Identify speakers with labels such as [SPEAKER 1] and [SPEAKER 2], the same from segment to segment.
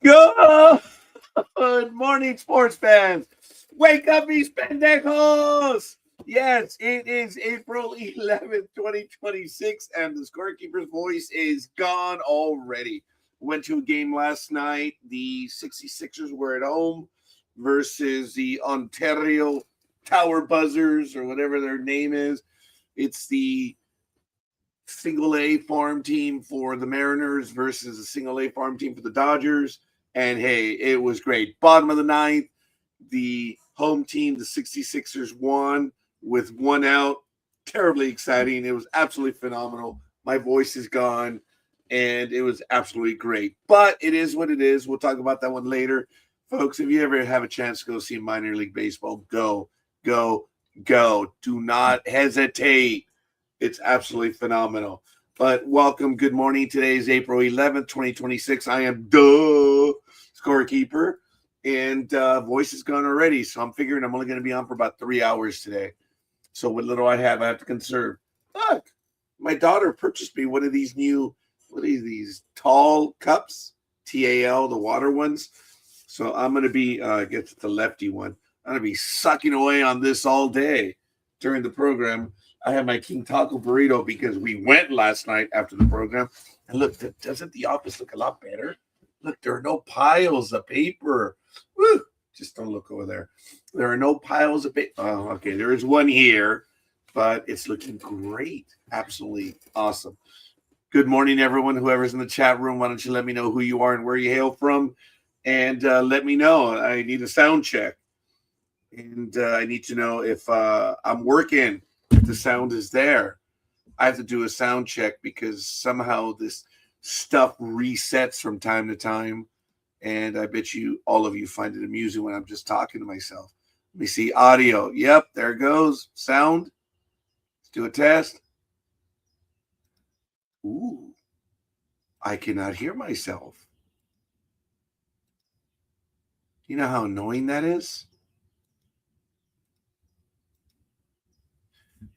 [SPEAKER 1] Good morning, sports fans. Wake up, these pendejos. Yes, it is April 11th, 2026, and the scorekeeper's voice is gone already. Went to a game last night. The 66ers were at home versus the Ontario Tower Buzzers, or whatever their name is. It's the single A farm team for the Mariners versus a single A farm team for the Dodgers. And hey, it was great. Bottom of the ninth, the home team, the 66ers, won with one out. Terribly exciting. It was absolutely phenomenal. My voice is gone, and it was absolutely great. But it is what it is. We'll talk about that one later. Folks, if you ever have a chance to go see minor league baseball, go. Do not hesitate. It's absolutely phenomenal. But welcome, good morning. Today is April 11th, 2026. I am scorekeeper, and voice is gone already. So I'm figuring I'm only going to be on for about 3 hours today. So what little I have to conserve. Look, my daughter purchased me one of these new, what are these, tall cups? TAL, the water ones. So I'm going to be, I guess it's the lefty one. I'm going to be sucking away on this all day during the program. I have my King Taco burrito because we went last night after the program. And look, doesn't the office look a lot better? Look, there are no piles of paper. Woo! Just don't look over there. There are no piles of paper. Oh, okay, there is one here, but it's looking great. Absolutely awesome. Good morning, everyone. Whoever's in the chat room, why don't you let me know who you are and where you hail from? And let me know. I need a sound check. And I need to know if I'm working, if the sound is there. I have to do a sound check because somehow this stuff resets from time to time. And I bet you, all of you, find it amusing when I'm just talking to myself. Let me see. Audio. Yep, there it goes. Sound. Let's do a test. Ooh, I cannot hear myself. You know how annoying that is?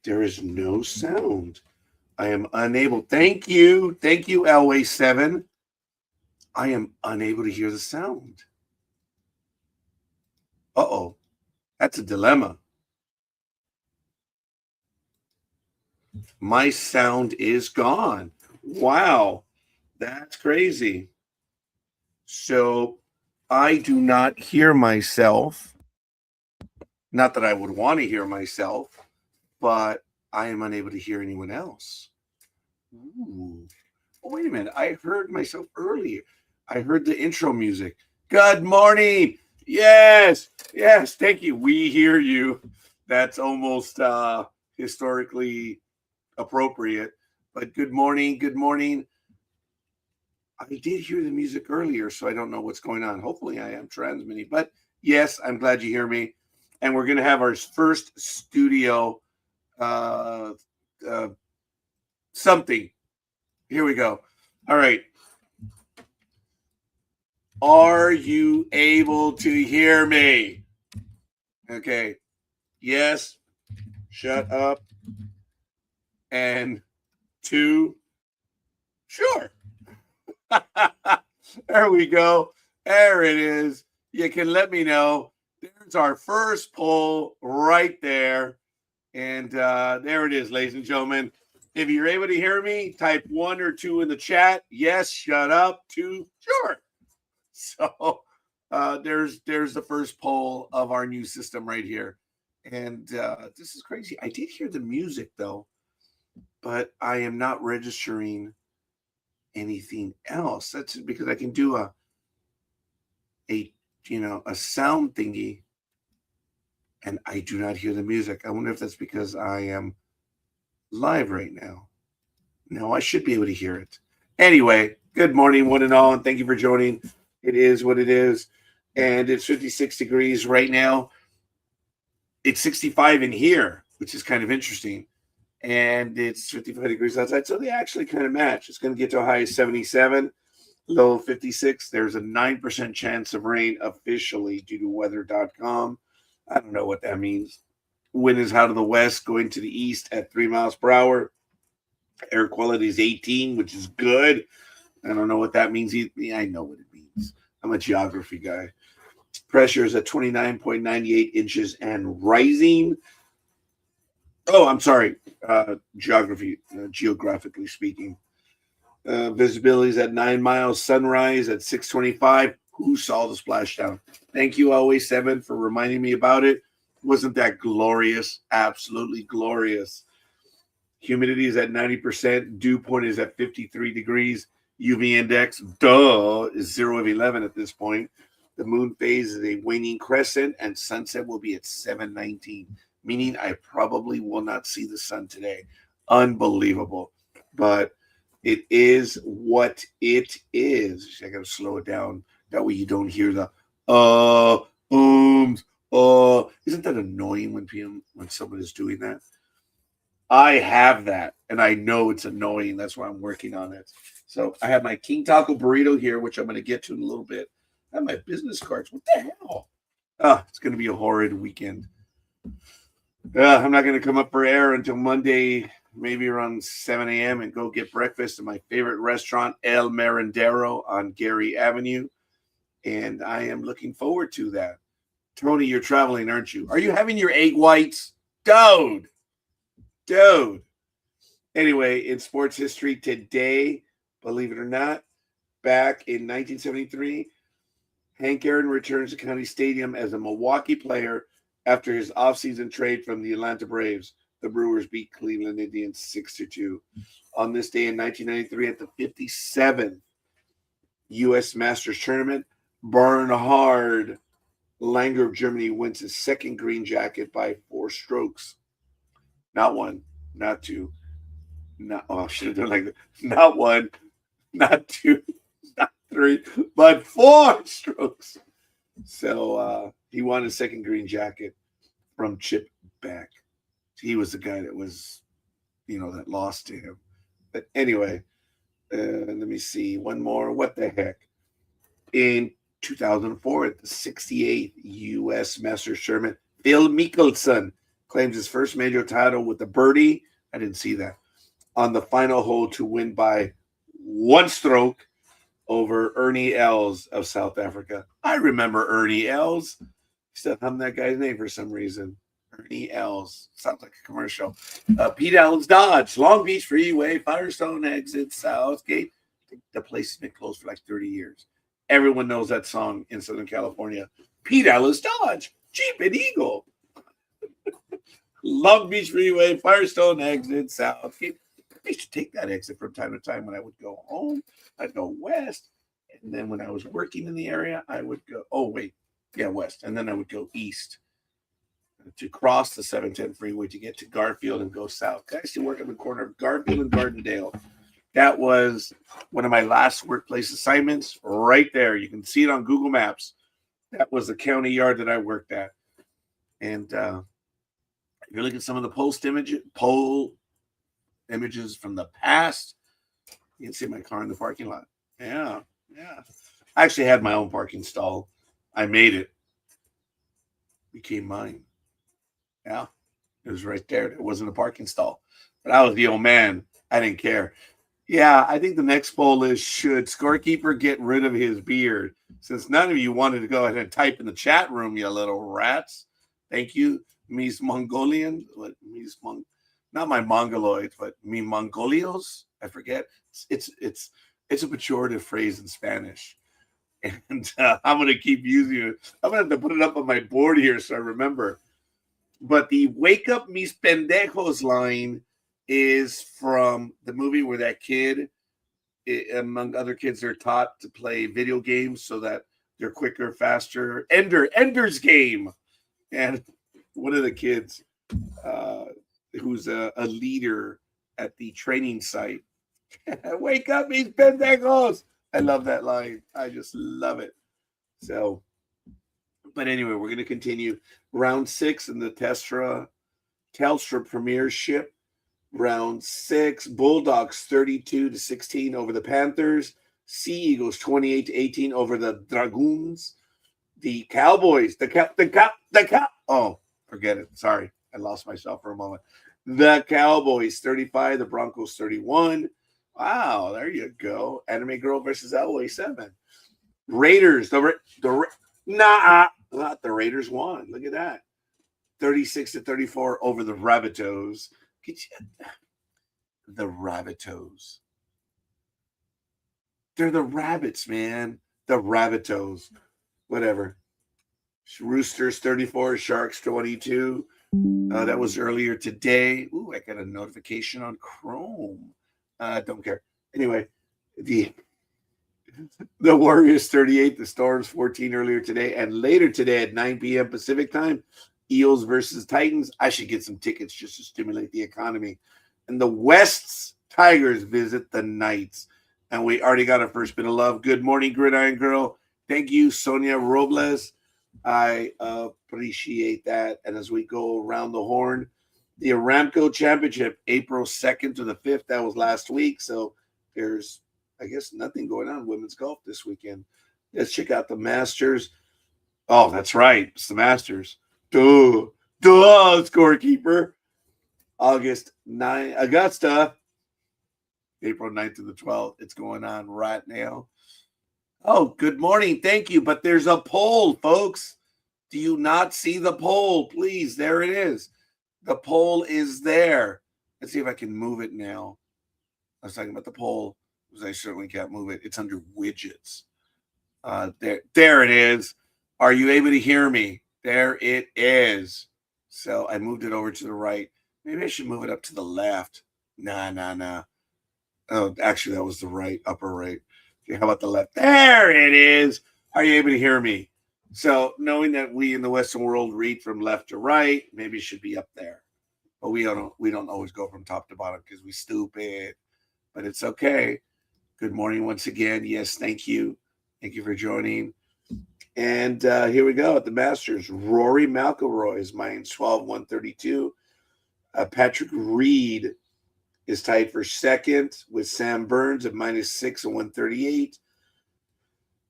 [SPEAKER 1] There is no sound. I am unable. Thank you, Elway7. I am unable to hear the sound. Uh-oh. That's a dilemma. My sound is gone. Wow. That's crazy. So I do not hear myself. Not that I would want to hear myself, but I am unable to hear anyone else. Ooh. Oh, wait a minute. I heard myself earlier. I heard the intro music. Good morning. Yes. Thank you. We hear you. That's almost historically appropriate. But good morning. I did hear the music earlier, so I don't know what's going on. Hopefully I am transmitting. But yes, I'm glad you hear me. And we're going to have our first studio something. Here we go. All right. Are you able to hear me? Okay. Yes. Shut up. And 2. Sure. There we go. There it is. You can let me know. There's our first poll right there. And there it is, ladies and gentlemen. If you're able to hear me, type 1 or 2 in the chat. Yes, shut up. 2, sure. So there's the first poll of our new system right here. And this is crazy. I did hear the music, though, but I am not registering anything else. That's because I can do a sound thingy, and I do not hear the music. I wonder if that's because I am live right now. No, I should be able to hear it. Anyway, good morning, one and all, and thank you for joining. It is what it is, and it's 56 degrees right now. It's 65 in here, which is kind of interesting, and it's 55 degrees outside, so they actually kind of match. It's going to get to a high of 77, low of 56. There's a 9% chance of rain officially due to weather.com. I don't know what that means. Wind is out of the west, going to the east at 3 miles per hour. Air quality is 18, which is good. I don't know what that means. I know what it means. I'm a geography guy. Pressure is at 29.98 inches and rising. Oh, I'm sorry. Geographically speaking. Visibility is at 9 miles. Sunrise at 6:25. Who saw the splashdown? Thank you, Always 7, for reminding me about it. Wasn't that glorious? Absolutely glorious. Humidity is at 90%. Dew point is at 53 degrees. UV index, is 0 of 11 at this point. The moon phase is a waning crescent, and sunset will be at 7:19, meaning I probably will not see the sun today. Unbelievable. But it is what it is. I got to slow it down. That way you don't hear the Isn't that annoying when someone is doing that? I have that, and I know it's annoying. That's why I'm working on it. So I have my King Taco burrito here, which I'm going to get to in a little bit. I have my business cards. What the hell? It's going to be a horrid weekend. I'm not going to come up for air until Monday, maybe around 7 a.m. and go get breakfast at my favorite restaurant, El Merendero on Gary Avenue. And I am looking forward to that. Tony, you're traveling, aren't you? Are you having your egg whites? Dude. Anyway, in sports history today, believe it or not, back in 1973, Hank Aaron returns to County Stadium as a Milwaukee player after his offseason trade from the Atlanta Braves. The Brewers beat Cleveland Indians 6-2. On this day in 1993, at the 57th U.S. Masters Tournament, Bernhard Langer of Germany wins his second green jacket by 4 strokes. Not one, not two, I should have done like that. Not one, not two, not 3, but 4 strokes. So he won his second green jacket from Chip Beck. He was the guy that was, that lost to him. But anyway, let me see. One more. What the heck? In 2004, at the 68th U.S. Masters Tournament, Phil Mickelson claims his first major title with a birdie. I didn't see that. On the final hole to win by 1 stroke over Ernie Els of South Africa. I remember Ernie Els. Still hum that guy's name for some reason. Ernie Els. Sounds like a commercial. Pete Allen's Dodge, Long Beach Freeway, Firestone exit, Southgate. The place has been closed for like 30 years. Everyone knows that song in Southern California. Pete Allen's Dodge, Jeep and Eagle. Long Beach Freeway, Firestone exit, Southgate. I used to take that exit from time to time when I would go home. I'd go west. And then when I was working in the area, I would go, west. And then I would go east to cross the 710 freeway to get to Garfield and go south. I used to work on the corner of Garfield and Gardendale. That was one of my last workplace assignments right there. You can see it on Google Maps. That was the county yard that I worked at. And if you look at some of the poll images from the past, you can see my car in the parking lot. Yeah. I actually had my own parking stall. I made it. Became mine. Yeah. It was right there. It wasn't a parking stall. But I was the old man. I didn't care. Yeah, I think the next poll is, should Scorekeeper get rid of his beard? Since none of you wanted to go ahead and type in the chat room, you little rats. Thank you, Mies Mongolian. Not my Mongoloids, but me Mongolios. I forget. It's a pejorative phrase in Spanish. And I'm going to keep using it. I'm going to have to put it up on my board here so I remember. But the Wake Up Mis Pendejos line is from the movie where that kid, among other kids, they're taught to play video games so that they're quicker, faster. Ender's Game. And one of the kids who's a leader at the training site, wake up, mis pendejos. I love that line. I just love it. So, but anyway, we're going to continue. Round 6 in the Telstra Premiership. Round 6, Bulldogs 32-16 over the Panthers. Sea Eagles 28-18 over the Dragoons. The Cowboys, oh, forget it. Sorry, I lost myself for a moment. The Cowboys 35, the Broncos 31. Wow, there you go. Anime Girl versus Alloy 7. Raiders, not the Raiders won. Look at that. 36-34 over the Rabbitohs. The Rabbitohs. They're the Rabbits, man. The Rabbitohs. Whatever. Roosters 34, Sharks 22. That was earlier today. Ooh, I got a notification on Chrome. Don't care. Anyway, the Warriors 38, the Storms 14 earlier today, and later today at 9 p.m. Pacific time, Eels versus Titans. I should get some tickets just to stimulate the economy. And the West's Tigers visit the Knights. And we already got our first bit of love. Good morning, Gridiron Girl. Thank you, Sonia Robles. I appreciate that. And as we go around the horn, the Aramco Championship, April 2nd to the 5th, that was last week. So there's, I guess, nothing going on in women's golf this weekend. Let's check out the Masters. Oh, that's right. It's the Masters. Duh, scorekeeper. August 9, Augusta, April 9th to the 12th. It's going on right now. Oh, good morning. Thank you. But there's a poll, folks. Do you not see the poll? Please, there it is. The poll is there. Let's see if I can move it now. I was talking about the poll because I certainly can't move it. It's under widgets. There it is. Are you able to hear me? There it is. So I moved it over to the right. Maybe I should move it up to the left. Nah. Oh, actually, that was the right, upper right. Okay, how about the left? There it is. Are you able to hear me? So knowing that we in the Western world read from left to right, maybe it should be up there. But we don't always go from top to bottom because we stupid. But it's okay. Good morning once again. Yes, thank you. Thank you for joining. And here we go at the Masters. Rory McIlroy is minus 12, 132. Patrick Reed is tied for second with Sam Burns at minus 6 and 138.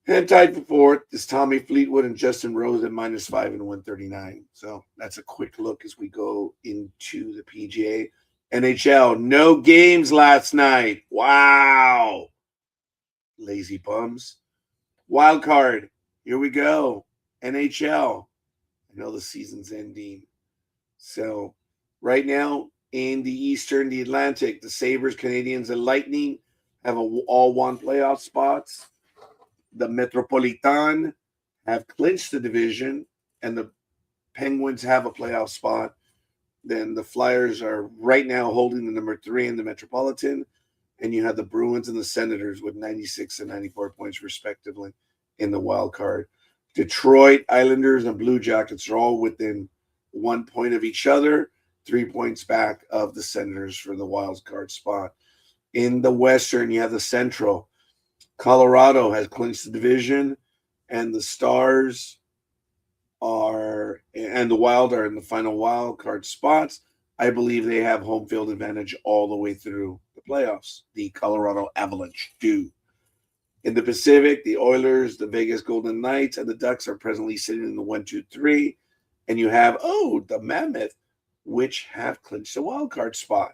[SPEAKER 1] And tied for fourth is Tommy Fleetwood and Justin Rose at minus 5 and 139. So that's a quick look as we go into the PGA. NHL, no games last night. Wow. Lazy bums. Wild card. Here we go. NHL. I know the season's ending. So right now in the Eastern, the Atlantic, the Sabres, Canadiens, and Lightning have all won playoff spots. The Metropolitan have clinched the division, and the Penguins have a playoff spot. Then the Flyers are right now holding the number 3 in the Metropolitan, and you have the Bruins and the Senators with 96 and 94 points respectively in the wild card. Detroit, Islanders, and Blue Jackets are all within 1 point of each other, 3 points back of the Senators for the wild card spot. In the Western, you have the Central. Colorado has clinched the division, and the Stars and the Wild are in the final wild card spots. I believe they have home field advantage all the way through the playoffs. The Colorado Avalanche do. In the Pacific, the Oilers, the Vegas Golden Knights, and the Ducks are presently sitting in the 1, 2, 3. And you have, the Mammoth, which have clinched the wild card spot.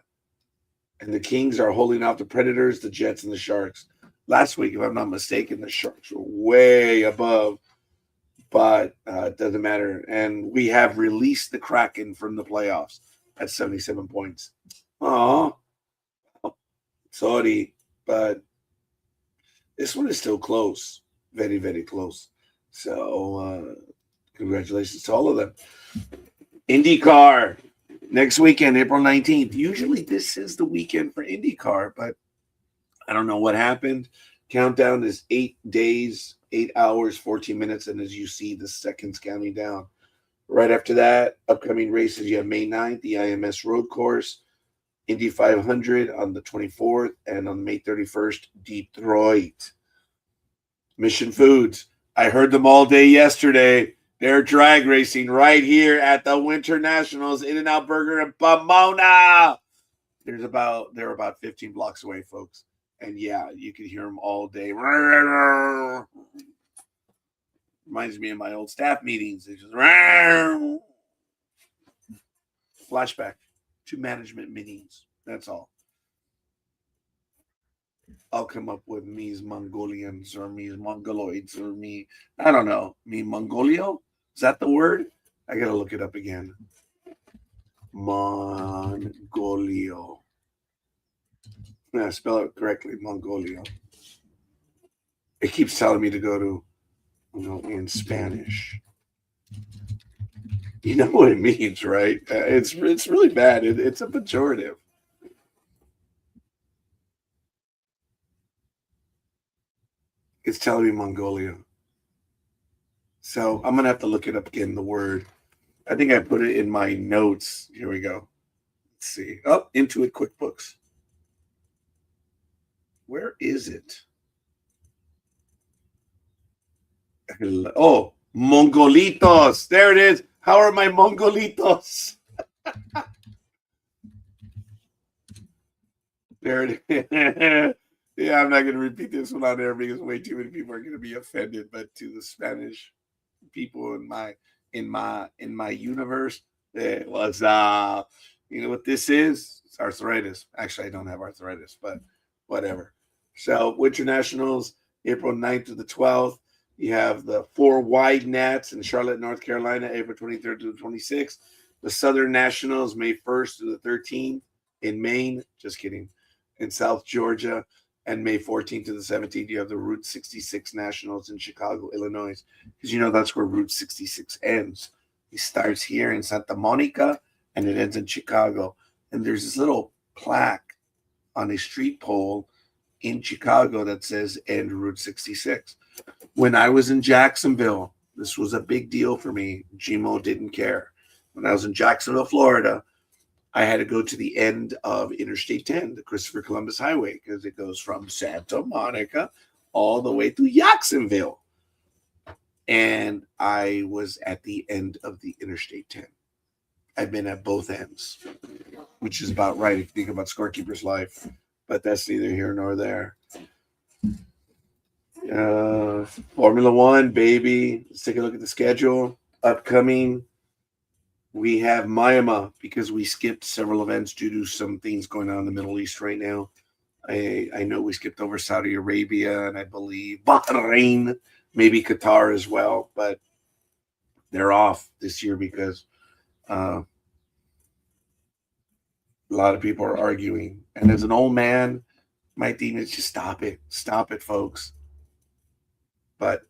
[SPEAKER 1] And the Kings are holding off the Predators, the Jets, and the Sharks. Last week, if I'm not mistaken, the Sharks were way above, but it doesn't matter. And we have released the Kraken from the playoffs at 77 points. Aw, sorry, but this one is still close. Very, very close. So congratulations to all of them. IndyCar next weekend, April 19th. Usually this is the weekend for IndyCar, but I don't know what happened. Countdown is 8 days, 8 hours, 14 minutes, and as you see, the seconds counting down. Right after that, upcoming races, you have May 9th, the IMS Road Course, Indy 500 on the 24th, and on May 31st, Detroit. Mission Foods. I heard them all day yesterday. They're drag racing right here at the Winter Nationals, In-N-Out Burger in Pomona. They're about 15 blocks away, folks. And yeah, you can hear them all day. Reminds me of my old staff meetings. They just flashback to management meetings. That's all. I'll come up with me's Mongolians or me's Mongoloids or me. I don't know. Me Mongolio? Is that the word? I gotta look it up again. Mongolio. Yeah, spell it correctly. Mongolio. It keeps telling me to go to, in Spanish. You know what it means, right? It's really bad. It's a pejorative. It's telling me Mongolia. So I'm gonna have to look it up again. The word. I think I put it in my notes. Here we go. Let's see. Oh, Intuit QuickBooks. Where is it? Oh, Mongolitos. There it is. How are my Mongolitos? There it is. Yeah, I'm not going to repeat this one on air because way too many people are going to be offended. But to the Spanish people in my universe, it was you know what this is? It's arthritis. Actually, I don't have arthritis, but whatever. So Winter Nationals, April 9th to the 12th. You have the 4 wide nats in Charlotte, North Carolina, April 23rd to the 26th. The Southern Nationals, May 1st to the 13th in Maine. Just kidding. In South Georgia. And May 14th to the 17th, you have the Route 66 Nationals in Chicago, Illinois. Because that's where Route 66 ends. It starts here in Santa Monica and it ends in Chicago. And there's this little plaque on a street pole in Chicago that says end Route 66. When I was in Jacksonville, this was a big deal for me. Gmo didn't care. When I was in Jacksonville, Florida, I had to go to the end of Interstate 10, the Christopher Columbus Highway, because it goes from Santa Monica all the way to Jacksonville. And I was at the end of the Interstate 10. I've been at both ends, which is about right if you think about Scorekeeper's life. But that's neither here nor there. Formula One, baby. Let's take a look at the schedule. Upcoming, we have Miami because we skipped several events due to some things going on in the Middle East right now. I know we skipped over Saudi Arabia and I believe Bahrain, maybe Qatar as well, but they're off this year because a lot of people are arguing. And as an old man, my thing is just stop it. Stop it, folks. But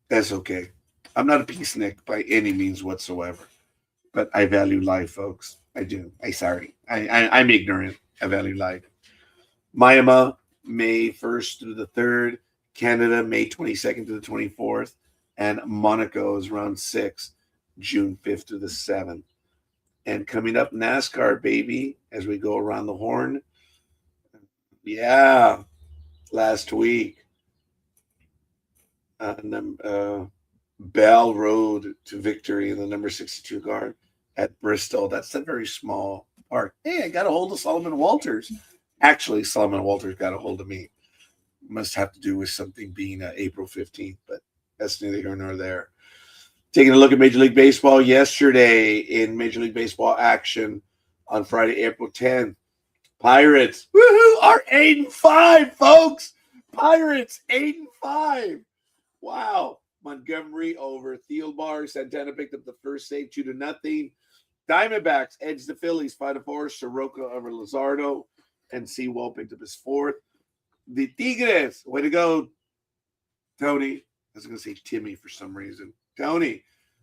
[SPEAKER 1] that's okay. I'm not a peacenik by any means whatsoever. But I value life, folks. I do. I'm ignorant. I value life. Miami, May 1st through the 3rd. Canada, May 22nd to the 24th. And Monaco is round 6, June 5th to the 7th. And coming up, NASCAR, baby, as we go around the horn. Yeah, last week. Bell Road to victory in the number 62 car at Bristol. That's a very small park. Hey, I got a hold of Solomon Walters. Actually, Solomon Walters got a hold of me. Must have to do with something being April 15th, but that's neither here nor there. Taking a look at Major League Baseball yesterday in Major League Baseball action on Friday, April 10th. Pirates, woohoo, are 8-5, folks. Pirates, 8-5. Wow. Montgomery over Thielbar. Santana picked up the first save 2-0. Diamondbacks edged the Phillies 5-4. Soroka over Luzardo. And Sewell picked up his fourth. The Tigres, way to go, Tony. I was going to say Timmy for some reason. Tony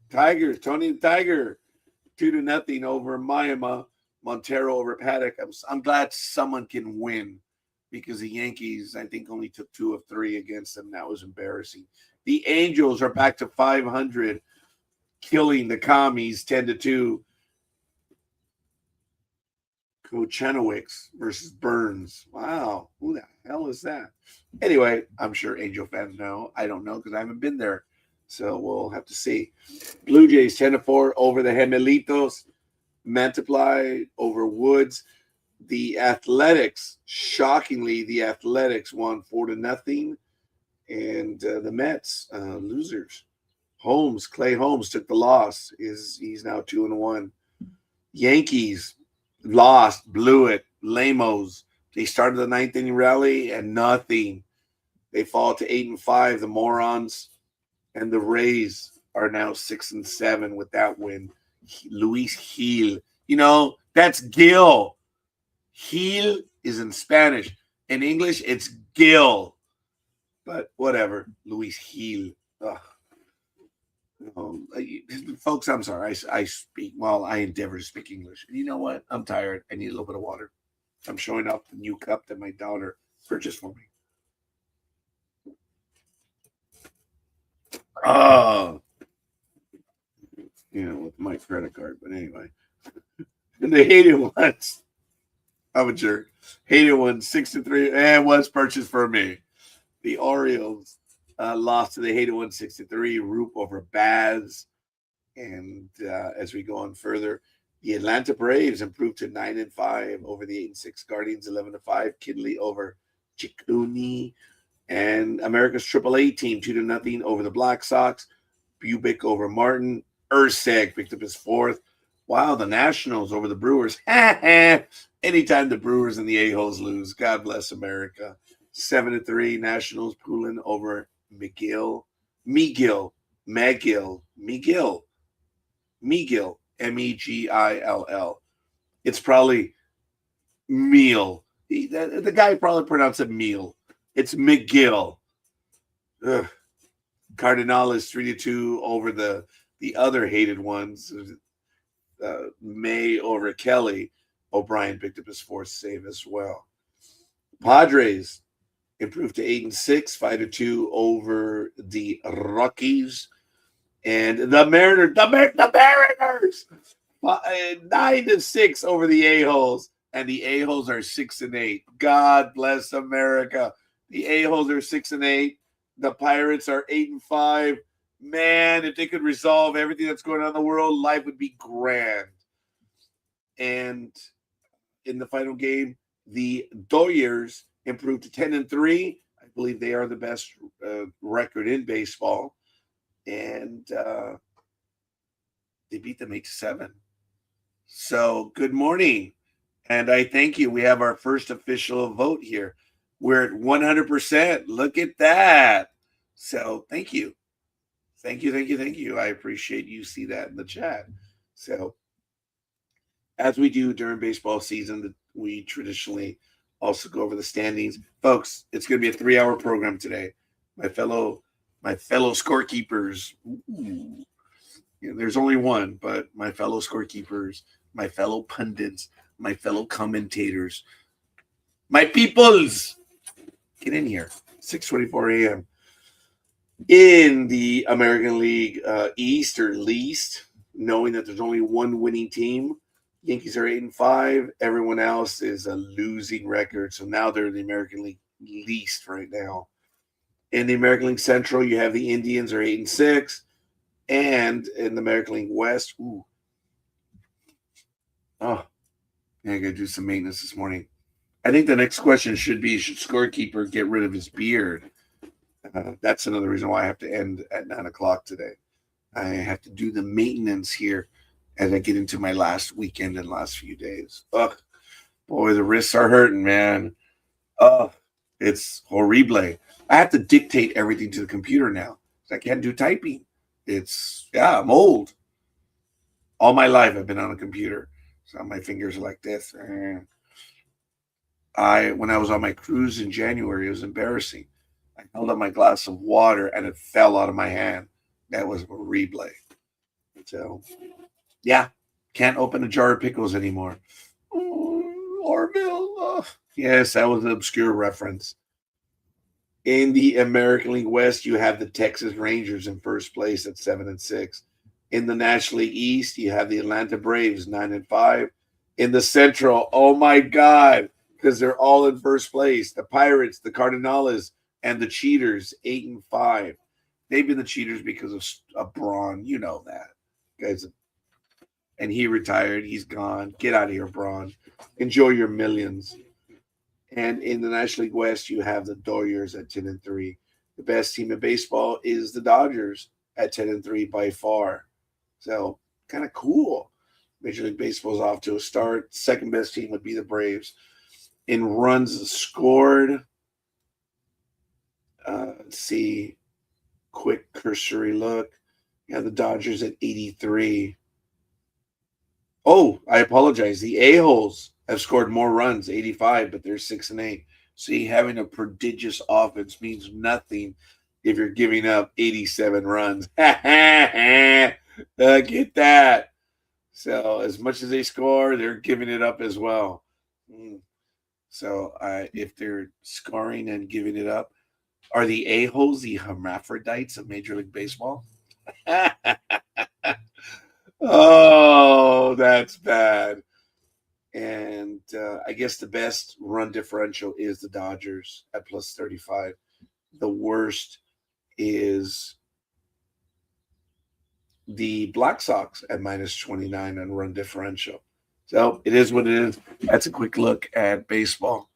[SPEAKER 1] the Tiger. 2-0 over Miami. Montero over Paddock. I'm glad someone can win because the Yankees, I think, only took 2 of 3 against them. That was embarrassing. The Angels are back to 500, killing the Commies 10-2. Kochanowicz versus Burns. Wow, who the hell is that? Anyway, I'm sure Angel fans know. I don't know because I haven't been there. So we'll have to see. Blue Jays 10-4 over the Gemelitos. Mantiply over Woods. The Athletics, shockingly, won 4-0. And the Mets, losers. Clay Holmes took the loss. He's now 2-1. Yankees lost, blew it. Lamos They started the ninth inning rally and nothing. They fall to 8-5, the morons. And the Rays are now 6-7 with that win. Luis Gil. That's Gil. Gil is in Spanish. In English, it's Gil. But whatever. Luis Gil. Folks, I'm sorry. I endeavor to speak English. And you know what? I'm tired. I need a little bit of water. I'm showing off the new cup that my daughter purchased for me. With my credit card. But anyway, the hated ones. I'm a jerk. Hated one, 6-3, and was purchased for me. The Orioles lost to the hated one, 6-3. Roop over Baz. And as we go on further, the Atlanta Braves improved to 9-5 over the 8-6 Guardians, 11-5. Kidley over Chicuni. And America's AAA team 2-0 over the Black Sox. Bubic over Martin. Urseg picked up his fourth. Wow, the Nationals over the Brewers. Anytime the Brewers and the A-holes lose, God bless America. 7-3. Nationals pulling over McGill, Megill, Megill. It's probably meal. The guy probably pronounced it meal. It's McGill. Ugh. Cardinals 3-2 over the other hated ones. May over Kelly. O'Brien picked up his fourth save as well. Padres improved to 8-6, 5-2 over the Rockies. And the Mariners 9-6 over the A-holes. And the A-holes are 6-8. God bless America. The A-holes are 6-8. The Pirates are 8-5. Man, if they could resolve everything that's going on in the world, life would be grand. And in the final game, the Dodgers improved to 10-3. I believe they are the best record in baseball. And they beat them 8-7. So good morning. And I thank you. We have our first official vote here. We're at 100%. Look at that. So thank you. Thank you. I appreciate you see that in the chat. So as we do during baseball season, we traditionally also go over the standings. Folks, it's going to be a 3-hour program today. My fellow scorekeepers. There's only one, but my fellow scorekeepers, my fellow pundits, my fellow commentators, my peoples, get in here. 6:24 a.m. in the American League East or least, knowing that there's only one winning team. Yankees are 8-5. Everyone else is a losing record. So now they're in the American League least right now. In the American League Central, you have the Indians are 8-6. And in the American League West, I got to do some maintenance this morning. I think the next question should be, should scorekeeper get rid of his beard? That's another reason why I have to end at 9 o'clock today. I have to do the maintenance here as I get into my last weekend and last few days. Boy, the wrists are hurting, man. It's horrible. I have to dictate everything to the computer now. I can't do typing. I'm old. All my life I've been on a computer. So my fingers are like this. When I was on my cruise in January, it was embarrassing. I held up my glass of water and it fell out of my hand. That was horrible. So, yeah, can't open a jar of pickles anymore. Orville. Yes, that was an obscure reference. In the American League West, you have the Texas Rangers in first place at 7-6. In the National League East, you have the Atlanta Braves 9-5. In the Central, oh my God, because they're all in first place. The Pirates, the Cardinals, and the Cheaters 8-5. They've been the Cheaters because of Braun. You know that, guys. And he retired. He's gone. Get out of here, Braun. Enjoy your millions. And in the National League West, you have the Dodgers at 10-3. The best team in baseball is the Dodgers at 10-3 by far. So kind of cool. Major League Baseball is off to a start. Second best team would be the Braves. in runs scored. Let's see. Quick cursory look. Yeah, the Dodgers at 83. Oh, I apologize. The A-holes have scored more runs, 85, but they're 6-8. See, having a prodigious offense means nothing if you're giving up 87 runs. Look at that. So as much as they score, they're giving it up as well. So if they're scoring and giving it up, are the A-holes the hermaphrodites of Major League Baseball? Oh, that's bad. And I guess the best run differential is the Dodgers at plus 35. The worst is the Black Sox at minus 29 on run differential. So it is what it is. That's a quick look at baseball.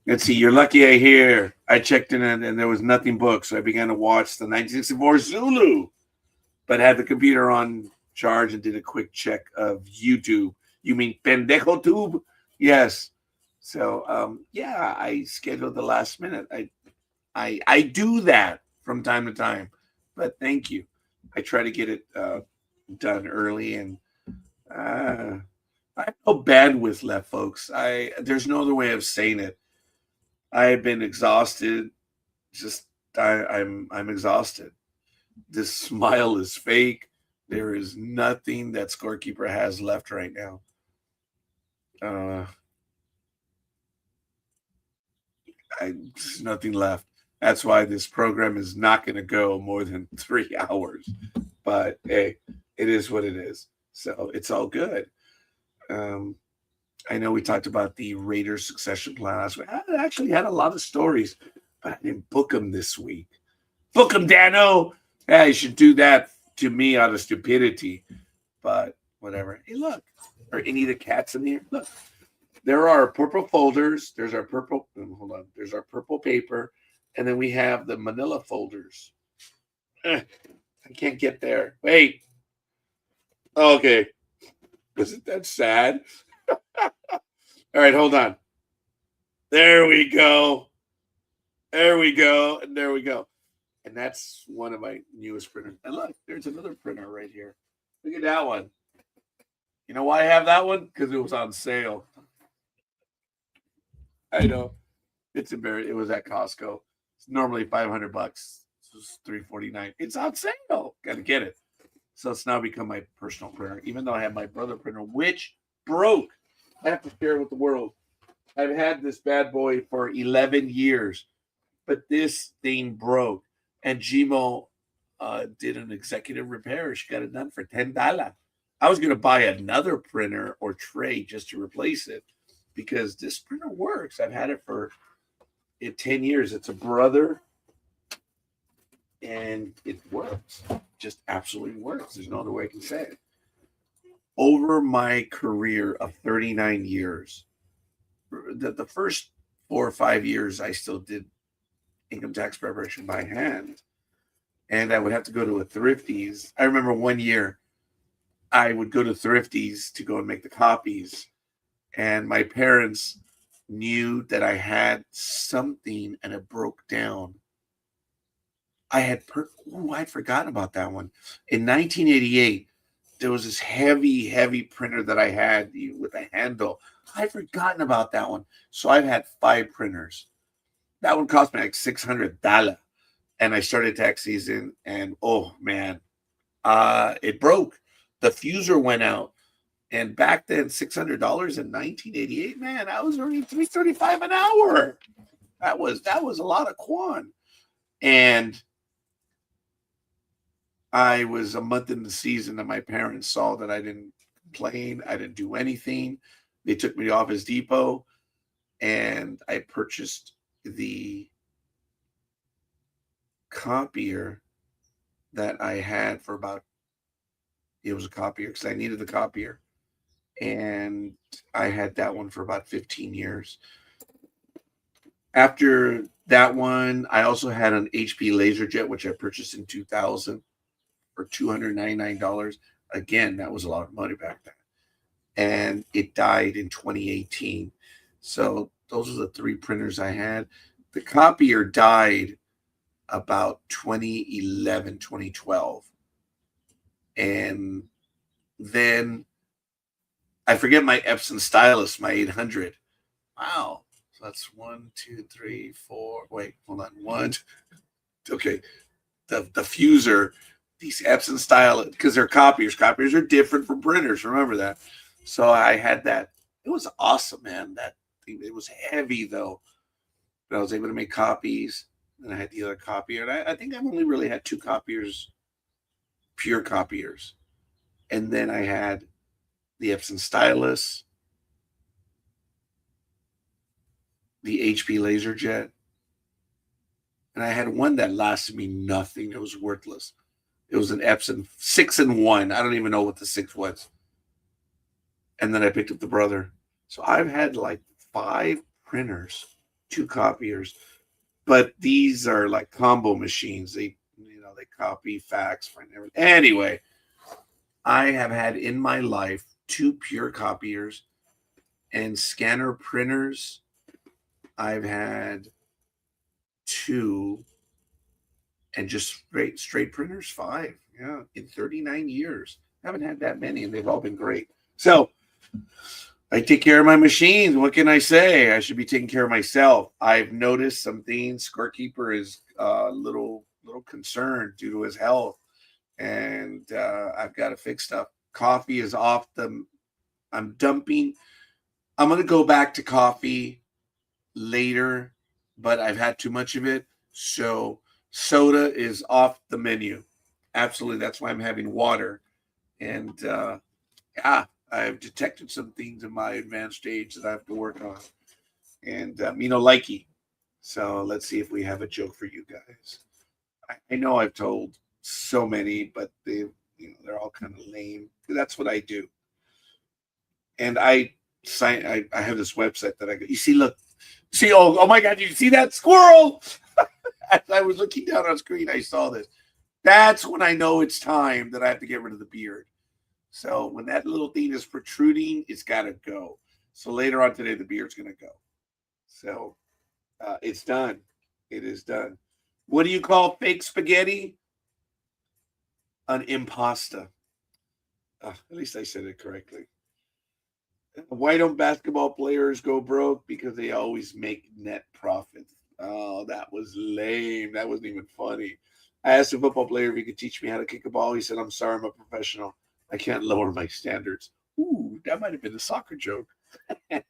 [SPEAKER 1] Let's see. You're lucky I checked in and there was nothing booked. So I began to watch the 1964 Zulu, but had the computer on charge and did a quick check of YouTube. You mean Pendejo Tube? Yes. So yeah, I scheduled the last minute. I do that from time to time, but thank you. I try to get it done early, and I have no bandwidth left, folks. There's no other way of saying it. I've been exhausted. I'm exhausted. This smile is fake. There is nothing that Scorekeeper has left right now. There's nothing left. That's why this program is not going to go more than 3 hours. But hey, it is what it is. So it's all good. I know we talked about the Raiders succession plan last week. I actually had a lot of stories, but I didn't book them this week. Book them, Dano. Yeah, you should do that to me out of stupidity. But whatever. Hey, look. Are any of the cats in here? Look. There are purple folders. There's our purple. Hold on. There's our purple paper. And then we have the manila folders. I can't get there. Wait. Okay. Isn't that sad? All right, hold on. There we go. There we go. And there we go. And that's one of my newest printers. And look, there's another printer right here. Look at that one. You know why I have that one? Because it was on sale. I know. It's embarrassing. It was at Costco. It's normally $500. It's $349. It's on sale. Got to get it. So it's now become my personal printer, even though I have my brother printer, which broke. I have to share it with the world. I've had this bad boy for 11 years, but this thing broke. And Gmo did an executive repair. She got it done for $10. I was going to buy another printer or tray just to replace it because this printer works. I've had it for 10 years. It's a brother, and it works. Just absolutely works. There's no other way I can say it. Over my career of 39 years, the first 4 or 5 years, I still did income tax preparation by hand. And I would have to go to a Thrifties. I remember one year I would go to Thrifties to go and make the copies. And my parents knew that I had something and it broke down. I'd forgotten about that one. In 1988, there was this heavy printer that I had with a handle. I'd forgotten about that one. So I've had 5 printers. That one cost me like $600. And I started tax season, and oh man, it broke. The fuser went out. And back then, $600 in 1988, man, I was earning $335 an hour. That was a lot of quan. And I was a month in the season, and my parents saw that I didn't complain. I didn't do anything. They took me to Office Depot, and I purchased the copier that I had for it was a copier because I needed the copier. And I had that one for about 15 years. After that one, I also had an HP LaserJet, which I purchased in 2000 for $299. Again, that was a lot of money back then. And it died in 2018. So those are the 3 printers I had. The copier died about 2011, 2012. And then I forget my Epson stylus, my 800. Wow. So that's 1, 2, 3, 4. Wait, hold on. 1. Okay. The fuser, these Epson stylus, because they're copiers. Copiers are different from printers. Remember that. So I had that. It was awesome, man. That thing, it was heavy though. But I was able to make copies. And I had the other copier. And I think I've only really had 2 copiers, pure copiers. And then I had the Epson stylus, the HP LaserJet, and I had one that lasted me nothing. It was worthless. It was an Epson 6-in-1. I don't even know what the 6 was. And then I picked up the brother. So I've had like 5 printers, 2 copiers, but these are like combo machines. They copy, fax, print, everything. Anyway, I have had in my life 2 pure copiers and scanner printers. I've had 2, and just straight printers 5. Yeah, in 39 years. I haven't had that many, and they've all been great. So I take care of my machines. What can I say? I should be taking care of myself. I've noticed some things. Scorekeeper is a little concerned due to his health, and I've got to fix stuff. Coffee is off the. I'm dumping. I'm going to go back to coffee later, but I've had too much of it. So soda is off the menu. Absolutely. That's why I'm having water. And yeah, I've detected some things in my advanced stage that I have to work on. And, likey. So let's see if we have a joke for you guys. I know I've told so many, but they're all kind of lame. That's what I do. And I have this website that I go, you see, look, see, oh my God, you see that squirrel? As I was looking down on screen, I saw this. That's when I know it's time that I have to get rid of the beard. So when that little thing is protruding, it's got to go. So later on today, the beard's going to go. So it's done. It is done. What do you call fake spaghetti? An impasta. At least I said it correctly. Why don't basketball players go broke? Because they always make net profit. Oh, that was lame. That wasn't even funny. I asked a football player if he could teach me how to kick a ball. He said, I'm sorry, I'm a professional. I can't lower my standards. Ooh, that might have been a soccer joke. I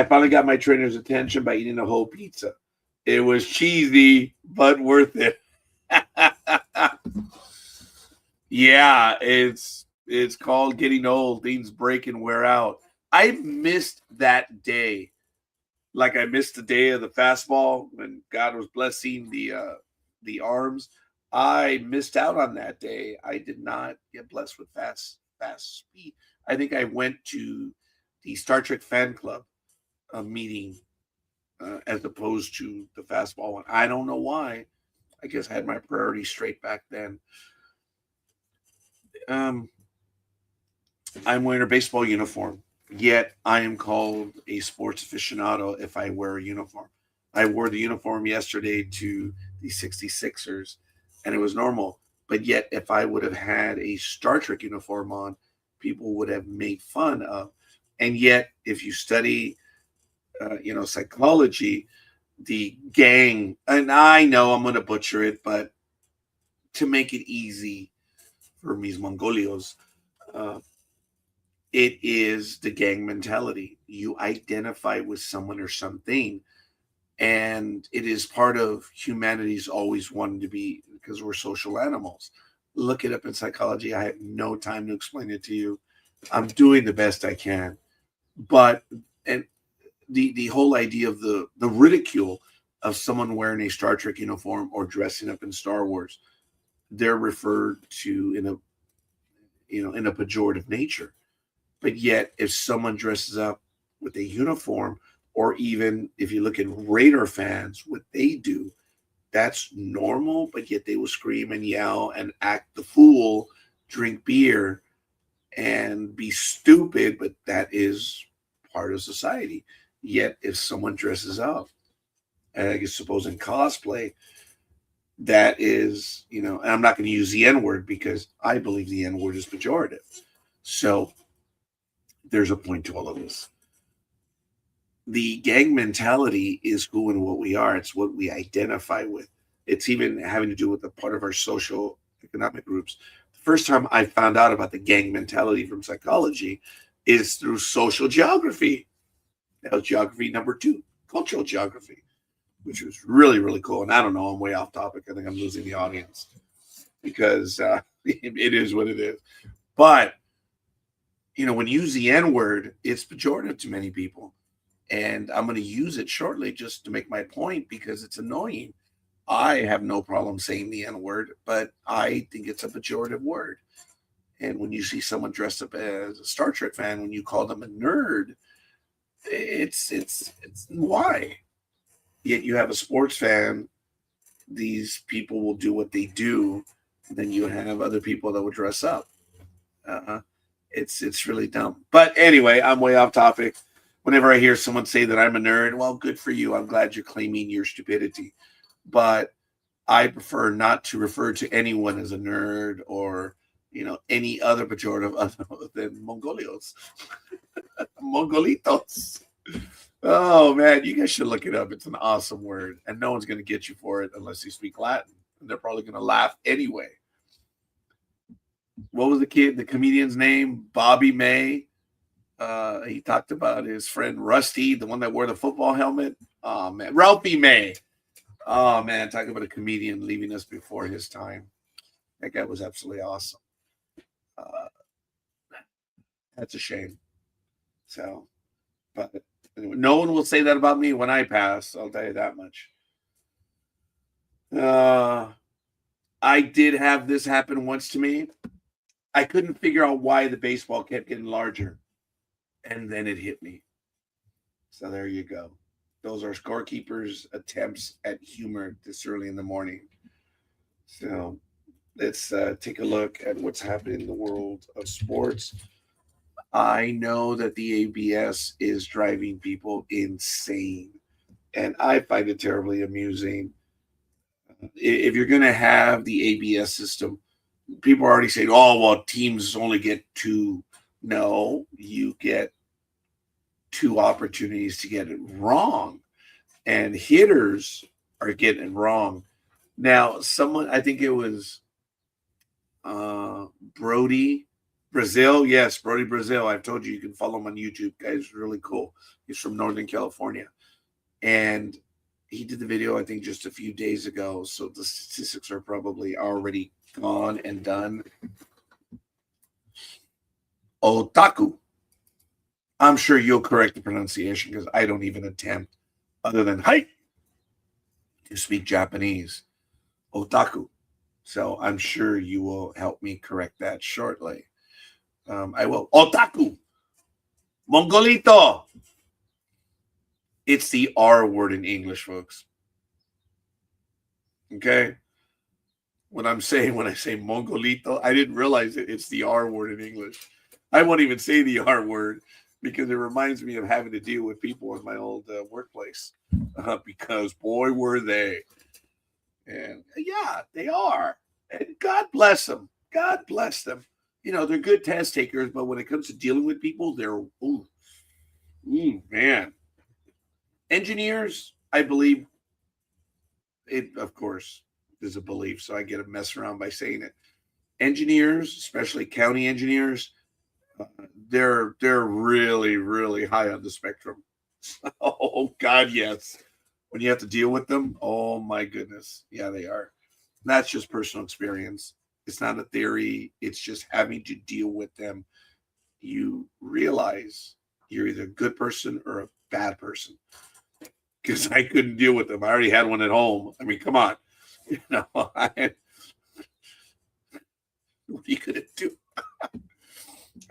[SPEAKER 1] finally got my trainer's attention by eating a whole pizza. It was cheesy, but worth it. Yeah, it's called getting old. Things break and wear out. I missed that day. Like I missed the day of the fastball when God was blessing the arms. I missed out on that day. I did not get blessed with fast speed. I think I went to the Star Trek fan club meeting as opposed to the fastball one. I don't know why. I guess I had my priorities straight back then. I'm wearing a baseball uniform, yet I am called a sports aficionado if I wear a uniform. I wore the uniform yesterday to the 66ers, and it was normal. But yet, if I would have had a Star Trek uniform on, people would have made fun of. And yet, if you study, psychology, the gang, and I know I'm going to butcher it, but to make it easy for mis Mongolios, it is the gang mentality. You identify with someone or something, and it is part of humanity's always wanting to be, because we're social animals. Look it up in psychology. I have no time to explain it to you. I'm doing the best I can, but and the whole idea of the ridicule of someone wearing a Star Trek uniform or dressing up in Star Wars, they're referred to in a pejorative nature. But yet, if someone dresses up with a uniform, or even if you look at Raider fans, what they do, that's normal, but yet they will scream and yell and act the fool, drink beer, and be stupid, but that is part of society. Yet if someone dresses up, and I suppose in cosplay, that is, and I'm not going to use the N word because I believe the N word is pejorative. So there's a point to all of this. The gang mentality is who and what we are. It's what we identify with. It's even having to do with a part of our social economic groups. The first time I found out about the gang mentality from psychology is through social geography. That was geography number 2, cultural geography, which was really, really cool. And I don't know, I'm way off topic. I think I'm losing the audience because it is what it is. But, when you use the N word, it's pejorative to many people. And I'm going to use it shortly just to make my point because it's annoying. I have no problem saying the N word, but I think it's a pejorative word. And when you see someone dressed up as a Star Trek fan, when you call them a nerd, it's why? Yet you have a sports fan, these people will do what they do. Then you have other people that will dress up. It's really dumb. But anyway, I'm way off topic. Whenever I hear someone say that I'm a nerd, well, good for you. I'm glad you're claiming your stupidity. But I prefer not to refer to anyone as a nerd or, any other pejorative other than Mongolios. Mongolitos. Oh, man, you guys should look it up. It's an awesome word. And no one's going to get you for it unless you speak Latin. And they're probably going to laugh anyway. What was the comedian's name? Bobby May. He talked about his friend Rusty, the one that wore the football helmet. Oh, man. Ralphie May. Oh, man. Talking about a comedian leaving us before his time. That guy was absolutely awesome. That's a shame. So, but anyway, no one will say that about me when I pass. I'll tell you that much. I did have this happen once to me. I couldn't figure out why the baseball kept getting larger. And then it hit me. So there you go. Those are scorekeepers' attempts at humor this early in the morning. So let's take a look at what's happening in the world of sports. I know that the ABS is driving people insane, and I find it terribly amusing. If you're going to have the ABS system, people are already saying, oh, well, teams only get 2. No, you get 2 opportunities to get it wrong, and hitters are getting it wrong. Now, someone, I think it was Brody Brazil. Yes, Brody Brazil. I've told you can follow him on YouTube. Guy's really cool. He's from Northern California. And he did the video, I think, just a few days ago. So the statistics are probably already gone and done. Otaku. I'm sure you'll correct the pronunciation because I don't even attempt, other than hi, to speak Japanese. Otaku. So I'm sure you will help me correct that shortly. I will. Otaku. Mongolito. It's the R word in English, folks. Okay? When I say Mongolito, I didn't realize it's the R word in English. I won't even say the R word because it reminds me of having to deal with people in my old workplace. Because, boy, were they. And, yeah, they are. And God bless them. God bless them. They're good test takers, but when it comes to dealing with people, they're, man. Engineers, I believe, it, of course, is a belief, so I get to mess around by saying it. Engineers, especially county engineers, they're really, really high on the spectrum. Oh, God, yes. When you have to deal with them, oh, my goodness. Yeah, they are. And that's just personal experience. It's not a theory. It's just having to deal with them. You realize you're either a good person or a bad person. Because I couldn't deal with them. I already had one at home. I mean, come on. What are you going to do?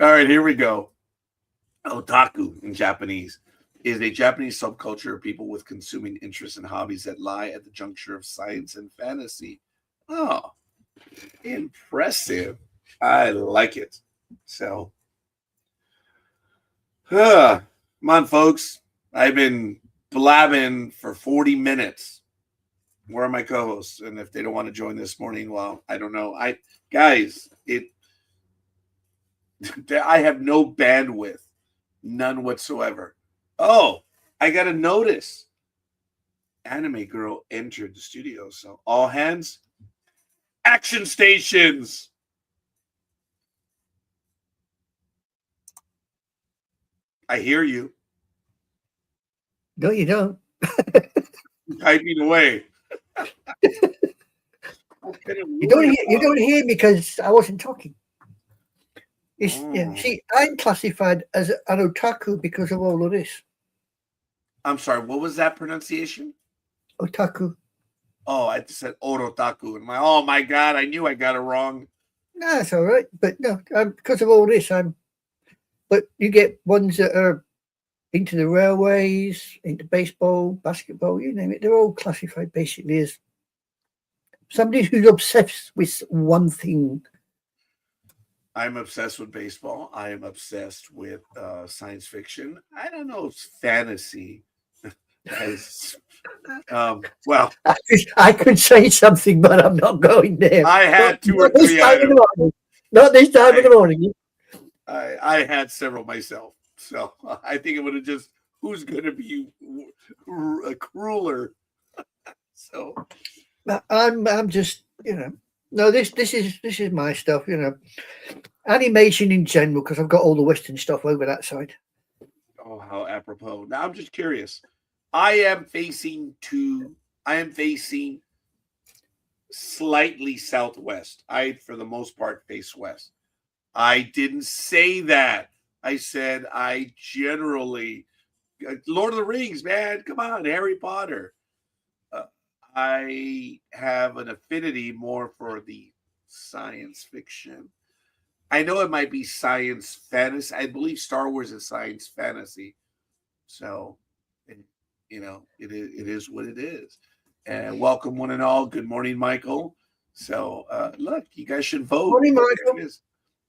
[SPEAKER 1] All right, here we go. Otaku in Japanese is a Japanese subculture of people with consuming interests and hobbies that lie at the juncture of science and fantasy. Oh, impressive. I like it. So, come on, folks. I've been blabbing for 40 minutes. Where are my co-hosts? And if they don't want to join this morning, well, I don't know. I have no bandwidth, none whatsoever. Oh, I got a notice. Anime Girl entered the studio. So all hands, action stations. I hear you.
[SPEAKER 2] No, you don't.
[SPEAKER 1] Typing away.
[SPEAKER 2] You don't hear me because I wasn't talking. See, I'm classified as an otaku because of all of this.
[SPEAKER 1] I'm sorry, what was that pronunciation?
[SPEAKER 2] Otaku.
[SPEAKER 1] Oh, I just said orotaku. And oh my God, I knew I got it wrong.
[SPEAKER 2] No, that's all right. But no, because of all this, but you get ones that are into the railways, into baseball, basketball, you name it. They're all classified basically as somebody who's obsessed with one thing.
[SPEAKER 1] I'm obsessed with baseball. I am obsessed with science fiction. I don't know if fantasy is, well.
[SPEAKER 2] I could say something, but I'm not going there.
[SPEAKER 1] I had two or three items.
[SPEAKER 2] Not this time in the morning.
[SPEAKER 1] I had several myself. So I think it would have just, who's going to be crueler? So
[SPEAKER 2] I'm just, no, this is my stuff, animation in general, because I've got all the Western stuff over that side.
[SPEAKER 1] Oh, how apropos. Now I'm just curious. I am facing slightly southwest. I, for the most part, face west. I didn't say that. I said I generally, Lord of the Rings, man, come on, Harry Potter. I have an affinity more for the science fiction. I know it might be science fantasy. I believe Star Wars is science fantasy. So, it is what it is. And welcome one and all. Good morning, Michael. So, look, you guys should vote.
[SPEAKER 2] Morning, Michael.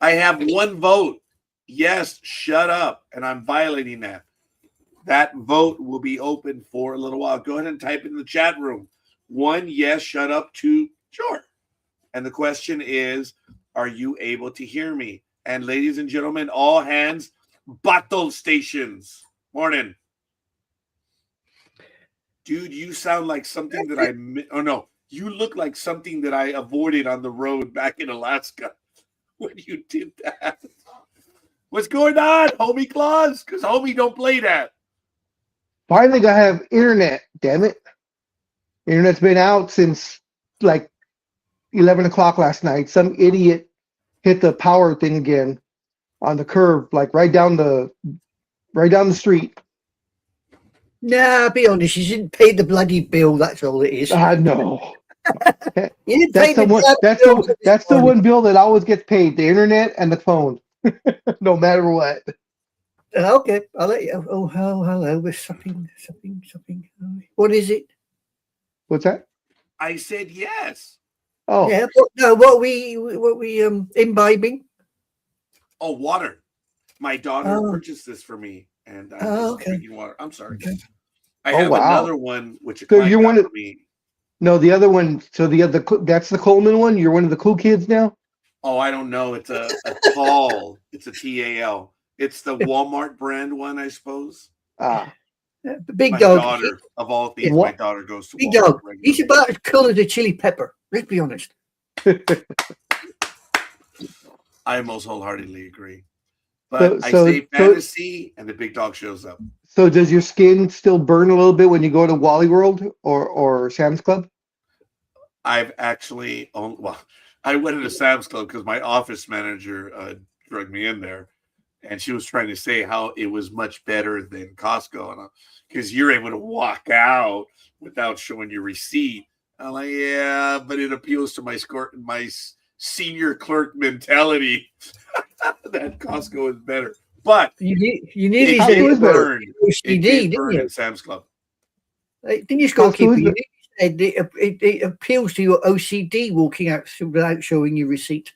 [SPEAKER 1] I have one vote. Yes, shut up. And I'm violating that. That vote will be open for a little while. Go ahead and type in the chat room. 1, yes, shut up. 2, sure. And the question is, are you able to hear me? And ladies and gentlemen, all hands, battle stations. Morning. Dude, you sound like something that you look like something that I avoided on the road back in Alaska when you did that. What's going on, homie Claus? Because homie don't play that.
[SPEAKER 3] Finally got to have internet, damn it. Internet's been out since like 11 o'clock last night. Some idiot hit the power thing again on the curb, like right down the street.
[SPEAKER 2] Nah, be honest, you didn't pay the bloody bill, that's all it is.
[SPEAKER 3] No.
[SPEAKER 2] You didn't
[SPEAKER 3] That's
[SPEAKER 2] pay
[SPEAKER 3] the one bill that always gets paid, the internet and the phone. No matter what.
[SPEAKER 2] Okay, I'll let you. Oh, hello. There's something. What is it?
[SPEAKER 3] What's that?
[SPEAKER 1] I said yes.
[SPEAKER 3] Oh.
[SPEAKER 2] Yeah, what we imbibing?
[SPEAKER 1] Oh, water. My daughter purchased this for me, and I'm just drinking water. I'm sorry. Okay. I have another one, which
[SPEAKER 3] so you're one of me. No, the other one. So that's the Coleman one. You're one of the cool kids now.
[SPEAKER 1] Oh, I don't know. It's a tall. It's a TAL. It's the Walmart brand one, I suppose.
[SPEAKER 2] Big
[SPEAKER 1] my
[SPEAKER 2] dog.
[SPEAKER 1] Daughter, of all things, my daughter goes to
[SPEAKER 2] Big
[SPEAKER 1] Walmart
[SPEAKER 2] dog.
[SPEAKER 1] regularly.
[SPEAKER 2] He's about as cool as a chili pepper. Let's be honest.
[SPEAKER 1] I most wholeheartedly agree. But I say fantasy, and the big dog shows up.
[SPEAKER 3] So does your skin still burn a little bit when you go to Wally World or Sam's Club?
[SPEAKER 1] I've actually I went into Sam's Club because my office manager drugged me in there, and she was trying to say how it was much better than Costco, and because you're able to walk out without showing your receipt. I'm like, yeah, but it appeals to my senior clerk mentality that Costco is better. But
[SPEAKER 2] you need
[SPEAKER 1] it burn. It did burn in Sam's Club.
[SPEAKER 2] Didn't you scorekeeper? It appeals to your OCD walking out without showing your receipt.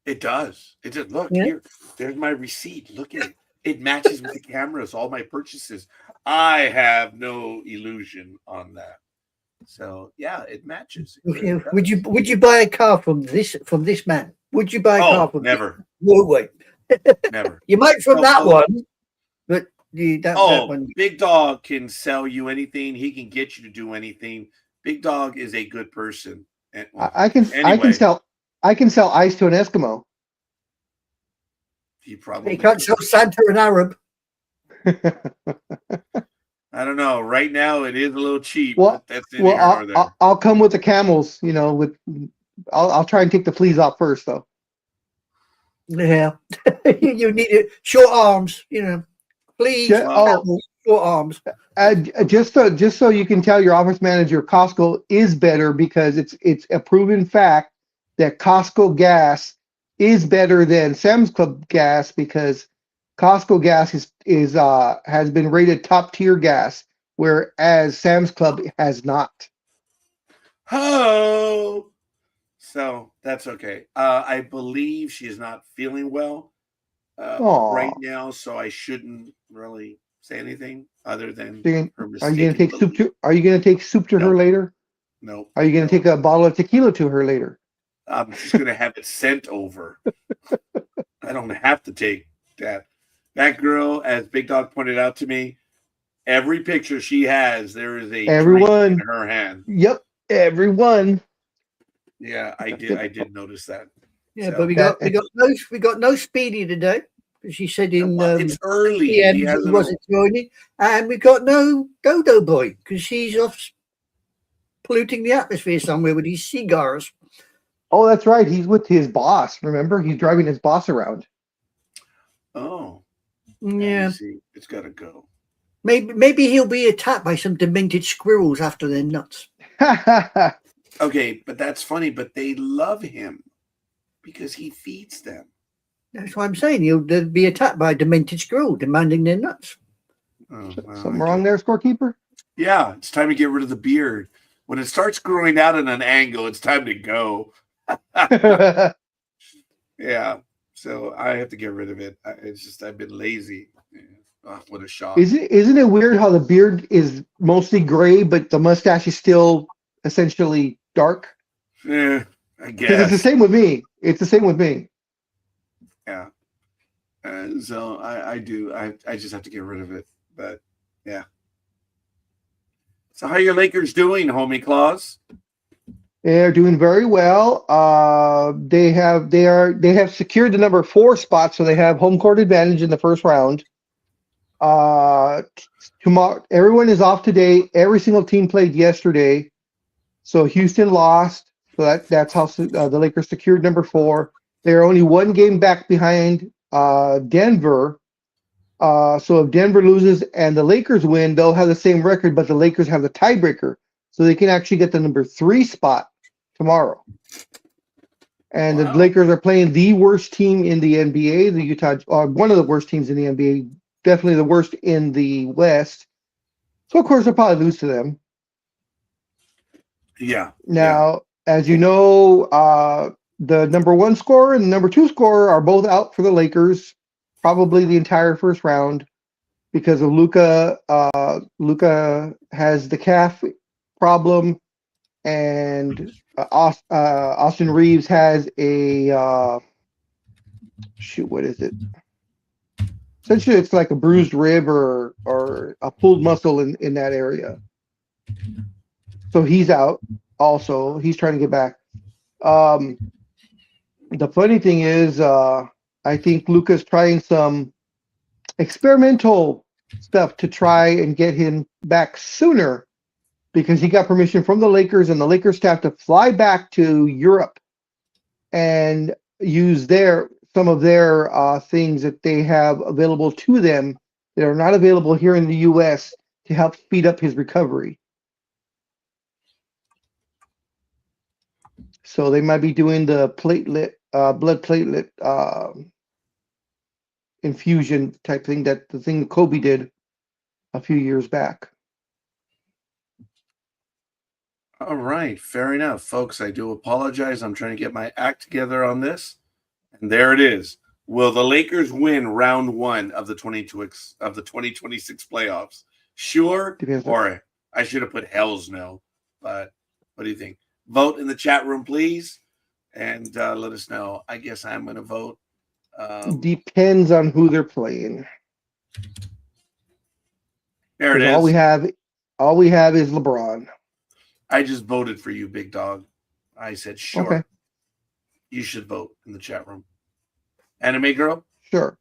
[SPEAKER 1] It does. It just look here. There's my receipt. Look at it. It matches with the cameras, all my purchases. I have no illusion on that. So yeah, it matches. It really does.
[SPEAKER 2] Would you buy a car from this man? Would you buy a car from
[SPEAKER 1] never.
[SPEAKER 2] No way.
[SPEAKER 1] Never.
[SPEAKER 2] You might from that one, but that one.
[SPEAKER 1] Big Dog can sell you anything. He can get you to do anything. Big Dog is a good person. And,
[SPEAKER 3] I can sell ice to an Eskimo.
[SPEAKER 1] He probably
[SPEAKER 2] can't sell Santa an Arab.
[SPEAKER 1] I don't know. Right now, it is a little cheap.
[SPEAKER 3] Well,
[SPEAKER 1] that's there.
[SPEAKER 3] I'll come with the camels. You know, I'll try and take the fleas off first, though.
[SPEAKER 2] Yeah, you need it. Short arms. You know, fleas. Short arms.
[SPEAKER 3] Just so you can tell your office manager, Costco is better because it's a proven fact that Costco gas is better than Sam's Club gas because Costco gas has been rated top tier gas, whereas Sam's Club has not.
[SPEAKER 1] Oh, so that's okay. I believe she is not feeling well right now, so I shouldn't really say anything other than her mistake.
[SPEAKER 3] Are you going to take soup to her later?
[SPEAKER 1] No.
[SPEAKER 3] Are you going to take a bottle of tequila to her later?
[SPEAKER 1] I'm just going to have it sent over. I don't have to take that. That girl, as Big Dog pointed out to me, every picture she has, there is a drink in her hand.
[SPEAKER 3] Yep, everyone.
[SPEAKER 1] Yeah, I did notice that.
[SPEAKER 2] Yeah, so, but we got no Speedy today. She said
[SPEAKER 1] it's early.
[SPEAKER 2] He wasn't joining, and we got no Dodo Boy because she's off polluting the atmosphere somewhere with his cigars.
[SPEAKER 3] Oh, that's right. He's with his boss. Remember, he's driving his boss around.
[SPEAKER 1] Oh,
[SPEAKER 2] yeah.
[SPEAKER 1] It's got to go.
[SPEAKER 2] Maybe he'll be attacked by some demented squirrels after they're nuts.
[SPEAKER 1] Okay, but that's funny. But they love him because he feeds them.
[SPEAKER 2] That's what I'm saying. They'll be attacked by a demented squirrel demanding their nuts.
[SPEAKER 3] Oh, well, something wrong there, scorekeeper?
[SPEAKER 1] Yeah, it's time to get rid of the beard. When it starts growing out at an angle, it's time to go. Yeah, so I have to get rid of it. It's just I've been lazy. Yeah. Oh, what a shock!
[SPEAKER 3] Isn't it weird how the beard is mostly gray, but the mustache is still essentially dark?
[SPEAKER 1] Yeah, I guess
[SPEAKER 3] it's the same with me. It's the same with me.
[SPEAKER 1] Yeah. So I do. I just have to get rid of it. But yeah. So how are your Lakers doing, homie Claus?
[SPEAKER 3] They're doing very well. They have secured the number 4 spot, so they have home court advantage in the first round. Tomorrow, everyone is off today. Every single team played yesterday, so Houston lost. So that's how the Lakers secured number 4. They're only 1 game back behind Denver. So if Denver loses and the Lakers win, they'll have the same record, but the Lakers have the tiebreaker, so they can actually get the number 3 spot tomorrow. And the Lakers are playing the worst team in the NBA, the Utah, one of the worst teams in the NBA, definitely the worst in the West. So of course they'll probably lose to them.
[SPEAKER 1] Yeah.
[SPEAKER 3] Now, as you know, the number 1 scorer and the number 2 scorer are both out for the Lakers, probably the entire first round, because of Luka. Luka has the calf problem, and Austin Reeves has a what is it? Essentially, it's like a bruised rib or a pulled muscle in that area. So he's out. Also, he's trying to get back. The funny thing is, I think Luka's trying some experimental stuff to try and get him back sooner, because he got permission from the Lakers and the Lakers staff to fly back to Europe and use some of their things that they have available to them that are not available here in the U.S. to help speed up his recovery. So they might be doing the blood platelet infusion type thing, the thing that Kobe did a few years back.
[SPEAKER 1] All right, fair enough, folks. I do apologize. I'm trying to get my act together on this. And there it is. Will the Lakers win round 1 of the 2026 playoffs? Sure,
[SPEAKER 3] Depends.
[SPEAKER 1] or I should have put hells no. But what do you think? Vote in the chat room, please, and let us know. I guess I'm going to vote.
[SPEAKER 3] Depends on who they're playing.
[SPEAKER 1] There it
[SPEAKER 3] 'Cause
[SPEAKER 1] is.
[SPEAKER 3] all we have is LeBron.
[SPEAKER 1] I just voted for you, big dog. I said sure.
[SPEAKER 3] Okay.
[SPEAKER 1] You should vote in the chat room. Anime girl?
[SPEAKER 3] Sure.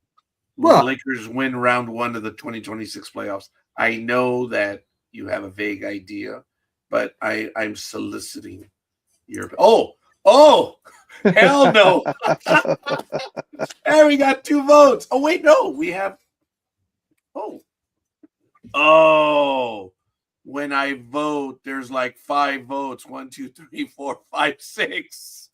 [SPEAKER 1] Will the
[SPEAKER 2] What?
[SPEAKER 1] Lakers win round 1 of the 2026 playoffs? I know that you have a vague idea, but I'm soliciting your. Oh, hell no! Hey, we got 2 votes. Oh wait, no, we have. Oh. When I vote, there's like 5 votes. 1, 2, 3, 4, 5, 6.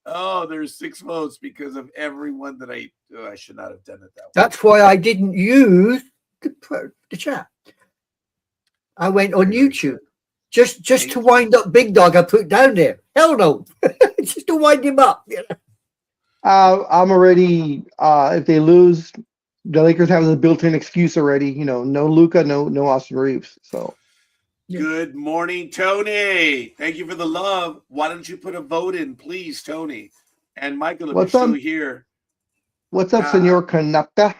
[SPEAKER 1] Oh, there's 6 votes because of everyone that I should not have done it that way.
[SPEAKER 2] That's why I didn't use the chat. I went on YouTube just to wind up Big Dog. I put down there. Hell no, just to wind him up. You know?
[SPEAKER 3] I'm already. If they lose, the Lakers have the built-in excuse already. You know, no Luka, no Austin Reeves. So.
[SPEAKER 2] Yeah.
[SPEAKER 1] Good morning, Tony. Thank you for the love. Why don't you put a vote in, please, Tony? And Michael, if you're still here.
[SPEAKER 3] What's up, Senor Kanaka?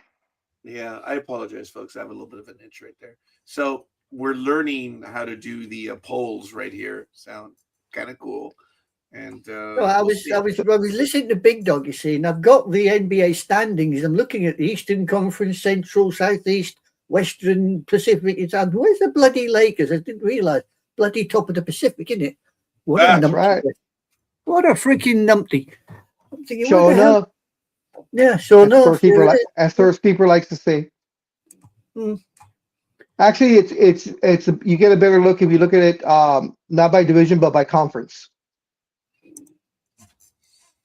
[SPEAKER 1] Yeah, I apologize, folks. I have a little bit of an itch right there. So we're learning how to do the polls right here. Sound kind of cool. And
[SPEAKER 2] I was listening to Big Dog, you see, and I've got the NBA standings. I'm looking at the Eastern Conference, Central, Southeast, Western, Pacific. It's where's the bloody Lakers? I didn't realize bloody top of the Pacific, isn't it? What a
[SPEAKER 3] That's
[SPEAKER 2] numpty.
[SPEAKER 3] right.
[SPEAKER 2] What a freaking numpty. I'm thinking,
[SPEAKER 3] Sure enough.
[SPEAKER 2] Yeah, sure enough.
[SPEAKER 3] As Keeper likes to say.
[SPEAKER 2] Hmm.
[SPEAKER 3] Actually, it's you get a better look if you look at it not by division but by conference.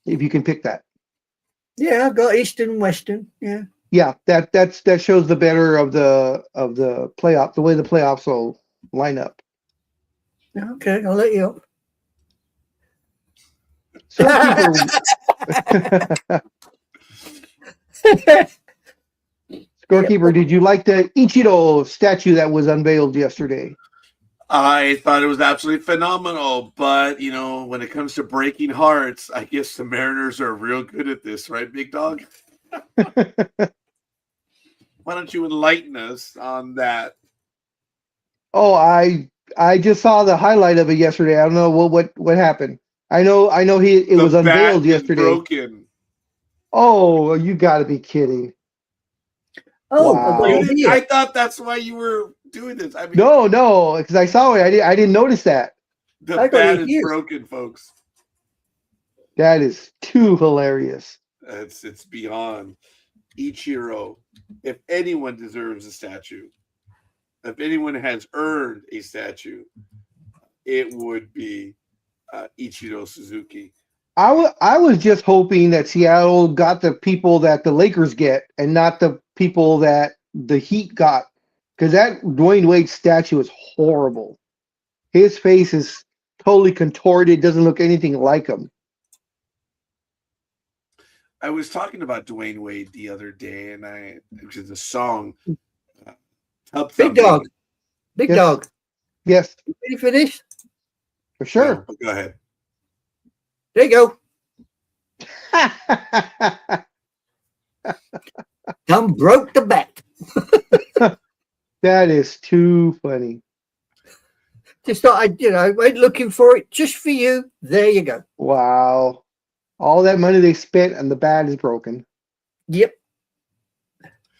[SPEAKER 3] If you can pick that.
[SPEAKER 2] Yeah, I've got Eastern, Western. Yeah.
[SPEAKER 3] Yeah, that shows the better of the playoff, the way the playoffs will line up.
[SPEAKER 2] Okay, I'll let you up.
[SPEAKER 3] Scorekeeper, did you like the Ichiro statue that was unveiled yesterday?
[SPEAKER 1] I thought it was absolutely phenomenal, but when it comes to breaking hearts, I guess the Mariners are real good at this, right, Big Dog? Why don't you enlighten us on that?
[SPEAKER 3] Oh, I just saw the highlight of it yesterday. I don't know what happened. I know it was unveiled yesterday.
[SPEAKER 1] Broken.
[SPEAKER 3] Oh, you got to be kidding!
[SPEAKER 2] Oh,
[SPEAKER 3] wow.
[SPEAKER 1] I thought that's why you were doing this. I mean,
[SPEAKER 3] no, because I saw it. I didn't notice that.
[SPEAKER 1] The bat is broken, folks.
[SPEAKER 3] That is too hilarious.
[SPEAKER 1] It's beyond. Ichiro, if anyone deserves a statue, if anyone has earned a statue, it would be Ichiro Suzuki.
[SPEAKER 3] I was just hoping that Seattle got the people that the Lakers get and not the people that the Heat got, because that Dwayne Wade statue is horrible. His face is totally contorted, doesn't look anything like him.
[SPEAKER 1] I was talking about Dwayne Wade the other day, and which is a song.
[SPEAKER 2] Big Dog. Big
[SPEAKER 3] Yes.
[SPEAKER 2] Dog.
[SPEAKER 3] Yes.
[SPEAKER 2] You ready for this?
[SPEAKER 3] For sure.
[SPEAKER 1] No, go ahead.
[SPEAKER 2] There you go. Tom broke the bat.
[SPEAKER 3] That is too funny.
[SPEAKER 2] Just thought I went looking for it just for you. There you go.
[SPEAKER 3] Wow. All that money they spent and the bat is broken.
[SPEAKER 2] Yep.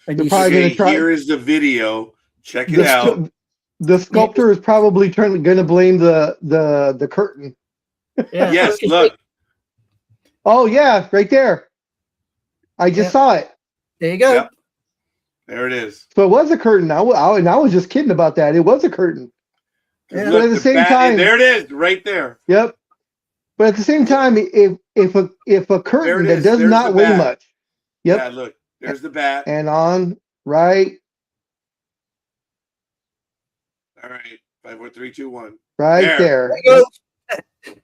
[SPEAKER 2] And
[SPEAKER 3] They're probably going to try.
[SPEAKER 1] Here is the video. Check it out.
[SPEAKER 3] The sculptor is probably going to blame the curtain.
[SPEAKER 2] Yeah.
[SPEAKER 1] Yes, look.
[SPEAKER 3] Oh yeah, right there. I just saw it.
[SPEAKER 2] There you go.
[SPEAKER 1] Yep. There it is.
[SPEAKER 3] So it was a curtain. I was just kidding about that. It was a curtain.
[SPEAKER 2] Yeah.
[SPEAKER 3] But at the same time,
[SPEAKER 1] there it is, right there.
[SPEAKER 3] Yep. But at the same time, if a curtain that does not weigh much. Yep.
[SPEAKER 1] Yeah, look. There's the bat.
[SPEAKER 3] And on right.
[SPEAKER 1] All right. 5, 4, 3, 2, 1.
[SPEAKER 3] Right there.
[SPEAKER 2] There you go.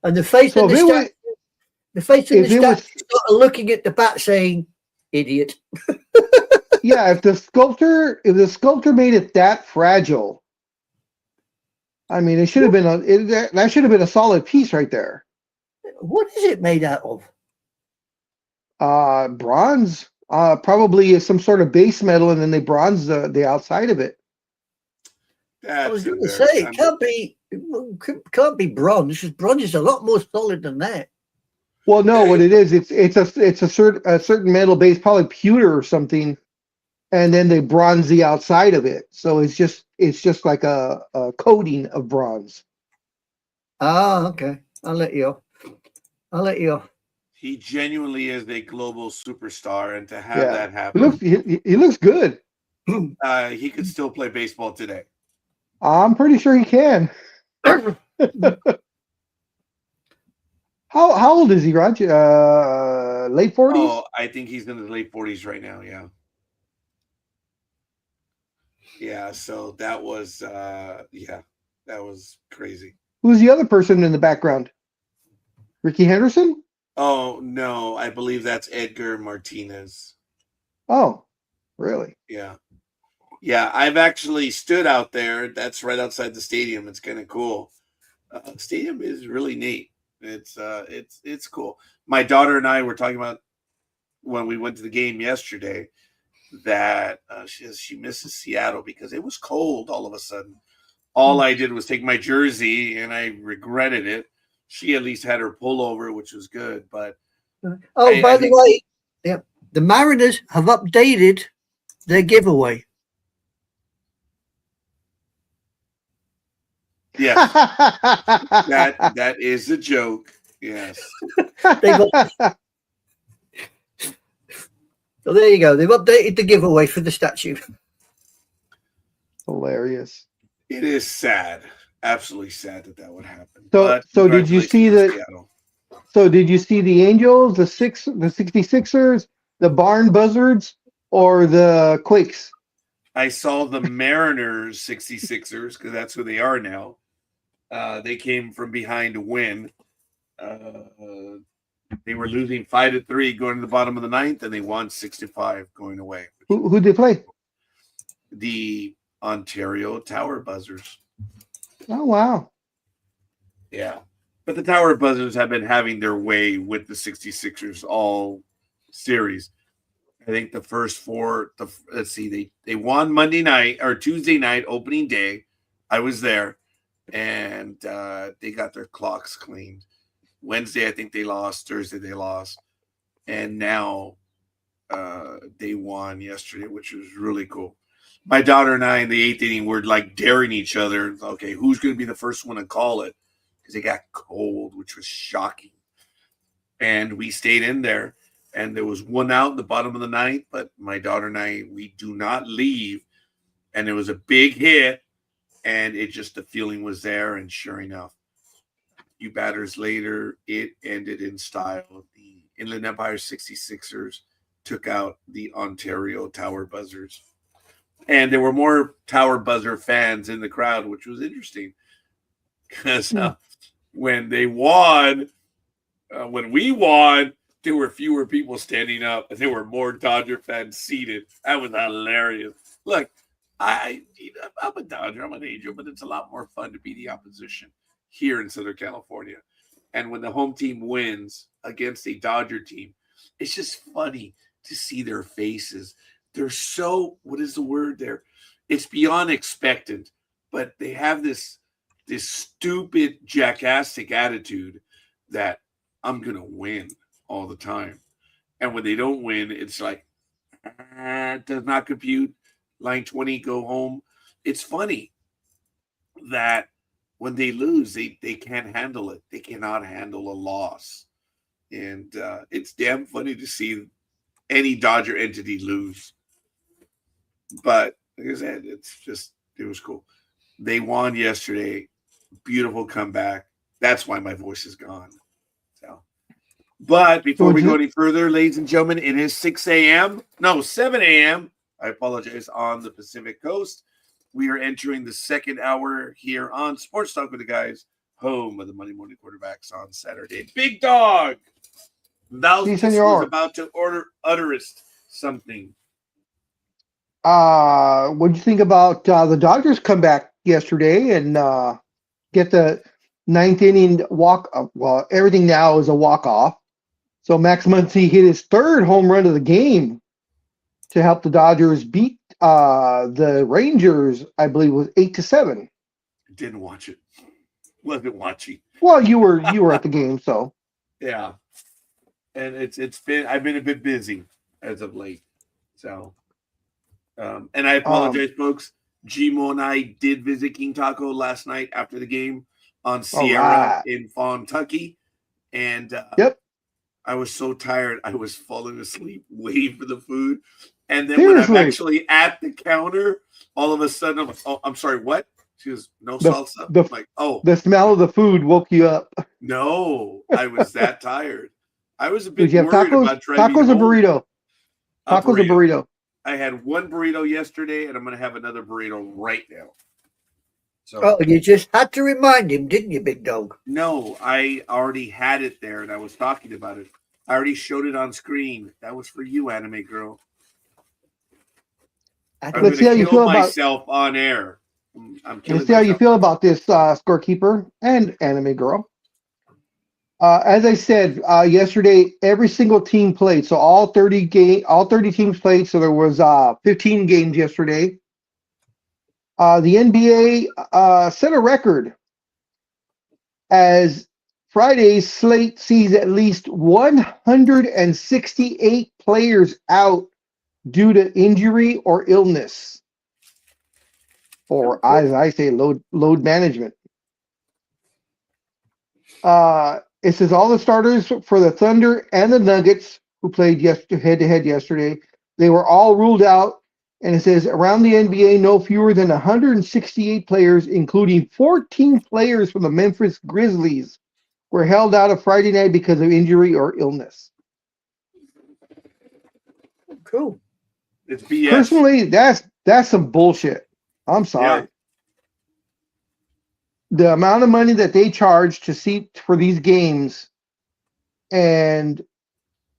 [SPEAKER 2] And the face of the The face of
[SPEAKER 3] If
[SPEAKER 2] the
[SPEAKER 3] it was-
[SPEAKER 2] statue sort of looking at the bat saying, idiot.
[SPEAKER 3] Yeah, if the sculptor made it that fragile, I mean, it should have been that should have been a solid piece right there.
[SPEAKER 2] What is it made out of?
[SPEAKER 3] Bronze, probably some sort of base metal, and then they bronze the outside of it.
[SPEAKER 2] I was
[SPEAKER 1] That's
[SPEAKER 2] going to say, it
[SPEAKER 1] embarrassing.
[SPEAKER 2] can't be bronze, because bronze is a lot more solid than that.
[SPEAKER 3] Well, no, what it is, it's a certain metal base, probably pewter or something, and then they bronze the outside of it. So it's just like a coating of bronze.
[SPEAKER 2] Ah, okay. I'll let you off.
[SPEAKER 1] He genuinely is a global superstar, and to have
[SPEAKER 3] Yeah.
[SPEAKER 1] that happen,
[SPEAKER 3] He looks good.
[SPEAKER 1] he could still play baseball today.
[SPEAKER 3] I'm pretty sure he can. How old is he, Raj? Late 40s?
[SPEAKER 1] Oh, I think he's in his late 40s right now. Yeah. Yeah. So that was, that was crazy.
[SPEAKER 3] Who's the other person in the background? Ricky Henderson?
[SPEAKER 1] Oh, no. I believe that's Edgar Martinez.
[SPEAKER 3] Oh, really?
[SPEAKER 1] Yeah. Yeah. I've actually stood out there. That's right outside the stadium. It's kind of cool. Stadium is really neat. It's cool. My daughter and I were talking about when we went to the game yesterday that she misses Seattle because it was cold all of a sudden. All I did was take my jersey and I regretted it. She at least had her pullover, which was good. But
[SPEAKER 2] by the way, yeah, the Mariners have updated their giveaway.
[SPEAKER 1] yes, that is a joke. Yes.
[SPEAKER 2] So there you go. They've updated the giveaway for the statue.
[SPEAKER 3] Hilarious.
[SPEAKER 1] It is sad. Absolutely sad that would happen.
[SPEAKER 3] So did you see So did you see the Angels, the 66ers, the Barn Buzzards, or the Quakes?
[SPEAKER 1] I saw the Mariners 66ers because that's who they are now. They came from behind to win. They were losing 5-3 going to the bottom of the ninth, and they won 6-5 going away.
[SPEAKER 3] Who'd they play?
[SPEAKER 1] The Ontario Tower Buzzers.
[SPEAKER 3] Oh, wow.
[SPEAKER 1] Yeah. But the Tower Buzzers have been having their way with the 66ers all series. I think the first four, they won Monday night or Tuesday night, opening day. I was there, and they got their clocks cleaned. Wednesday, I think they lost. Thursday, they lost. And now they won yesterday, which was really cool. My daughter and I in the eighth inning were like daring each other. Okay, who's going to be the first one to call it? Because it got cold, which was shocking. And we stayed in there. And there was one out in the bottom of the ninth, but my daughter and I, we do not leave. And it was a big hit, and the feeling was there. And sure enough, a few batters later, it ended in style. The Inland Empire 66ers took out the Ontario Tower Buzzers. And there were more Tower Buzzer fans in the crowd, which was interesting. Because when we won, there were fewer people standing up, and there were more Dodger fans seated. That was hilarious. Look, I'm a Dodger, I'm an Angel, but it's a lot more fun to be the opposition here in Southern California. And when the home team wins against a Dodger team, it's just funny to see their faces. They're so, what is the word there? It's beyond expectant, but they have this stupid, jackassic attitude that I'm going to win all the time. And when they don't win, it's like, does not compute. Line 20, go home. It's funny that when they lose, they can't handle it. They cannot handle a loss. And it's damn funny to see any Dodger entity lose. But like I said, it was cool. They won yesterday. Beautiful comeback. That's why my voice is gone. So, but before we go any further, ladies and gentlemen, it is 6 a.m. No, 7 a.m. I apologize, on the Pacific Coast. We are entering the second hour here on Sports Talk with the Guys, home of the Monday Morning Quarterbacks on Saturday. Big Dog Thou
[SPEAKER 3] Si,
[SPEAKER 1] was
[SPEAKER 3] senor.
[SPEAKER 1] about to utterest something.
[SPEAKER 3] What do you think about the Dodgers comeback yesterday and get the ninth inning walk? Well, everything now is a walk off. So Max Muncy hit his third home run of the game to help the Dodgers beat the Rangers. I believe it was 8-7.
[SPEAKER 1] Didn't watch it. Wasn't watching.
[SPEAKER 3] Well, you were at the game, so
[SPEAKER 1] Yeah, and I've been a bit busy as of late, so and I apologize, folks. Gmo and I did visit King Taco last night after the game on Sierra in Kentucky, and
[SPEAKER 3] yep.
[SPEAKER 1] I was so tired I was falling asleep waiting for the food, and then
[SPEAKER 3] Seriously.
[SPEAKER 1] when I'm actually at the counter, all of a sudden I'm like, "Oh, I'm sorry, what?" She goes, "No salsa." I'm like, "Oh."
[SPEAKER 3] The smell of the food woke you up.
[SPEAKER 1] No, I was that tired. I was a bit
[SPEAKER 3] Did you have
[SPEAKER 1] worried
[SPEAKER 3] tacos?
[SPEAKER 1] about driving
[SPEAKER 3] Tacos or
[SPEAKER 1] home.
[SPEAKER 3] burrito? Tacos or burrito?
[SPEAKER 1] I had one burrito yesterday, and I'm going to have another burrito right now. So,
[SPEAKER 2] Oh, you just had to remind him, didn't you, big dog?
[SPEAKER 1] No, I already had it there, and I was talking about it. I already showed it on screen. That was for you, anime girl. I'm going to kill myself on air.
[SPEAKER 3] Let's see how you feel about this, scorekeeper and anime girl. As I said yesterday, every single team played. So all 30 teams played. So there was 15 games yesterday. The NBA set a record as Friday's slate sees at least 168 players out due to injury or illness, or as I say, load management. It says all the starters for the Thunder and the Nuggets who played head-to-head yesterday, they were all ruled out. And it says around the NBA, no fewer than 168 players, including 14 players from the Memphis Grizzlies, were held out of Friday night because of injury or illness.
[SPEAKER 2] Cool.
[SPEAKER 1] It's BS.
[SPEAKER 3] Personally, that's some bullshit. I'm sorry.
[SPEAKER 1] Yeah.
[SPEAKER 3] The amount of money that they charge to see for these games, and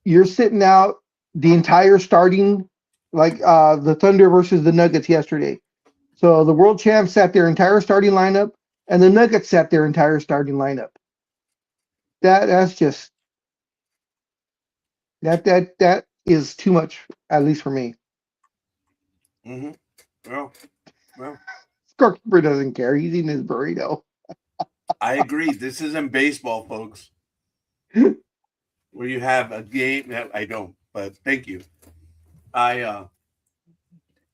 [SPEAKER 3] you're sitting out the entire starting, like the Thunder versus the Nuggets yesterday. So the world champs sat their entire starting lineup, and the Nuggets sat their entire starting lineup. That's just that is too much, at least for me.
[SPEAKER 1] Mm-hmm. Well.
[SPEAKER 3] Scorekeeper doesn't care. He's eating his burrito.
[SPEAKER 1] I agree. This isn't baseball, folks. Where you have a game. I don't, but thank you. I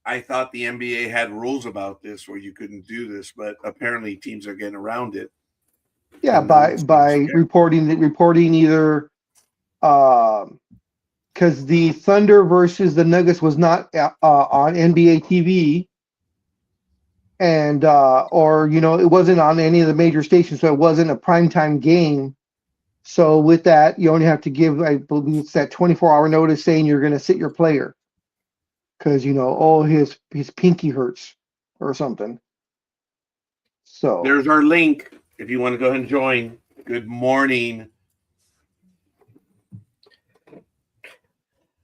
[SPEAKER 1] thought the NBA had rules about this where you couldn't do this, but apparently teams are getting around it.
[SPEAKER 3] Yeah, by reporting either because the Thunder versus the Nuggets was not on NBA TV, and or it wasn't on any of the major stations, so it wasn't a primetime game. So with that, you only have to give, I believe it's that 24-hour notice saying you're going to sit your player because his pinky hurts or something. So
[SPEAKER 1] there's our link if you want to go ahead and join. Good morning.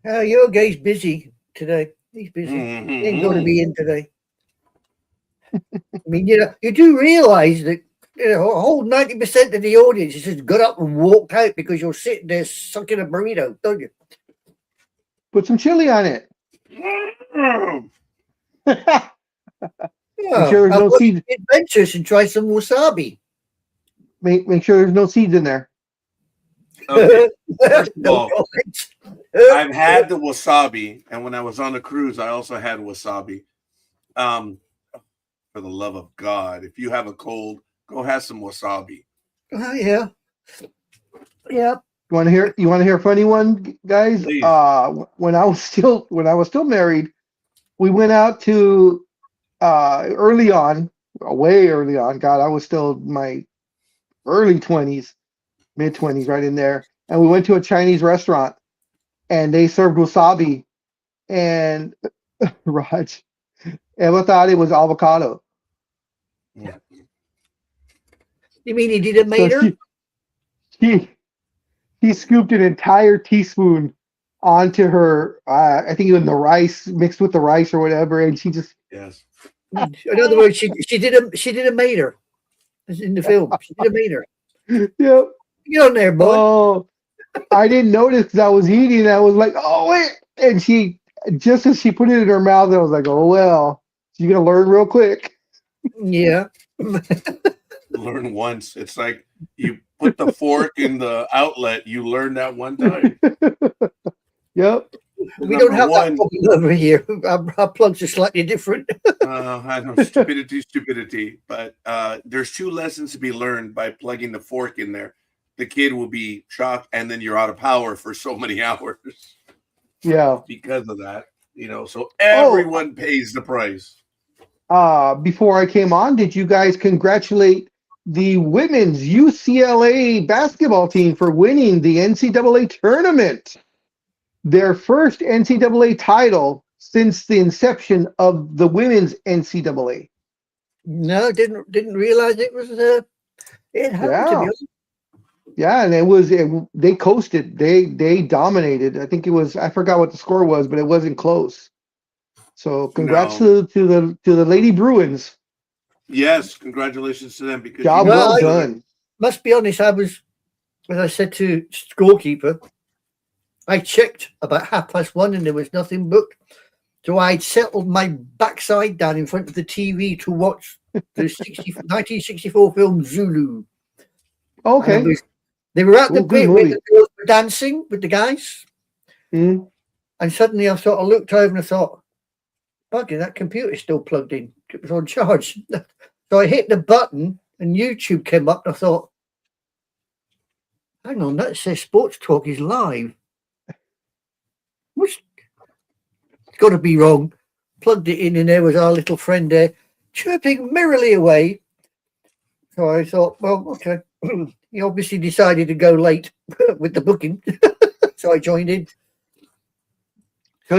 [SPEAKER 2] Your guy's busy today. He's busy.
[SPEAKER 1] Mm-hmm.
[SPEAKER 2] He ain't going to be in today. I mean, you do realize that a whole 90% of the audience just got up and walked out because you're sitting there sucking a burrito, don't you?
[SPEAKER 3] Put some chili on it. Make sure there's no seeds.
[SPEAKER 2] Adventures and try some wasabi.
[SPEAKER 3] Make sure there's no seeds in there.
[SPEAKER 1] Okay. First of all, I've had the wasabi, and when I was on the cruise, I also had wasabi. For the love of God, if you have a cold, go have some wasabi.
[SPEAKER 2] Yeah.
[SPEAKER 3] You want to hear a funny one, guys?
[SPEAKER 1] Please.
[SPEAKER 3] When I was still married, we went out to early on, way early on. God, I was still in my early 20s, mid 20s, right in there. And we went to a Chinese restaurant, and they served wasabi. And Raj, Emma thought it was avocado.
[SPEAKER 2] You mean he didn't make her?
[SPEAKER 3] he scooped an entire teaspoon onto her. I think even the rice mixed with the rice or whatever, and she just
[SPEAKER 1] Yes.
[SPEAKER 2] In other words, she did a mater in the film. She did a mater.
[SPEAKER 3] yep.
[SPEAKER 2] Get on there, boy.
[SPEAKER 3] Oh, I didn't notice because I was eating. And I was like, oh wait, and she just as she put it in her mouth, I was like, oh well, she's gonna learn real quick.
[SPEAKER 2] Yeah.
[SPEAKER 1] Learn once. It's like you put the fork in the outlet. You learn that one time.
[SPEAKER 3] Yep.
[SPEAKER 2] We don't have that problem over here. Our plugs are slightly different.
[SPEAKER 1] I know, stupidity. But there's two lessons to be learned by plugging the fork in there. The kid will be shocked, and then you're out of power for so many hours.
[SPEAKER 3] Yeah.
[SPEAKER 1] Because of that, so everyone pays the price.
[SPEAKER 3] Before I came on, did you guys congratulate the women's UCLA basketball team for winning the NCAA tournament? Their first NCAA title since the inception of the women's NCAA.
[SPEAKER 2] No, didn't realize it was it happened to be.
[SPEAKER 3] Yeah, and they coasted. They dominated. I think it was, I forgot what the score was, but it wasn't close. So congrats to the Lady Bruins.
[SPEAKER 1] Yes, congratulations to them because
[SPEAKER 3] job well done.
[SPEAKER 2] Must be honest, as I said to scorekeeper, I checked about 1:30 and there was nothing booked. So I'd settled my backside down in front of the TV to watch the 1964 film Zulu.
[SPEAKER 3] Okay.
[SPEAKER 2] They were at the bit where the girls were dancing with the guys.
[SPEAKER 3] Mm.
[SPEAKER 2] And suddenly I sort of looked over and I thought, bugger, that computer's still plugged in. It was on charge. So I hit the button and YouTube came up and I thought, hang on, that says Sports Talk is live. It's got to be wrong. Plugged it in and there was our little friend there chirping merrily away. So I thought, well, okay. He obviously decided to go late with the booking. So I joined in.
[SPEAKER 3] So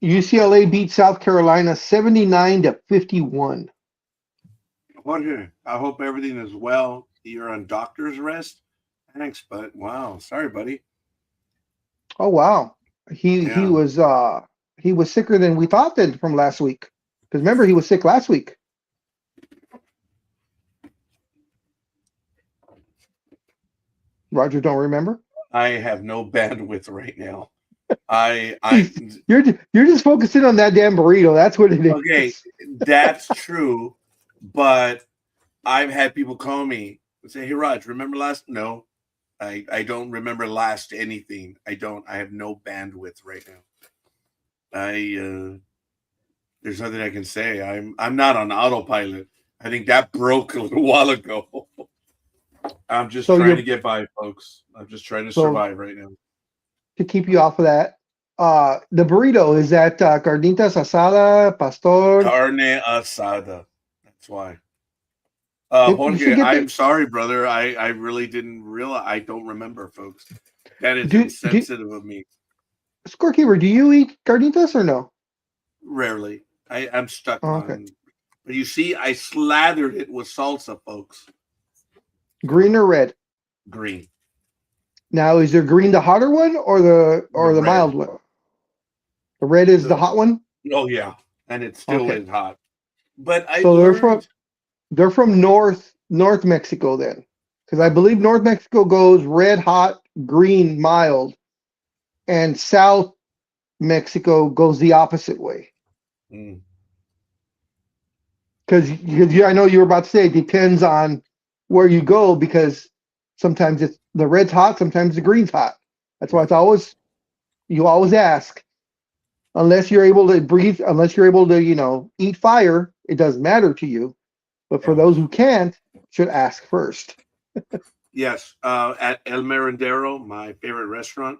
[SPEAKER 3] UCLA beat South Carolina 79-51.
[SPEAKER 1] Jorge, I hope everything is well. You're on doctor's rest. Thanks, but wow, sorry, buddy.
[SPEAKER 3] Oh wow, he was sicker than we thought then from last week. Because remember, he was sick last week. Roger, don't remember?
[SPEAKER 1] I have no bandwidth right now.
[SPEAKER 3] You're just focusing on that damn burrito. That's what it is.
[SPEAKER 1] Okay, that's true. But I've had people call me and say, "Hey, Raj, remember last?" No, I don't remember last anything. I have no bandwidth right now. There's nothing I can say. I'm not on autopilot. I think that broke a little while ago. I'm just trying to get by, folks. I'm just trying to survive right now.
[SPEAKER 3] To keep you off of that, the burrito, is that carnitas asada, pastor?
[SPEAKER 1] Carne asada. That's why. Jorge, I'm sorry, brother. I really didn't realize. I don't remember, folks. That is insensitive of me.
[SPEAKER 3] Scorekeeper, do you eat carnitas or no?
[SPEAKER 1] Rarely. I'm stuck on. But you see, I slathered it with salsa, folks.
[SPEAKER 3] Green or red?
[SPEAKER 1] Green.
[SPEAKER 3] Now, is there green the hotter one or the mild one? The red is the hot one?
[SPEAKER 1] Oh yeah, and it still is hot. But
[SPEAKER 3] they're from North Mexico then, because I believe North Mexico goes red hot, green mild, and South Mexico goes the opposite way. Because I know you were about to say it depends on where you go, because sometimes it's the red's hot, sometimes the green's hot. That's why you always ask. Unless you're able to breathe, unless you're able to, eat fire, it doesn't matter to you. But for those who can't, should ask first.
[SPEAKER 1] Yes, at El Merendero, my favorite restaurant.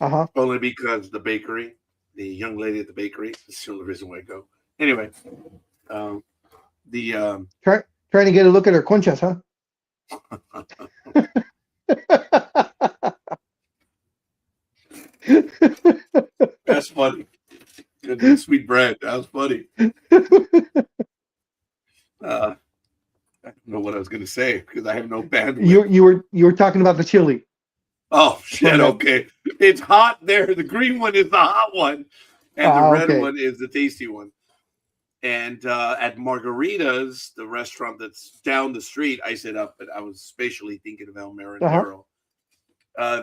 [SPEAKER 1] Only because the bakery, the young lady at the bakery, is the only reason why I go. Anyway,
[SPEAKER 3] trying to get a look at her conchas, huh?
[SPEAKER 1] That's funny. Good sweet bread. That was funny. I don't know what I was going to say because I have no bandwidth.
[SPEAKER 3] You were talking about the chili.
[SPEAKER 1] Oh shit! Okay, it's hot there. The green one is the hot one, and the red
[SPEAKER 3] Okay.
[SPEAKER 1] one is the tasty one. And at Margarita's, the restaurant that's down the street, I sit up, but I was spatially thinking of El Merendero.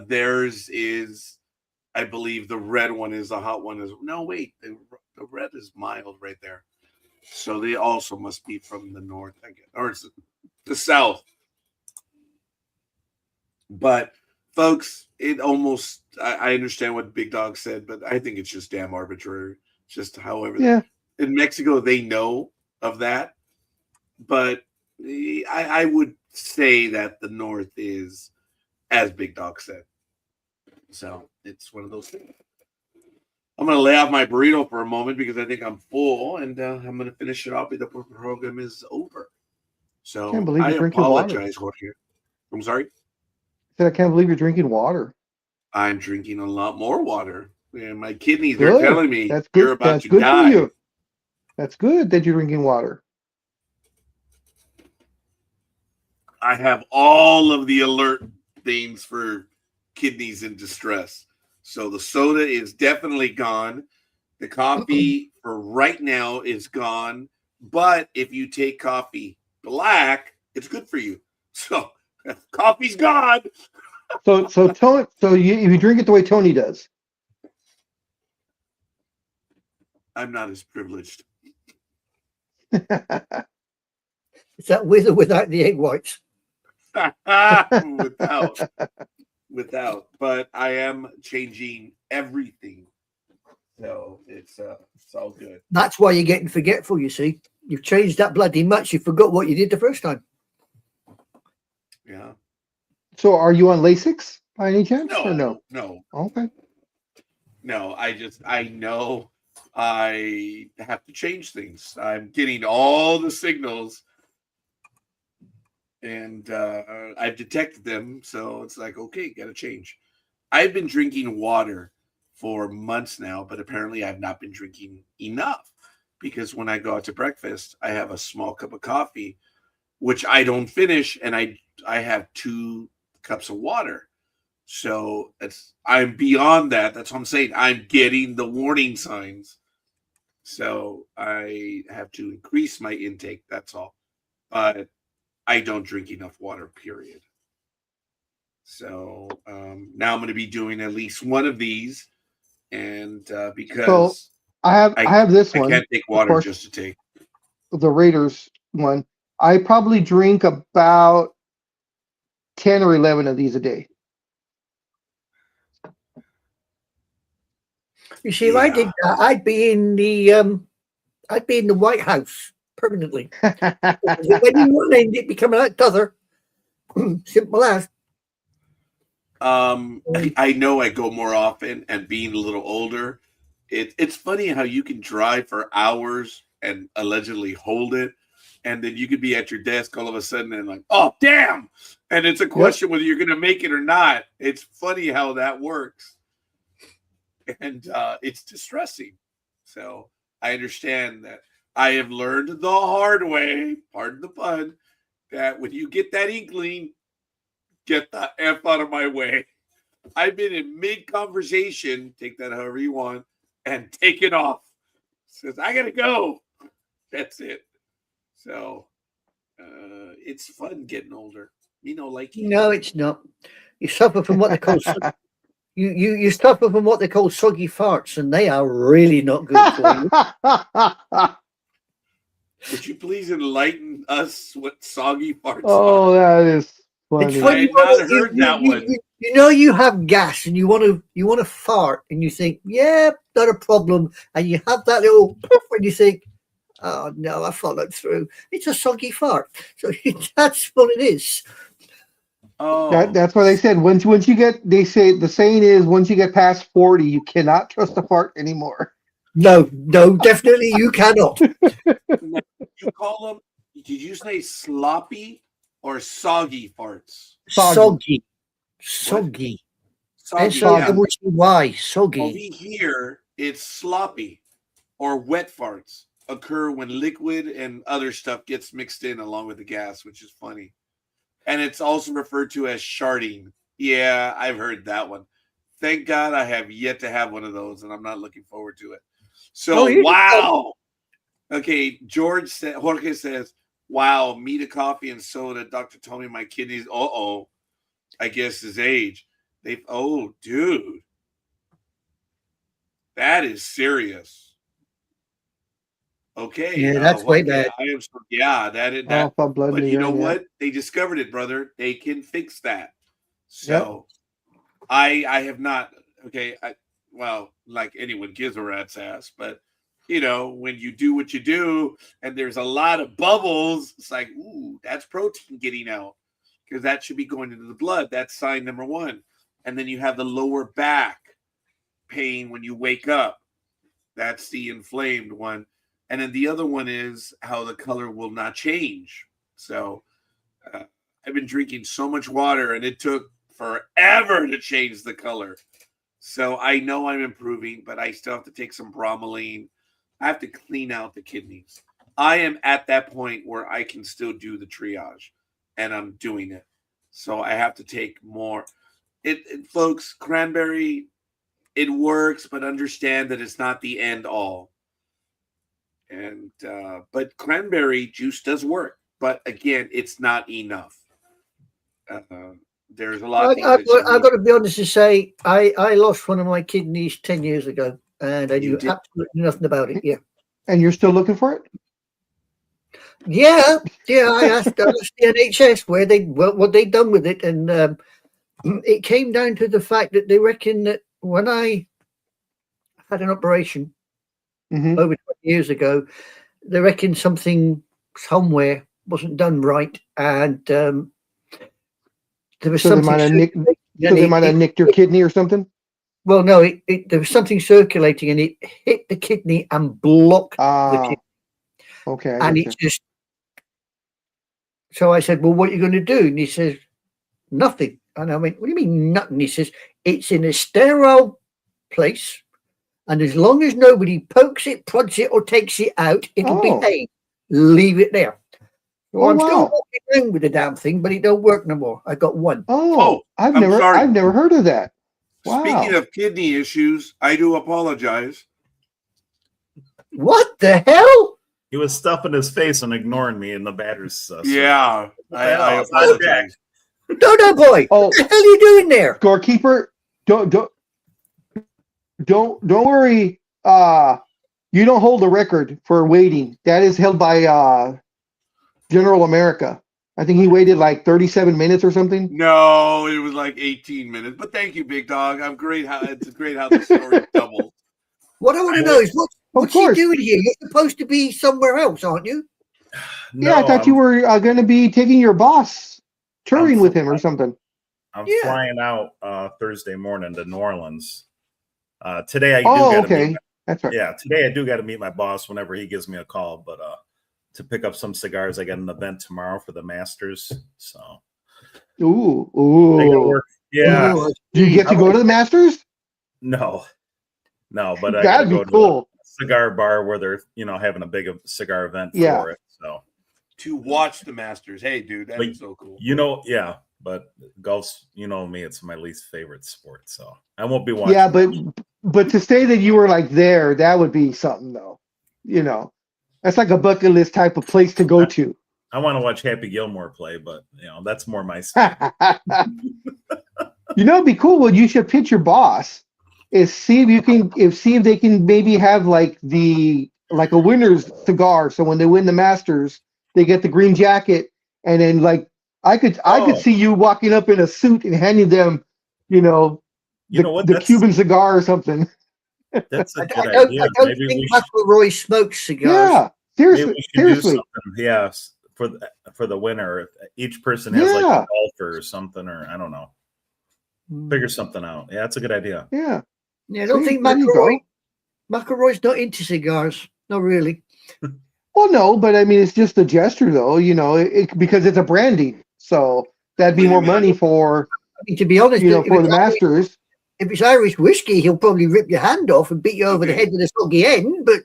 [SPEAKER 1] Theirs is, I believe, the red one is the hot one. No, wait, the red is mild right there. So they also must be from the north, I guess, or it's the south. But folks, it almost I understand what Big Dog said, but I think it's just damn arbitrary. Just however,
[SPEAKER 3] Yeah.
[SPEAKER 1] in Mexico they know of that, but I would say that the north is, as Big Dog said. So it's one of those things. I'm going to lay off my burrito for a moment because I think I'm full, and I'm going to finish it off before the program is over. So
[SPEAKER 3] Can't believe
[SPEAKER 1] I
[SPEAKER 3] you're drinking water.
[SPEAKER 1] apologize, Jorge. I'm sorry.
[SPEAKER 3] I can't believe you're drinking water.
[SPEAKER 1] I'm drinking a lot more water. And my kidneys
[SPEAKER 3] Good.
[SPEAKER 1] are telling me
[SPEAKER 3] That's
[SPEAKER 1] you're
[SPEAKER 3] good.
[SPEAKER 1] about
[SPEAKER 3] That's
[SPEAKER 1] to
[SPEAKER 3] good
[SPEAKER 1] die.
[SPEAKER 3] for you. That's good that you're drinking water.
[SPEAKER 1] I have all of the alert things for kidneys in distress. So the soda is definitely gone. The coffee for right now is gone. But if you take coffee black, it's good for you. So coffee's gone.
[SPEAKER 3] So Tony, if you drink it the way Tony does.
[SPEAKER 1] I'm not as privileged.
[SPEAKER 2] Is that with or without the egg whites?
[SPEAKER 1] without, but I am changing everything. So it's all good.
[SPEAKER 2] That's why you're getting forgetful, you see. You've changed that bloody much, you forgot what you did the first time.
[SPEAKER 1] Yeah.
[SPEAKER 3] So are you on Lasix by any chance?
[SPEAKER 1] No,
[SPEAKER 3] or no?
[SPEAKER 1] No.
[SPEAKER 3] Okay.
[SPEAKER 1] No, I know I have to change things. I'm getting all the signals, and I've detected them. So it's like, okay, got to change. I've been drinking water for months now, but apparently I've not been drinking enough, because when I go out to breakfast, I have a small cup of coffee, which I don't finish, and I have 2 cups of water. So I'm beyond that. That's what I'm saying. I'm getting the warning signs. So I have to increase my intake. That's all. But I don't drink enough water, period. So now I'm going to be doing at least one of these. And because
[SPEAKER 3] I have this one.
[SPEAKER 1] I can't take water just to take.
[SPEAKER 3] The Raiders one. I probably drink about 10 or 11 of these a day.
[SPEAKER 2] You see, if I did that, I'd be in the White House permanently. When you named it, becoming like t'other. Simple as.
[SPEAKER 1] I know I go more often, and being a little older, it's funny how you can drive for hours and allegedly hold it, and then you could be at your desk all of a sudden and like, oh damn, and it's a question whether you're going to make it or not. It's funny how that works, and it's distressing. So I understand that. I have learned the hard way, pardon the pun, that when you get that inkling, get the F out of my way. I've been in mid-conversation, take that however you want, and take it off. Says, I got to go. That's it. So it's fun getting older. Like you.
[SPEAKER 2] No, it's not. You suffer from what they call you suffer from what they call soggy farts, and they are really not good for you.
[SPEAKER 1] Would you please enlighten us what soggy farts are?
[SPEAKER 3] Oh, that is funny.
[SPEAKER 2] It's
[SPEAKER 1] I had not heard that one.
[SPEAKER 2] You know, you have gas and you want to fart, and you think, yeah, not a problem, and you have that little poof, and you think, oh no, I followed through. It's a soggy fart. So that's what it is.
[SPEAKER 1] Oh,
[SPEAKER 3] that's why they said once you get, they say the saying is once you get past 40, you cannot trust a fart anymore.
[SPEAKER 2] No, definitely you cannot.
[SPEAKER 1] You call them? Did you say sloppy or soggy farts?
[SPEAKER 2] Soggy.
[SPEAKER 1] Soggy.
[SPEAKER 2] S-O-G-G-Y. Soggy.
[SPEAKER 1] Over here, it's sloppy or wet farts occur when liquid and other stuff gets mixed in along with the gas, which is funny. And it's also referred to as sharding, Yeah, I've heard that one. Thank God I have yet to have one of those, and I'm not looking forward to it. So, wow. Okay, Jorge says, wow, me to coffee and soda. Doctor told me my kidneys. I guess his age. Dude, that is serious. Okay,
[SPEAKER 2] Yeah, that's way bad.
[SPEAKER 1] I am so, yeah, that. But you know what? They discovered it, brother. They can fix that. So, I have not. Okay, like anyone gives a rat's ass, but when you do what you do, and there's a lot of bubbles, it's like, ooh, that's protein getting out, because that should be going into the blood. That's sign number one. And then you have the lower back pain when you wake up. That's the inflamed one. And then the other one is how the color will not change. So I've been drinking so much water, and it took forever to change the color. So I know I'm improving, but I still have to take some bromelain. I have to clean out the kidneys. I am at that point where I can still do the triage, and I'm doing it. So I have to take more. Folks, cranberry, it works, but understand that it's not the end all. And but cranberry juice does work, but again, it's not enough. There's a lot.
[SPEAKER 2] I've got to be honest and say I lost one of my kidneys 10 years ago, and I knew absolutely nothing about it. Yeah.
[SPEAKER 3] And you're still looking for it?
[SPEAKER 2] Yeah. I asked the NHS what they'd done with it, and it came down to the fact that they reckon that when I had an operation over 20 years ago, they reckon something somewhere wasn't done right, and there was something.
[SPEAKER 3] They might have nicked your kidney or something.
[SPEAKER 2] Well, no, there was something circulating, and it hit the kidney and blocked the kidney.
[SPEAKER 3] Okay.
[SPEAKER 2] And it just. So I said, "Well, what are you going to do?" And he says, "Nothing." And I went, "What do you mean nothing?" He says, "It's in a sterile place, and as long as nobody pokes it, prods it, or takes it out, it'll behave. Leave it there." Well, I'm still walking around with the damn thing, but it don't work no more. I got one.
[SPEAKER 3] I've never heard of that. Wow.
[SPEAKER 1] Speaking of kidney issues, I do apologize.
[SPEAKER 2] What the hell?
[SPEAKER 4] He was stuffing his face and ignoring me in the batter's.
[SPEAKER 1] Yeah, I apologize.
[SPEAKER 2] No, boy. What the hell are you doing there?
[SPEAKER 3] Scorekeeper, don't worry. You don't hold the record for waiting. That is held by General America. I think he waited like 37 minutes or something.
[SPEAKER 1] No, it was like 18 minutes. But thank you, Big Dog. It's great how the story doubles.
[SPEAKER 2] What I want to know is what's he doing here? You're supposed to be somewhere else, aren't you?
[SPEAKER 3] No, I thought you were going to be taking your boss touring with him or something.
[SPEAKER 4] I'm flying out Thursday morning to New Orleans. Today I do got to meet.
[SPEAKER 3] That's right.
[SPEAKER 4] Yeah, today I do got to meet my boss whenever he gives me a call. But to pick up some cigars, I got an event tomorrow for the Masters. So,
[SPEAKER 3] ooh,
[SPEAKER 4] I gotta work. Yeah.
[SPEAKER 3] Ooh. Do you get to go to the Masters?
[SPEAKER 4] No, but I
[SPEAKER 3] that'd
[SPEAKER 4] gotta
[SPEAKER 3] be
[SPEAKER 4] go
[SPEAKER 3] cool.
[SPEAKER 4] to a cigar bar where they're having a big cigar event for it. So
[SPEAKER 1] to watch the Masters, hey, dude, that's so cool.
[SPEAKER 4] But golf's, me, it's my least favorite sport, so I won't be watching.
[SPEAKER 3] Yeah, but to say that you were like there, that would be something though. That's like a bucket list type of place to go to.
[SPEAKER 4] I want to watch Happy Gilmore play, but that's more my style.
[SPEAKER 3] It'd be cool. What you should pitch your boss is see if they can maybe have like a winner's cigar. So when they win the Masters, they get the green jacket, and then like I could see you walking up in a suit and handing them, the Cuban cigar or something.
[SPEAKER 4] That's a good idea.
[SPEAKER 2] I don't think McElroy smokes cigars.
[SPEAKER 3] Yeah, seriously.
[SPEAKER 4] Do something, for the winner. Each person has like a golfer or something, or I don't know. Figure something out. Yeah, that's a good idea.
[SPEAKER 3] Yeah.
[SPEAKER 2] I don't think McElroy's not into cigars. Not really.
[SPEAKER 3] Well, no, but I mean, it's just a gesture, though. Because it's a branding, so that'd be more money for.
[SPEAKER 2] I mean, to be honest,
[SPEAKER 3] for the Masters.
[SPEAKER 2] If it's Irish whiskey, he'll probably rip your hand off and beat you over the head with a soggy end. But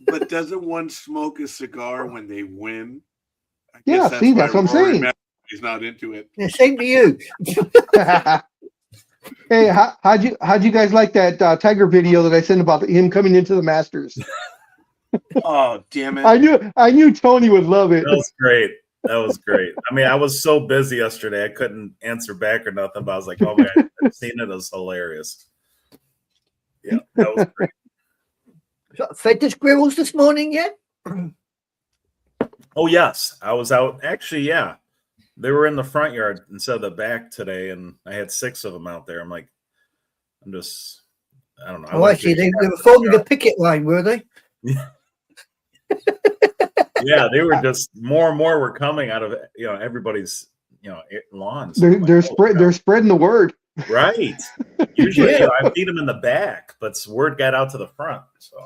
[SPEAKER 1] But doesn't one smoke a cigar when they win?
[SPEAKER 3] That's what I'm saying.
[SPEAKER 1] He's not into it.
[SPEAKER 2] Yeah, same to you.
[SPEAKER 3] Hey, how'd you guys like that Tiger video that I sent about him coming into the Masters?
[SPEAKER 1] Oh, damn it.
[SPEAKER 3] I knew Tony would love it.
[SPEAKER 4] That was great. That was great. I mean, I was so busy yesterday, I couldn't answer back or nothing, but I was like, oh man, I've seen it. It was hilarious. Yeah, that was great.
[SPEAKER 2] Fed the squirrels this morning yet?
[SPEAKER 4] Oh, yes. I was out. Actually, yeah. They were in the front yard instead of the back today, and I had 6 of them out there. I'm like, I don't know.
[SPEAKER 2] Oh, I see. They were forming a picket line, were they?
[SPEAKER 4] Yeah, they were just more and more were coming out of everybody's lawns.
[SPEAKER 3] They're spreading the word.
[SPEAKER 4] Right. Usually I feed them in the back, but word got out to the front. So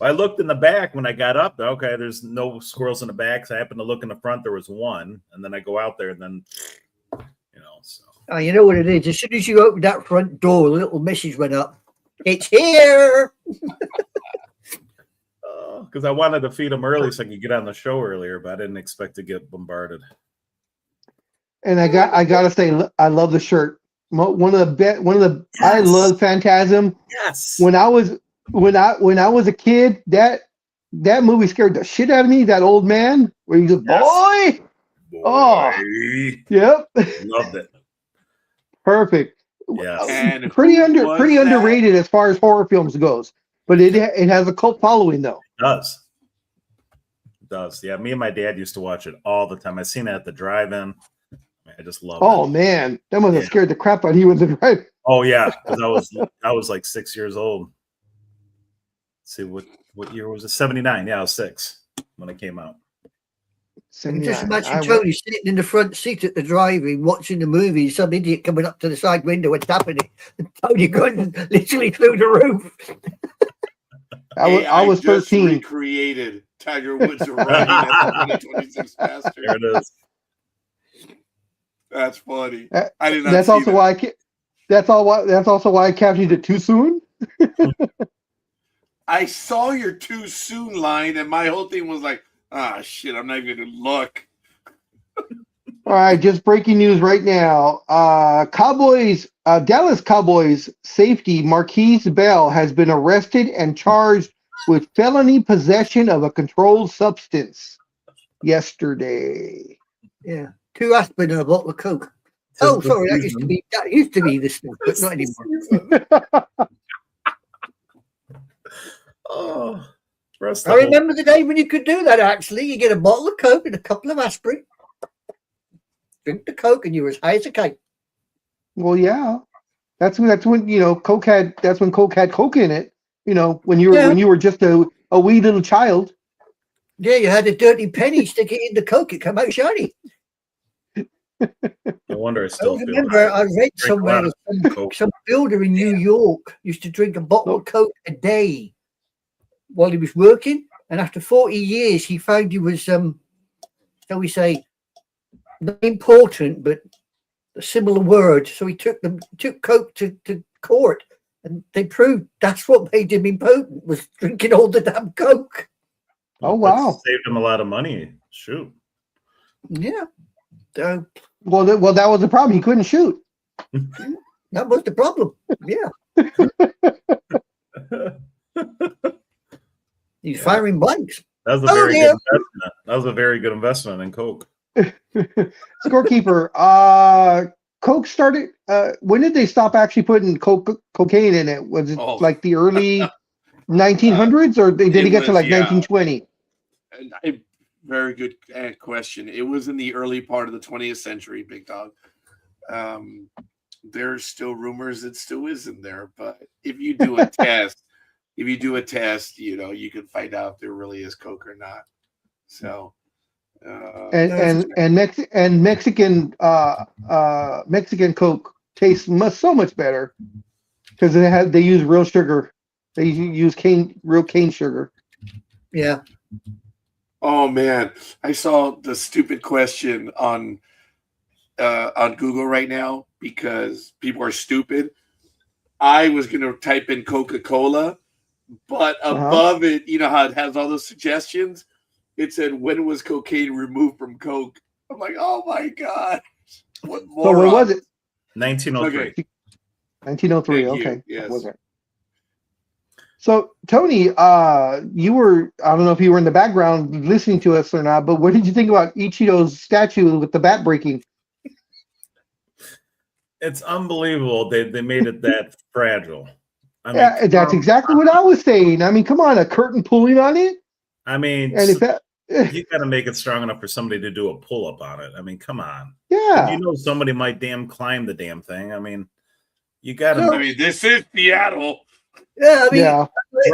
[SPEAKER 4] I looked in the back when I got up. Okay, there's no squirrels in the back. So I happened to look in the front. There was one, and then I go out there, and then So
[SPEAKER 2] Oh, you know what it is? As soon as you opened that front door, a little message went up. It's here.
[SPEAKER 4] because I wanted to feed them early so I could get on the show earlier, but I didn't expect to get bombarded.
[SPEAKER 3] And I gotta say, I love the shirt. One of the
[SPEAKER 4] Yes.
[SPEAKER 3] I love Phantasm.
[SPEAKER 4] Yes.
[SPEAKER 3] When I was a kid, that movie scared the shit out of me. That old man where he's a boy. Oh, yep.
[SPEAKER 4] Loved it.
[SPEAKER 3] Perfect.
[SPEAKER 4] Yes.
[SPEAKER 1] And
[SPEAKER 3] Pretty
[SPEAKER 1] who was that?
[SPEAKER 3] underrated as far as horror films goes, but it has a cult following though.
[SPEAKER 4] It does. It does. Yeah, me and my dad used to watch it all the time. I seen it at the drive-in. I just love it.
[SPEAKER 3] Oh man, that must have scared the crap out of you with the drive.
[SPEAKER 4] Oh yeah, because I was like 6 years old. Let's see what year was it? 79. Yeah, I was 6 when it came out.
[SPEAKER 2] And just imagine Tony sitting in the front seat at the driving, watching the movie, some idiot coming up to the side window and tapping it, and Tony going literally through the roof.
[SPEAKER 3] I was 13.
[SPEAKER 1] Recreated Tiger Woods running at the 2026 Masters.
[SPEAKER 4] There it is.
[SPEAKER 1] That's funny. I did not.
[SPEAKER 3] That's also why I captured it too soon.
[SPEAKER 1] I saw your too soon line, and my whole thing was like, shit, I'm not even gonna look.
[SPEAKER 3] All right, just breaking news right now. Dallas Cowboys safety Marquise Bell has been arrested and charged with felony possession of a controlled substance yesterday.
[SPEAKER 2] Yeah, 2 aspirin and a bottle of Coke. Oh, sorry, that used to be this stuff, but not anymore.
[SPEAKER 4] Oh,
[SPEAKER 2] I remember the day when you could do that. Actually, you get a bottle of Coke and a couple of aspirin, drink the Coke, and you're as high as a kite.
[SPEAKER 3] Well, yeah, that's when Coke had. That's when Coke had Coke in it. When you were just a wee little child.
[SPEAKER 2] Yeah, you had a dirty penny, stick it in the Coke, it come out shiny.
[SPEAKER 4] No wonder I still feel
[SPEAKER 2] remember I read somewhere that some builder in New York used to drink a bottle of Coke a day while he was working, and after 40 years he found he was shall we say, not important but a similar word, so he took Coke to court, and they proved that's what made him impotent, was drinking all the damn Coke.
[SPEAKER 3] Oh wow.
[SPEAKER 4] That saved him a lot of money. Shoot.
[SPEAKER 2] Yeah.
[SPEAKER 3] Well, that was the problem. He couldn't shoot.
[SPEAKER 2] That was the problem. Yeah. He's firing blanks.
[SPEAKER 4] That was a very good investment. That was a very good investment in Coke.
[SPEAKER 3] Scorekeeper. Coke started. When did they stop actually putting cocaine in it? Was it like the early 1900s, or did it get to like 1920?
[SPEAKER 1] Very good question. It was in the early part of the 20th century, Big Dog. There's still rumors it still is in there, but if you do a test, you can find out if there really is Coke or not. So,
[SPEAKER 3] Mexican Coke tastes so much better because they use real sugar. They use real cane sugar.
[SPEAKER 2] Yeah.
[SPEAKER 1] Oh man, I saw the stupid question on Google right now because people are stupid. I was gonna type in Coca-Cola, but above it, you know how it has all those suggestions. It said, when was cocaine removed from Coke? I'm like, oh my God. What
[SPEAKER 3] So
[SPEAKER 1] more?
[SPEAKER 3] when was it?
[SPEAKER 4] 1903.
[SPEAKER 1] Okay.
[SPEAKER 3] 1903.
[SPEAKER 1] Thank you.
[SPEAKER 3] Okay.
[SPEAKER 1] Yes.
[SPEAKER 3] That was it. So Tony, you were, I don't know if you were in the background listening to us or not, but what did you think about Ichiro's statue with the bat breaking?
[SPEAKER 4] It's unbelievable they made it that fragile. I mean,
[SPEAKER 3] Yeah, that's exactly what I was saying. I mean, come on, a curtain pulling on it.
[SPEAKER 4] I mean,
[SPEAKER 3] And if that,
[SPEAKER 4] you got to make it strong enough for somebody to do a pull up on it. I mean, come on.
[SPEAKER 3] yeah.
[SPEAKER 4] You know, somebody might climb the damn thing. I mean, you got to.
[SPEAKER 2] So-
[SPEAKER 1] I mean, this is Seattle.
[SPEAKER 2] Yeah, I mean,
[SPEAKER 3] Yeah.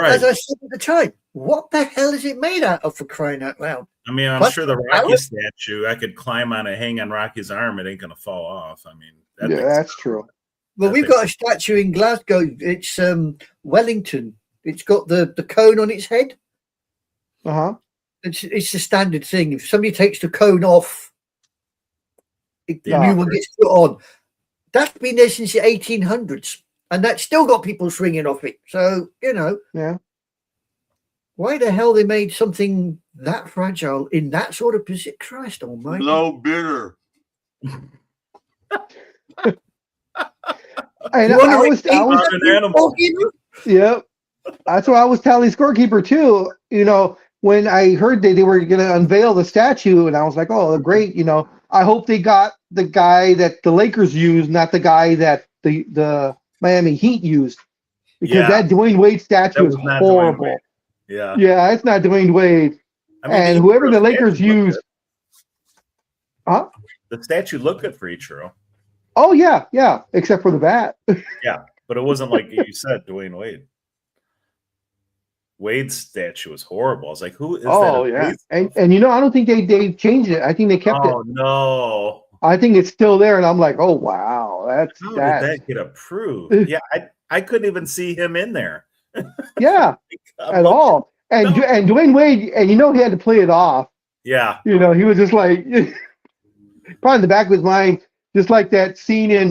[SPEAKER 2] as I said at the time, what the hell is it made out of, for crying out loud?
[SPEAKER 4] I mean, I'm
[SPEAKER 2] What?
[SPEAKER 4] sure the Rocky statue, I could climb on it, hang on Rocky's arm. It ain't going to fall off. I mean, that
[SPEAKER 3] Yeah,
[SPEAKER 4] thing's-
[SPEAKER 3] that's true.
[SPEAKER 2] Well, we've got a statue in Glasgow. It's Wellington. It's got the cone on its head.
[SPEAKER 3] Uh-huh.
[SPEAKER 2] It's the standard thing. If somebody takes the cone off, the
[SPEAKER 3] Yeah.
[SPEAKER 2] new one gets put on. That's been there since the 1800s, and that's still got people swinging off it. So, you know,
[SPEAKER 3] Yeah.
[SPEAKER 2] why the hell they made something that fragile in that sort of position? Christ almighty.
[SPEAKER 1] No bitter.
[SPEAKER 3] And
[SPEAKER 2] You wanna
[SPEAKER 3] I was,
[SPEAKER 4] Not an animal.
[SPEAKER 3] yep. That's what I was telling Scorekeeper too. You know, when I heard they were going to unveil the statue, and I was like, oh, great. You know, I hope they got the guy that the Lakers used, not the guy that the Miami Heat used, because
[SPEAKER 4] Yeah.
[SPEAKER 3] that Dwayne Wade
[SPEAKER 4] That
[SPEAKER 3] statue
[SPEAKER 4] was
[SPEAKER 3] is
[SPEAKER 4] not Dwayne
[SPEAKER 3] horrible.
[SPEAKER 4] Wade. Yeah.
[SPEAKER 3] Yeah, it's not Dwayne Wade.
[SPEAKER 4] I mean,
[SPEAKER 3] And
[SPEAKER 4] the
[SPEAKER 3] whoever the
[SPEAKER 4] Ichiro
[SPEAKER 3] Lakers
[SPEAKER 4] statue looked
[SPEAKER 3] used, huh?
[SPEAKER 4] good. The statue looked good for Ichiro.
[SPEAKER 3] Oh yeah, yeah. Except for the bat.
[SPEAKER 4] Yeah, but it wasn't like you said, Dwayne Wade. Wade's statue was horrible. I was like, who is that?
[SPEAKER 3] Oh
[SPEAKER 4] a
[SPEAKER 3] yeah,
[SPEAKER 4] face
[SPEAKER 3] and you know, I don't think they changed it. I think they kept it.
[SPEAKER 4] Oh no!
[SPEAKER 3] I think it's still there, and I'm like, oh wow, that's
[SPEAKER 4] How
[SPEAKER 3] that.
[SPEAKER 4] did that get approved? Yeah, I couldn't even see him in there
[SPEAKER 3] Yeah, at all. And
[SPEAKER 4] No.
[SPEAKER 3] and Dwayne Wade, and you know, he had to play it off.
[SPEAKER 4] Yeah,
[SPEAKER 3] You know, he was just like, probably in the back of his mind, just like that scene in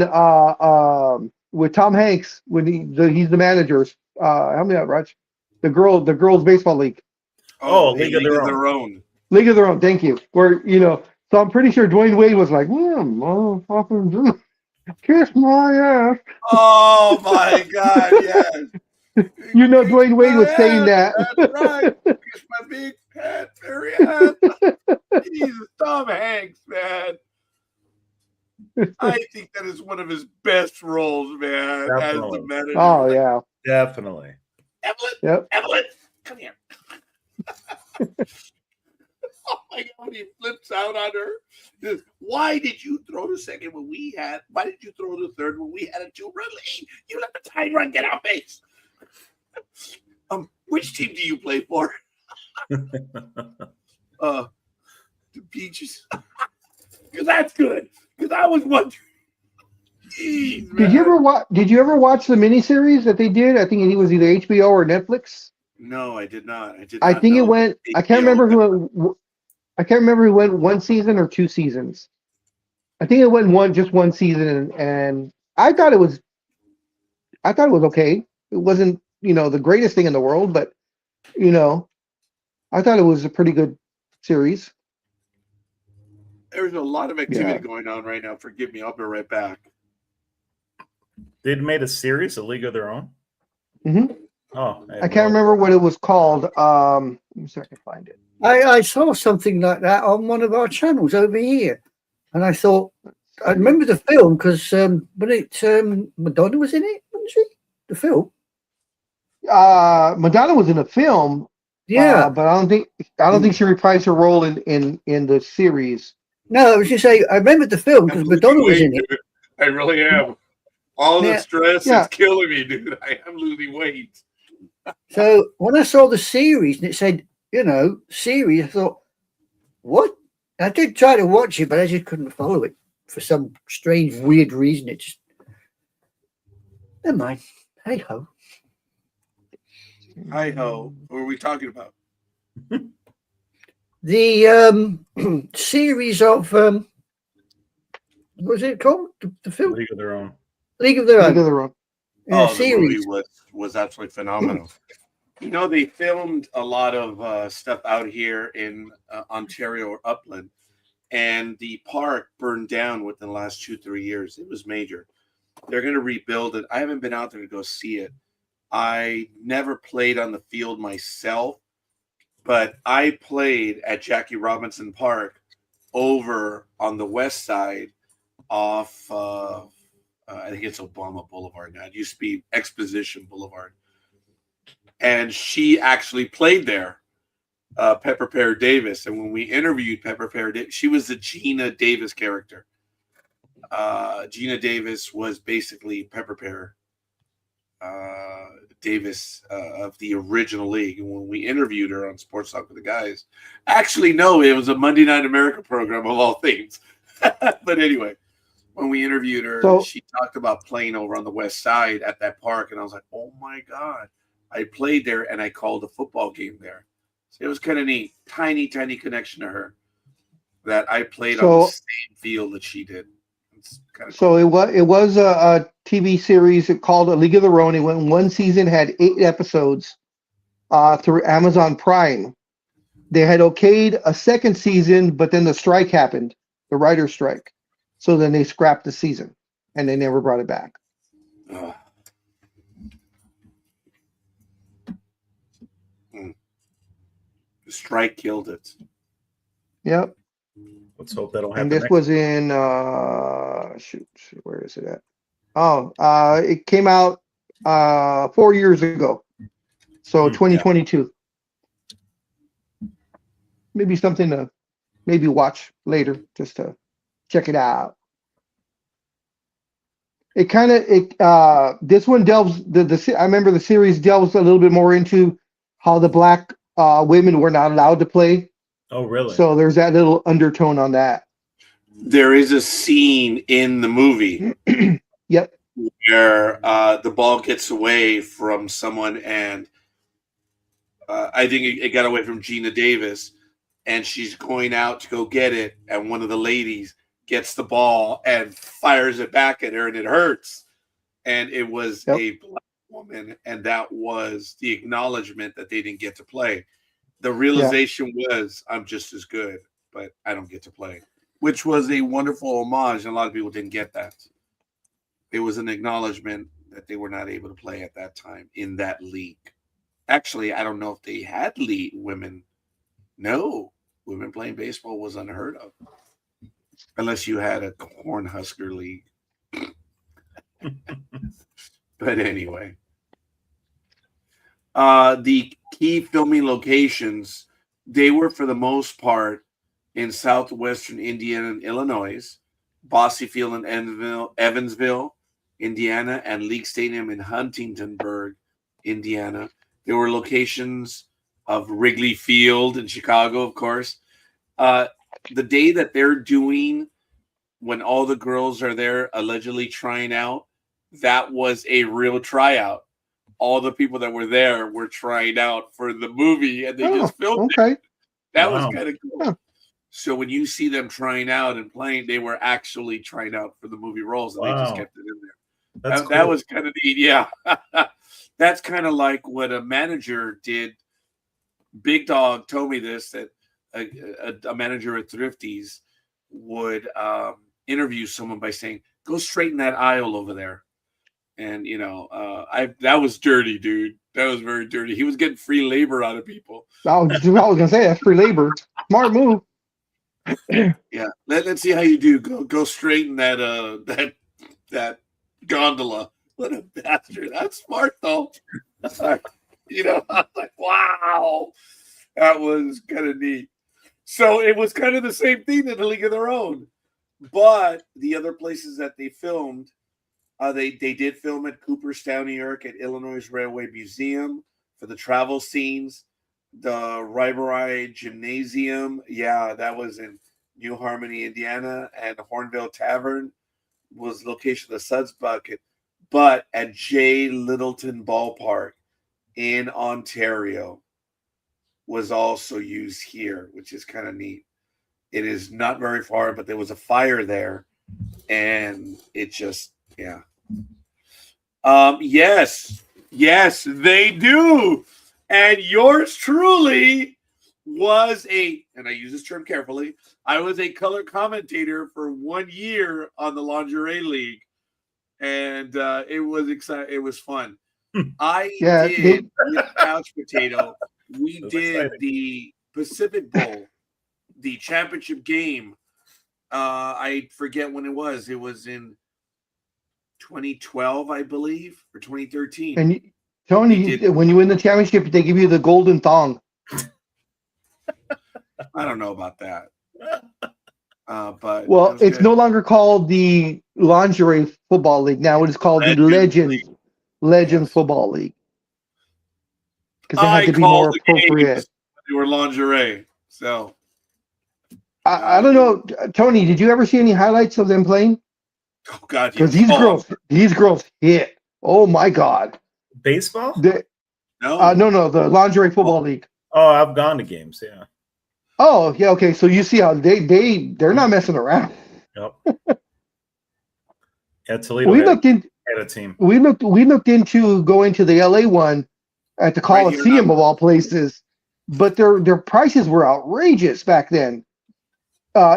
[SPEAKER 3] with Tom Hanks when he's the manager. Help me out, Raj. The girls baseball league,
[SPEAKER 4] Oh,
[SPEAKER 1] League of Their Own.
[SPEAKER 3] League of Their Own. Thank you. Where so I'm pretty sure Dwayne Wade was like, motherfucker, kiss my ass.
[SPEAKER 1] Oh my God! Yes.
[SPEAKER 3] You know, Dwayne Wade was saying that.
[SPEAKER 1] That's right. Kiss my big fat furry ass. Jesus, Tom Hanks, man. I think that is one of his best roles, man, as
[SPEAKER 4] Definitely.
[SPEAKER 1] the manager.
[SPEAKER 3] Oh yeah.
[SPEAKER 4] definitely.
[SPEAKER 1] Evelyn,
[SPEAKER 3] Yep.
[SPEAKER 1] Evelyn, come here. Oh my God, when he flips out on her. He says, why did you throw the second when we had, why did you throw the third when we had a 2-run lead? You let the tie run get out base. Which team do you play for? The Peaches. Because that's good. Because I was wondering. Jeez,
[SPEAKER 3] Did you ever watch? Did you ever watch the miniseries that they did? I think it was either HBO or Netflix.
[SPEAKER 1] No, I did not.
[SPEAKER 3] I think it
[SPEAKER 1] know.
[SPEAKER 3] went. I can't remember who. I can't remember who went 1 season or 2 seasons. I think it went just one season, and I thought it was. I thought it was okay. It wasn't the greatest thing in the world, but I thought it was a pretty good series.
[SPEAKER 1] There's a lot of activity going on right now. Forgive me. I'll be right back.
[SPEAKER 4] They'd made a series, A League of Their Own.
[SPEAKER 3] hmm
[SPEAKER 4] Oh,
[SPEAKER 3] I can't remember what it was called. Let me see if I can find it.
[SPEAKER 2] I saw something like that on one of our channels over here, and I thought I remember the film because when it Madonna was in it, wasn't she? The film,
[SPEAKER 3] Madonna was in a film,
[SPEAKER 2] yeah.
[SPEAKER 3] but I don't think she reprised her role in the series.
[SPEAKER 2] No, I was just saying I remember the film because Madonna was in it.
[SPEAKER 1] Dude. I really am. All the
[SPEAKER 2] Yeah.
[SPEAKER 1] stress
[SPEAKER 3] Yeah.
[SPEAKER 1] is killing me, dude. I am losing weight.
[SPEAKER 2] So when I saw the series and it said, series, I thought, what? I did try to watch it, but I just couldn't follow it for some strange, weird reason. It just, never mind. Hey ho.
[SPEAKER 1] Hi ho. What are we talking about?
[SPEAKER 2] The series of what was it called? The film
[SPEAKER 4] League of Their Own.
[SPEAKER 2] League of Their
[SPEAKER 3] League
[SPEAKER 2] Own.
[SPEAKER 3] of Their Own.
[SPEAKER 2] Yeah,
[SPEAKER 1] The
[SPEAKER 2] series.
[SPEAKER 1] movie was absolutely phenomenal. You know, they filmed a lot of stuff out here in Ontario or Upland, and the park burned down within the last 2-3 years. It was major. They're going to rebuild it. I haven't been out there to go see it. I never played on the field myself, but I played at Jackie Robinson Park over on the west side off, I think it's Obama Boulevard now. It used to be Exposition Boulevard. And she actually played there, Pepper Pear Davis. And when we interviewed Pepper Pear Davis, she was the Gina Davis character. Gina Davis was basically Pepper Pear Davis of the original league. And when we interviewed her on Sports Talk with the Guys, actually, no, it was a Monday Night America program of all things. But anyway, when we interviewed her, she talked about playing over on the west side at that park. And I was like, oh my God, I played there and I called a football game there. So it was kind of neat. Tiny, tiny connection to her that I played on the same field that she did.
[SPEAKER 3] So it was a TV series called A League of Their Own. It went one season, had 8 episodes through Amazon Prime. They had okayed a second season, but then the strike happened, the writer's strike. So then they scrapped the season, and they never brought it back.
[SPEAKER 1] The strike killed it.
[SPEAKER 3] Yep.
[SPEAKER 4] Let's hope that don't happen.
[SPEAKER 3] And this was in where is it at? Oh, it came out 4 years ago. So 2022. Yeah. Maybe something to watch later just to check it out. It kind of this one delves I remember the series delves a little bit more into how the black women were not allowed to play.
[SPEAKER 4] Oh, really?
[SPEAKER 3] So there's that little undertone on that.
[SPEAKER 1] There is a scene in the movie
[SPEAKER 3] yep,
[SPEAKER 1] where the ball gets away from someone, and I think it got away from Gina Davis, and she's going out to go get it, and one of the ladies gets the ball and fires it back at her, and it hurts. And it was a black woman, and that was the acknowledgement that they didn't get to play. The realization was, I'm just as good, but I don't get to play, which was a wonderful homage, and a lot of people didn't get that. It was an acknowledgement that they were not able to play at that time in that league. Actually, I don't know if they had league women. No, women playing baseball was unheard of, unless you had a Cornhusker league. But anyway. The key filming locations, they were for the most part in southwestern Indiana and Illinois, Bosse Field in Evansville, Indiana, and League Stadium in Huntingtonburg, Indiana. There were locations of Wrigley Field in Chicago, of course. The day that they're doing, when all the girls are there allegedly trying out, that was a real tryout. All the people that were there were trying out for the movie, and they just filmed it. That was kind of cool. Huh. So when you see them trying out and playing, they were actually trying out for the movie roles, and they just kept it in there. That cool. Was kind of neat. Yeah. That's kind of like what a manager did. Big Dog told me this, that a manager at Thrifties would interview someone by saying, go straighten that aisle over there. And, you know, that was dirty, dude. That was very dirty. He was getting free labor out of people.
[SPEAKER 3] I was going to say, that's free labor. Smart move.
[SPEAKER 1] Yeah. Let's see how you do. Go straighten that gondola. What a bastard. That's smart, though. You know, I was like, wow. That was kind of neat. So it was kind of the same thing in A League of Their Own. But the other places that they filmed, they did film at Cooperstown, New York, at Illinois Railway Museum for the travel scenes. The Riveride Gymnasium, yeah, that was in New Harmony, Indiana, and the Hornville Tavern was location of the Suds Bucket. But at J. Littleton Ballpark in Ontario was also used here, which is kind of neat. It is not very far, but there was a fire there, and it just, yeah. Yes, they do. And yours truly was and I use this term carefully, I was a color commentator for 1 year on the Lingerie League. And it was exciting. It was fun. I did with Couch Potato. We did the Pacific Bowl, the championship game. I forget when it was. It was in 2012, I believe, or 2013.
[SPEAKER 3] And Tony, when you win the championship, they give you the golden thong.
[SPEAKER 1] I don't know about that. But
[SPEAKER 3] it's no longer called the Lingerie Football League. Now it is called the Legends Football League. Because they had to be more appropriate.
[SPEAKER 1] They were lingerie. So
[SPEAKER 3] I don't know, Tony. Did you ever see any highlights of them playing?
[SPEAKER 1] Oh God,
[SPEAKER 3] because these girls hit. Oh my God.
[SPEAKER 4] Baseball?
[SPEAKER 3] No, the Lingerie Football League.
[SPEAKER 4] Oh, I've gone to games. Yeah.
[SPEAKER 3] Oh yeah, okay. So you see how they're not messing around.
[SPEAKER 4] Yep. Yeah, Toledo.
[SPEAKER 3] We looked in.
[SPEAKER 4] Had a team.
[SPEAKER 3] We looked into going to the LA one at the Coliseum of all places, but their prices were outrageous back then.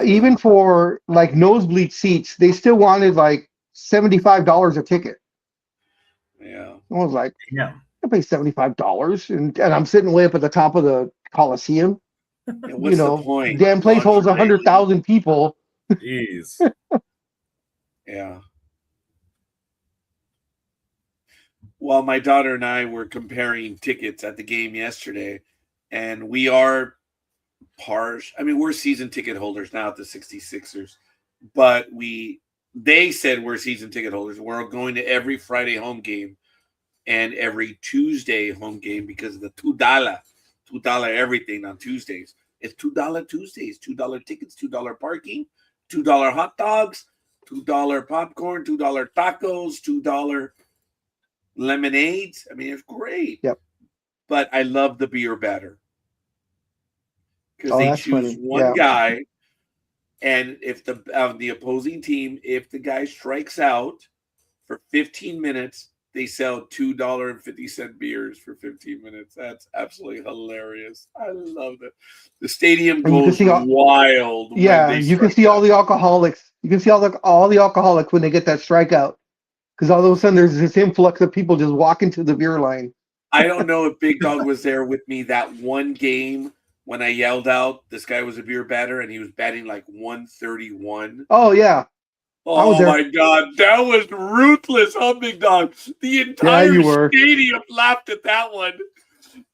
[SPEAKER 3] Even for like nosebleed seats, they still wanted like $75 a ticket.
[SPEAKER 1] Yeah,
[SPEAKER 3] I was like,
[SPEAKER 4] yeah,
[SPEAKER 3] I pay $75, and I'm sitting way up at the top of the Coliseum.
[SPEAKER 1] What's the point?
[SPEAKER 3] Damn place holds 100,000 people.
[SPEAKER 4] Jeez.
[SPEAKER 1] Yeah. Well, my daughter and I were comparing tickets at the game yesterday, and we are partial. I mean, we're season ticket holders now at the 66ers, but they said we're season ticket holders. We're going to every Friday home game and every Tuesday home game because of the $2 everything on Tuesdays. It's $2 Tuesdays, $2 tickets, $2 parking, $2 hot dogs, $2 popcorn, $2 tacos, $2 lemonades. I mean, it's great.
[SPEAKER 3] Yep.
[SPEAKER 1] But I love the beer batter because they choose one guy, and if the opposing team, if the guy strikes out for 15 minutes, they sell $2.50 beers for 15 minutes. That's absolutely hilarious. I love it. The stadium goes wild.
[SPEAKER 3] Yeah, you can see all the alcoholics. You can see all the alcoholics when they get that strikeout. Because all of a sudden there's this influx of people just walking to the beer line.
[SPEAKER 1] I don't know if Big Dog was there with me that one game when I yelled out this guy was a beer batter and he was batting like 131.
[SPEAKER 3] Oh, yeah.
[SPEAKER 1] Oh my God, that was ruthless, huh, Big Dog? The entire stadium laughed at that one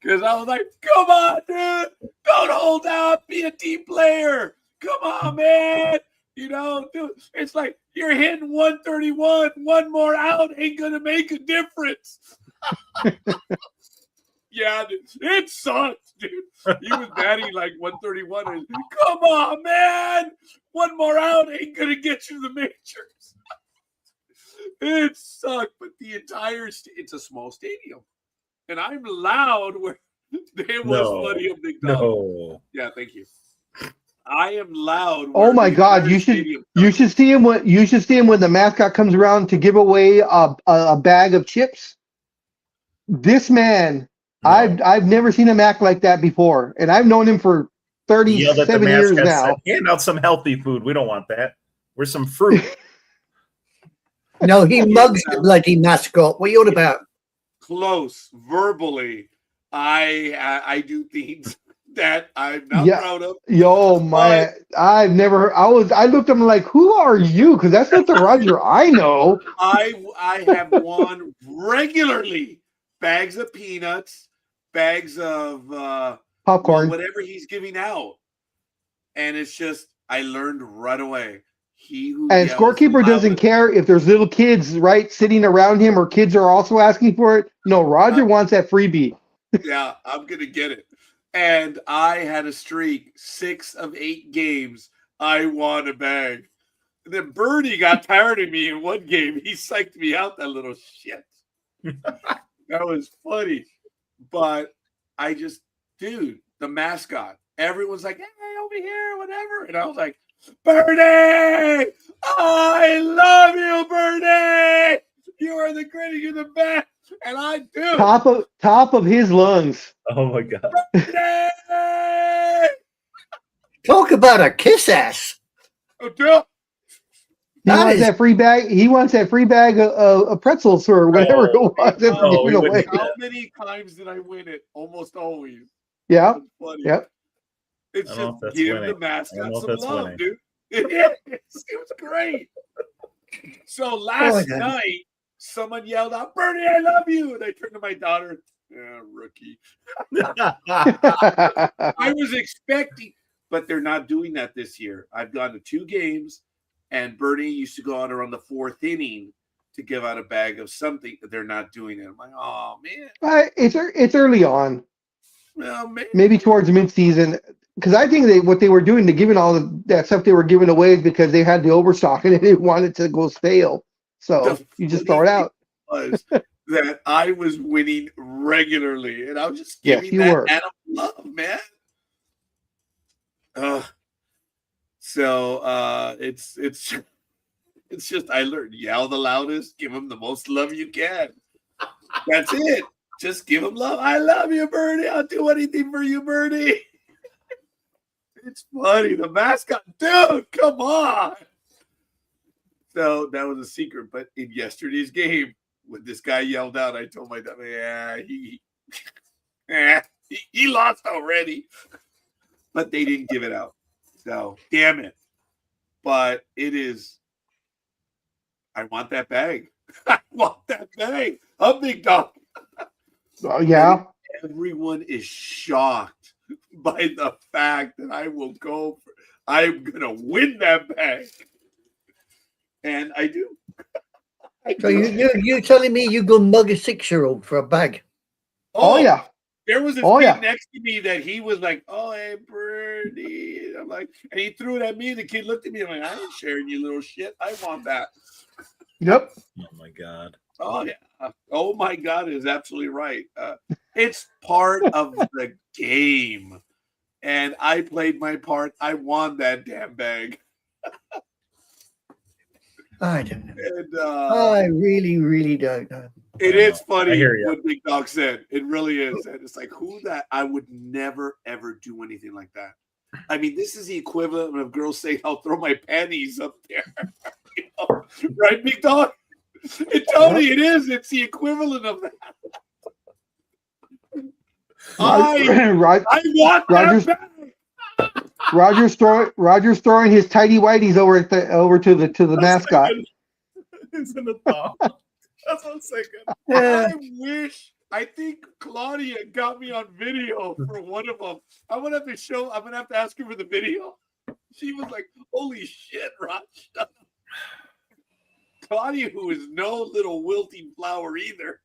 [SPEAKER 1] because I was like, "Come on, dude, don't hold out, be a team player. Come on, man, dude. It's like you're hitting 131. One more out ain't gonna make a difference." Yeah, dude, it sucks, dude. He was batting like 131. And, come on, man. One more out ain't going to get you the majors. It sucked, but the entire it's a small stadium. And I'm loud where it was funny a Big Dog.
[SPEAKER 4] No.
[SPEAKER 1] Yeah, thank you. I am loud.
[SPEAKER 3] Oh my God, you should see him when the mascot comes around to give away a bag of chips. This man, I've never seen him act like that before, and I've known him for 37 years now.
[SPEAKER 4] Hand out some healthy food. We don't want that. We're some fruit.
[SPEAKER 2] No, he mugs the bloody mascot. What are you on about?
[SPEAKER 1] Close verbally. I do things that I'm not proud of.
[SPEAKER 3] Yo, I looked at him like, who are you? Because that's not the Roger I know.
[SPEAKER 1] I have won regularly bags of peanuts, bags of
[SPEAKER 3] popcorn,
[SPEAKER 1] whatever he's giving out. And it's just, I learned right away.
[SPEAKER 3] And scorekeeper doesn't care if there's little kids, right, sitting around him or kids are also asking for it. No, Roger wants that freebie.
[SPEAKER 1] Yeah, I'm going to get it. And I had a streak, 6 of 8 games. I won a bag. And then Bernie got tired of me in one game. He psyched me out, that little shit. That was funny. But dude, the mascot, everyone's like, hey, over here, whatever. And I was like, Bernie, I love you, Bernie. You are the greatest, you're the best. And I do. dude.
[SPEAKER 3] top of his lungs.
[SPEAKER 4] Oh my god.
[SPEAKER 1] Yay!
[SPEAKER 2] Talk about a kiss ass.
[SPEAKER 1] Oh, dude.
[SPEAKER 3] He
[SPEAKER 2] That
[SPEAKER 3] wants
[SPEAKER 2] is-
[SPEAKER 3] that free bag. He wants that free bag of pretzels or whatever it was that
[SPEAKER 4] no,
[SPEAKER 3] they're
[SPEAKER 4] we
[SPEAKER 3] giving
[SPEAKER 4] wouldn't
[SPEAKER 3] away.
[SPEAKER 1] How many times did I win it? Almost always.
[SPEAKER 3] Yeah.
[SPEAKER 1] That's funny.
[SPEAKER 3] Yep.
[SPEAKER 1] It's
[SPEAKER 4] I don't know
[SPEAKER 1] just
[SPEAKER 4] if that's
[SPEAKER 1] give
[SPEAKER 4] winning.
[SPEAKER 1] the
[SPEAKER 4] I don't
[SPEAKER 1] mascot
[SPEAKER 4] know if
[SPEAKER 1] some
[SPEAKER 4] that's
[SPEAKER 1] love,
[SPEAKER 4] winning.
[SPEAKER 1] dude. It was great. So last
[SPEAKER 2] yeah.
[SPEAKER 1] night, someone yelled out, "Bernie, I love you!" And I turned to my daughter. Yeah, rookie. I was expecting, but they're not doing that this year. I've gone to 2 games, and Bernie used to go out around the 4th inning to give out a bag of something. They're not doing it. I'm like, oh man.
[SPEAKER 3] It's early on,
[SPEAKER 1] Well, man.
[SPEAKER 3] maybe towards mid-season, because I think what they were doing to giving all that stuff they were giving away is because they had the overstock and they didn't want it to go stale. So you just throw it out.
[SPEAKER 1] Was that I was winning regularly, and I was just
[SPEAKER 3] Yes,
[SPEAKER 1] giving
[SPEAKER 3] you
[SPEAKER 1] that
[SPEAKER 3] were.
[SPEAKER 1] animal love, man. So it's just I learned yell the loudest, give him the most love you can. That's it. Just give him love. I love you, Bernie. I'll do anything for you, Bernie. It's funny. The mascot, dude, come on. So that was a secret. But in yesterday's game, when this guy yelled out, I told my dad, yeah, he lost already. But they didn't give it out. So damn it. But it is. I want that bag. I want that bag. A big dog.
[SPEAKER 3] Yeah.
[SPEAKER 1] Everyone is shocked by the fact that I will go. I'm gonna win that bag, and I do.
[SPEAKER 2] So you telling me you go mug a 6-year-old for a bag?
[SPEAKER 3] Oh yeah.
[SPEAKER 1] There was this
[SPEAKER 3] Oh,
[SPEAKER 1] kid
[SPEAKER 3] yeah.
[SPEAKER 1] next to me that he was like, "Oh, hey, Birdie." I'm like, and he threw it at me. The kid looked at me. I'm like, "I ain't sharing you, little shit. I want that."
[SPEAKER 3] Yep.
[SPEAKER 4] Oh my god.
[SPEAKER 1] Oh yeah. Oh my God is absolutely right. It's part of the game, and I played my part. I won that damn bag.
[SPEAKER 2] I don't know.
[SPEAKER 1] And
[SPEAKER 2] I really, really don't know.
[SPEAKER 1] it
[SPEAKER 4] I
[SPEAKER 1] is
[SPEAKER 4] know. I
[SPEAKER 1] funny
[SPEAKER 4] hear ya.
[SPEAKER 1] what Big Dog said. It really is. And it's like, who that? I would never, ever do anything like that. I mean, this is the equivalent of girls saying, I'll throw my panties up there. You know? Right, Big Dog? Tony, it is. It's the equivalent of that. I want
[SPEAKER 3] Roger's-
[SPEAKER 1] that back.
[SPEAKER 3] Roger's throwing his tidy whities over to the mascot.
[SPEAKER 4] It's in the thought. That's what I'm saying.
[SPEAKER 1] I think Claudia got me on video for one of them. I'm gonna have to ask her for the video. She was like, "Holy shit, Rod!" Claudia, who is no little wilting flower either,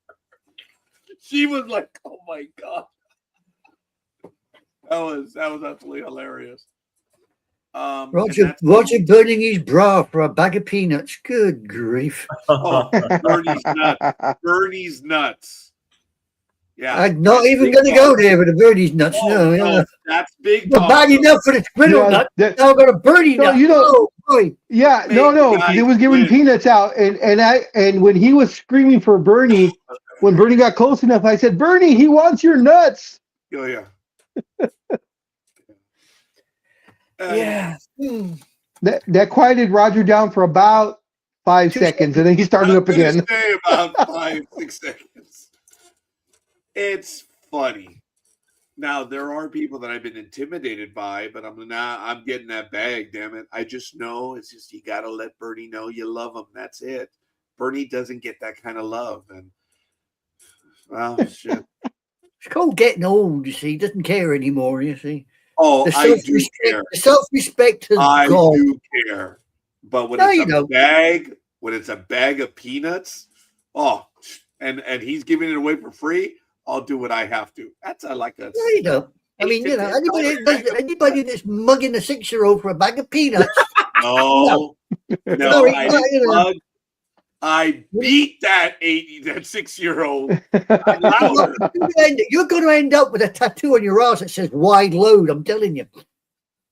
[SPEAKER 1] she was like, "Oh my god." That was absolutely hilarious.
[SPEAKER 2] Roger burning his bra for a bag of peanuts. Good grief.
[SPEAKER 1] Oh, Bernie's nuts. Bernie's nuts. Yeah.
[SPEAKER 2] I'm not even
[SPEAKER 1] Big
[SPEAKER 2] going to go
[SPEAKER 1] Dog.
[SPEAKER 2] there with the birdie's nuts.
[SPEAKER 1] Oh,
[SPEAKER 2] No.
[SPEAKER 1] that's Big
[SPEAKER 2] Not
[SPEAKER 1] Dog.
[SPEAKER 2] bad enough for the squirrel nut. Now I've got a birdie
[SPEAKER 3] No,
[SPEAKER 2] nut.
[SPEAKER 3] you don't-
[SPEAKER 2] Oh, boy.
[SPEAKER 3] Yeah,
[SPEAKER 1] Hey,
[SPEAKER 3] no, because he was giving
[SPEAKER 1] guys,
[SPEAKER 3] peanuts out, and when he was screaming for Bernie, when Bernie got close enough, I said, "Bernie, he wants your nuts."
[SPEAKER 1] Oh yeah.
[SPEAKER 2] Yeah.
[SPEAKER 3] That quieted Roger down for about 5 seconds, and then he started up again.
[SPEAKER 1] Say about 5-6 seconds. It's funny. Now there are people that I've been intimidated by, but I'm getting that bag. Damn it! I just know it's just you got to let Bernie know you love him. That's it. Bernie doesn't get that kind of love, and well, shit.
[SPEAKER 2] It's called getting old, you see. He doesn't care anymore, you see.
[SPEAKER 1] Oh,
[SPEAKER 2] The
[SPEAKER 1] I do care.
[SPEAKER 2] self-respect has
[SPEAKER 1] I
[SPEAKER 2] gone.
[SPEAKER 1] do care. But when
[SPEAKER 2] No,
[SPEAKER 1] it's
[SPEAKER 2] you
[SPEAKER 1] a
[SPEAKER 2] don't.
[SPEAKER 1] bag, when it's a bag of peanuts, and he's giving it away for free, I'll do what I have to. That's like a.
[SPEAKER 2] No, you don't. I mean, you know, anybody that's mugging a 6-year-old for a bag of peanuts.
[SPEAKER 1] No,
[SPEAKER 2] Sorry,
[SPEAKER 1] I beat that 6-year-old.
[SPEAKER 2] You're going to end up with a tattoo on your ass that says "wide load." I'm telling you.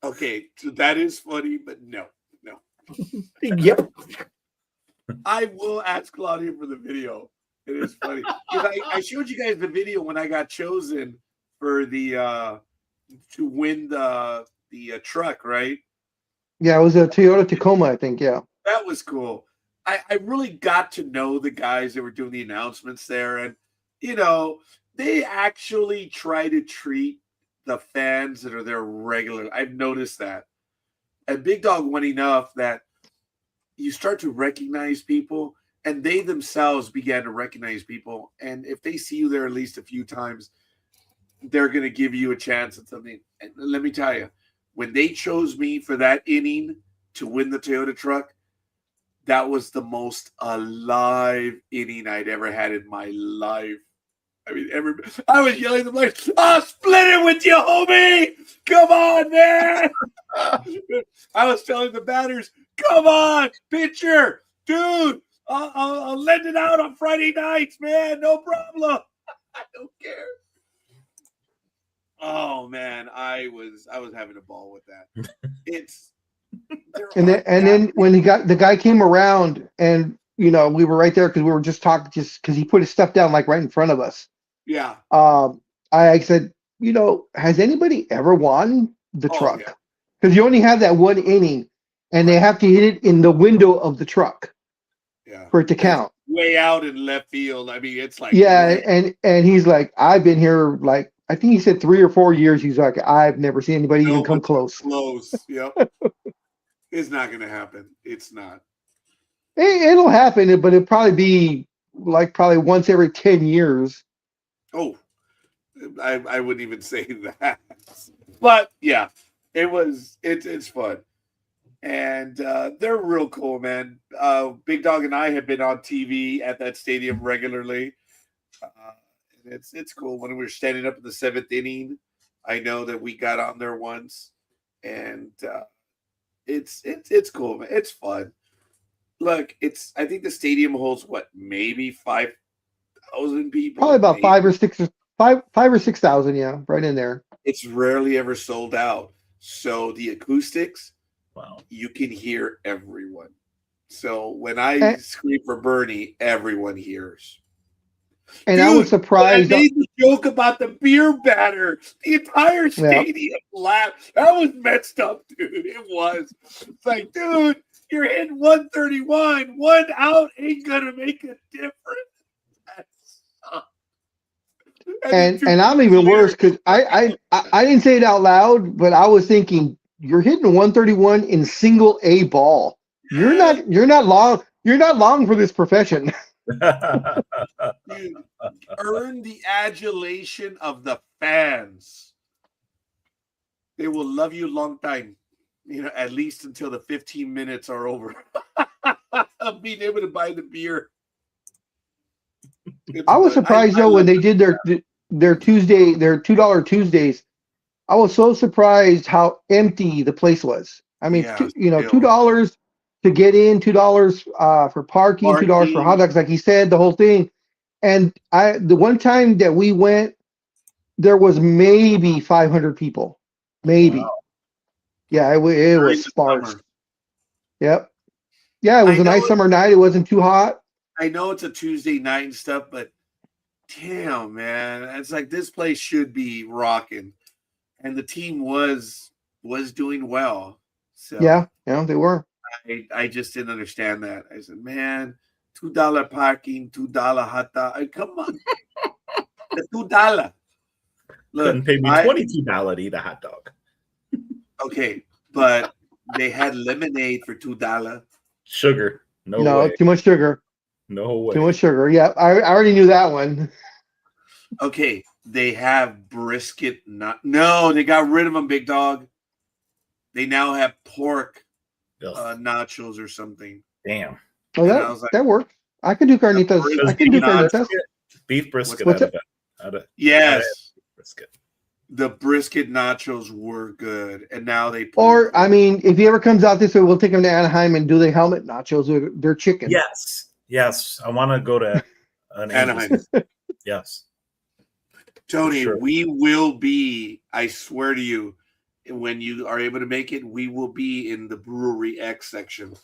[SPEAKER 1] Okay, so that is funny, but no.
[SPEAKER 2] Yep.
[SPEAKER 1] I will ask Claudia for the video It is funny. I showed you guys the video when I got chosen for the to win the truck, right?
[SPEAKER 3] Yeah, it was a Toyota Tacoma, I think. Yeah.
[SPEAKER 1] That was cool. I really got to know the guys that were doing the announcements there, and they actually try to treat the fans that are there regularly. I've noticed that. And Big Dog went enough that you start to recognize people, and they themselves began to recognize people. And if they see you there at least a few times, they're going to give you a chance at something. And let me tell you, when they chose me for that inning to win the Toyota truck, that was the most alive inning I'd ever had in my life. I mean, I was yelling at the players, "I'll split it with you, homie! Come on, man!" I was telling the batters, "Come on, pitcher, dude! I'll lend it out on Friday nights, man. No problem. I don't care." Oh man, I was having a ball with that.
[SPEAKER 3] And then when the guy came around, and we were right there because we were just talking, just because he put his stuff down like right in front of us.
[SPEAKER 1] Yeah.
[SPEAKER 3] I said, has anybody ever won the truck?
[SPEAKER 1] Yeah.
[SPEAKER 3] Because you only have that one inning, and they have to hit it in the window of the truck.
[SPEAKER 1] Yeah.
[SPEAKER 3] For it to count.
[SPEAKER 1] Way out in left field. I mean, it's like
[SPEAKER 3] and he's like, I've been here like I think he said 3 or 4 years. He's like, I've never seen anybody even come close.
[SPEAKER 1] Yep. It's not going to happen. It's not.
[SPEAKER 3] It'll happen, but it'll probably be like once every 10 years.
[SPEAKER 1] Oh, I wouldn't even say that. But yeah, it's fun. And they're real cool, man. Big Dog and I have been on TV at that stadium regularly. It's cool. When we were standing up in the 7th inning, I know that we got on there once, and it's cool, man. It's fun. Look, I think the stadium holds maybe 5,000 people.
[SPEAKER 3] Probably about 5 or 6,000, yeah, right in there.
[SPEAKER 1] It's rarely ever sold out. So the acoustics,
[SPEAKER 4] wow,
[SPEAKER 1] you can hear everyone. So when I scream for Bernie, everyone hears.
[SPEAKER 3] And I was surprised.
[SPEAKER 1] I made the joke about the beer batter. The entire stadium laughed. That was messed up, dude. It was. It's like, dude, you're hitting 131. 1 out ain't gonna make a difference.
[SPEAKER 3] And I'm even worse because I didn't say it out loud, but I was thinking, you're hitting 131 in single A ball. You're not long for this profession.
[SPEAKER 1] Dude, earn the adulation of the fans. They will love you a long time. At least until the 15 minutes are over. Of being able to buy the beer.
[SPEAKER 3] I was surprised though when they did their $2 Tuesdays. I was so surprised how empty the place was. I mean, $2 to get in, $2 for parking, $2 for hot dogs, like he said, the whole thing. And the one time that we went, there was maybe 500 people, maybe. Wow. Yeah, it was sparse. Yep. Yeah, it was a nice summer night. It wasn't too hot.
[SPEAKER 1] I know it's a Tuesday night and stuff, but damn, man, it's like this place should be rocking, and the team was doing well. So
[SPEAKER 3] yeah, they were.
[SPEAKER 1] I just didn't understand that. I said, man, $2 parking, $2 hot dog. Come on, the $2.
[SPEAKER 4] Look, couldn't pay me $22 to eat a hot dog.
[SPEAKER 1] Okay, but they had lemonade for $2.
[SPEAKER 4] Sugar, no way.
[SPEAKER 3] Too much sugar.
[SPEAKER 4] No way.
[SPEAKER 3] Too much sugar. Yeah, I already knew that one.
[SPEAKER 1] Okay, they have brisket. No, they got rid of them, Big Dog. They now have pork nachos or something.
[SPEAKER 4] Damn.
[SPEAKER 3] Oh, that works. I could do carnitas. I can do carnitas.
[SPEAKER 4] Beef brisket.
[SPEAKER 1] Yes. Brisket. The brisket nachos were good, and now they.
[SPEAKER 3] Or I mean, if he ever comes out this way, we'll take him to Anaheim and do the helmet nachos. They're chicken.
[SPEAKER 4] Yes. I want to go to
[SPEAKER 1] Anaheim.
[SPEAKER 4] Yes.
[SPEAKER 1] Tony, we will be, I swear to you, when you are able to make it, we will be in the Brewery X section.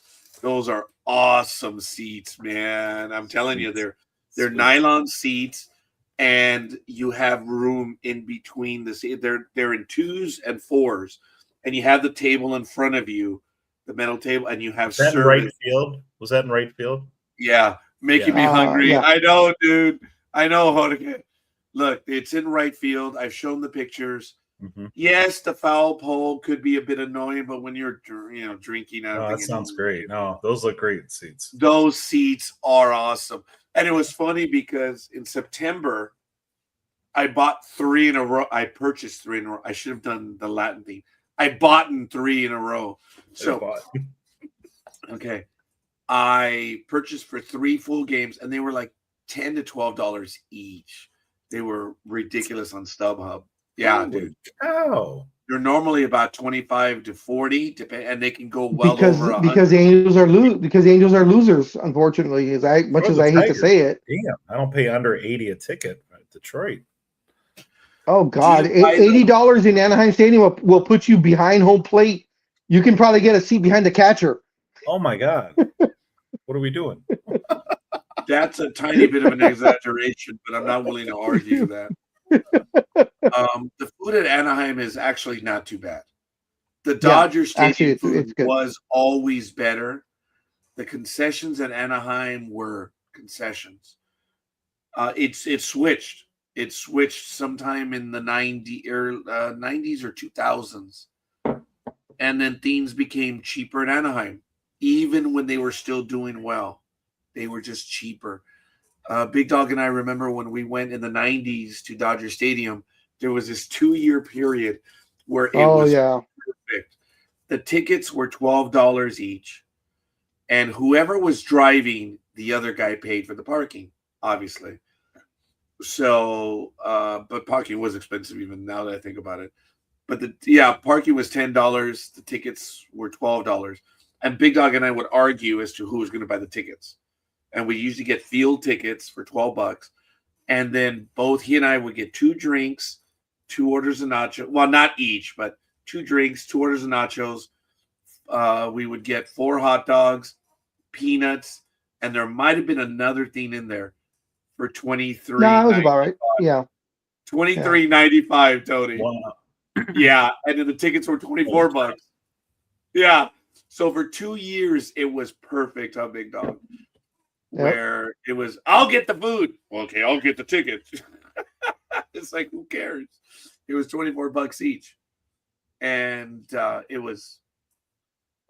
[SPEAKER 1] Those are awesome seats, man. I'm telling you, They're
[SPEAKER 4] Sweet.
[SPEAKER 1] nylon seats, and you have room in between the seat. They're in 2s and 4s, and you have the table in front of you, the metal table, and you have
[SPEAKER 4] Was that in right
[SPEAKER 1] service.
[SPEAKER 4] field? Was that in right field?
[SPEAKER 1] Yeah, making me
[SPEAKER 3] Yeah.
[SPEAKER 1] hungry.
[SPEAKER 3] Yeah.
[SPEAKER 1] I know, dude. I know, Jorge. Look, it's in right field. I've shown the pictures.
[SPEAKER 4] Mm-hmm.
[SPEAKER 1] Yes, the foul pole could be a bit annoying, but when you're drinking, I don't
[SPEAKER 4] Oh,
[SPEAKER 1] think
[SPEAKER 4] that sounds great. No, those look great seats.
[SPEAKER 1] those seats are awesome. And it was funny because in September, I bought 3 in a row. I purchased 3 in a row. I should have done the Latin thing. I bought in 3 in a row. So, okay. I purchased for 3 full games, and they were like $10 to $12 each. They were ridiculous on StubHub. Yeah, dude.
[SPEAKER 4] Oh,
[SPEAKER 1] They're normally about 25 to 40, and they can go well
[SPEAKER 3] because
[SPEAKER 1] over 100.
[SPEAKER 3] because the Angels are losers, unfortunately. As much as I hate to say it.
[SPEAKER 4] damn! I don't pay under 80 a ticket at Detroit.
[SPEAKER 3] Oh God,
[SPEAKER 1] Do you buy
[SPEAKER 3] $80 in Anaheim Stadium will put you behind home plate. You can probably get a seat behind the catcher.
[SPEAKER 4] Oh my God, what are we doing?
[SPEAKER 1] That's a tiny bit of an exaggeration, but I'm not willing to argue that. The food at Anaheim is actually not too bad. The Dodger Stadium
[SPEAKER 3] actually,
[SPEAKER 1] food
[SPEAKER 3] it's good.
[SPEAKER 1] was always better. The concessions at Anaheim were concessions. It switched. It switched sometime in the 90s or 2000s. And then things became cheaper in Anaheim, even when they were still doing well. They were just cheaper. Big Dog and I remember when we went in the 90s to Dodger Stadium, there was this 2-year period where it was perfect. The tickets were $12 each, and whoever was driving, the other guy paid for the parking, obviously. So, but parking was expensive even now that I think about it. But parking was $10. The tickets were $12. And Big Dog and I would argue as to who was going to buy the tickets. And we usually get field tickets for $12. And then both he and I would get 2 drinks, 2 orders of nachos. Well, not each, but 2 drinks, 2 orders of nachos. We would get 4 hot dogs, peanuts, and there might have been another thing in there for $23.
[SPEAKER 3] No, that was about right. Yeah.
[SPEAKER 1] $23.95, Tony.
[SPEAKER 4] Wow.
[SPEAKER 1] Yeah, and then the tickets were $24. Yeah. So for 2 years, it was perfect, huh, Big Dog? Where it was, I'll get the food. Okay, I'll get the ticket. It's like, who cares? It was $24 each. And those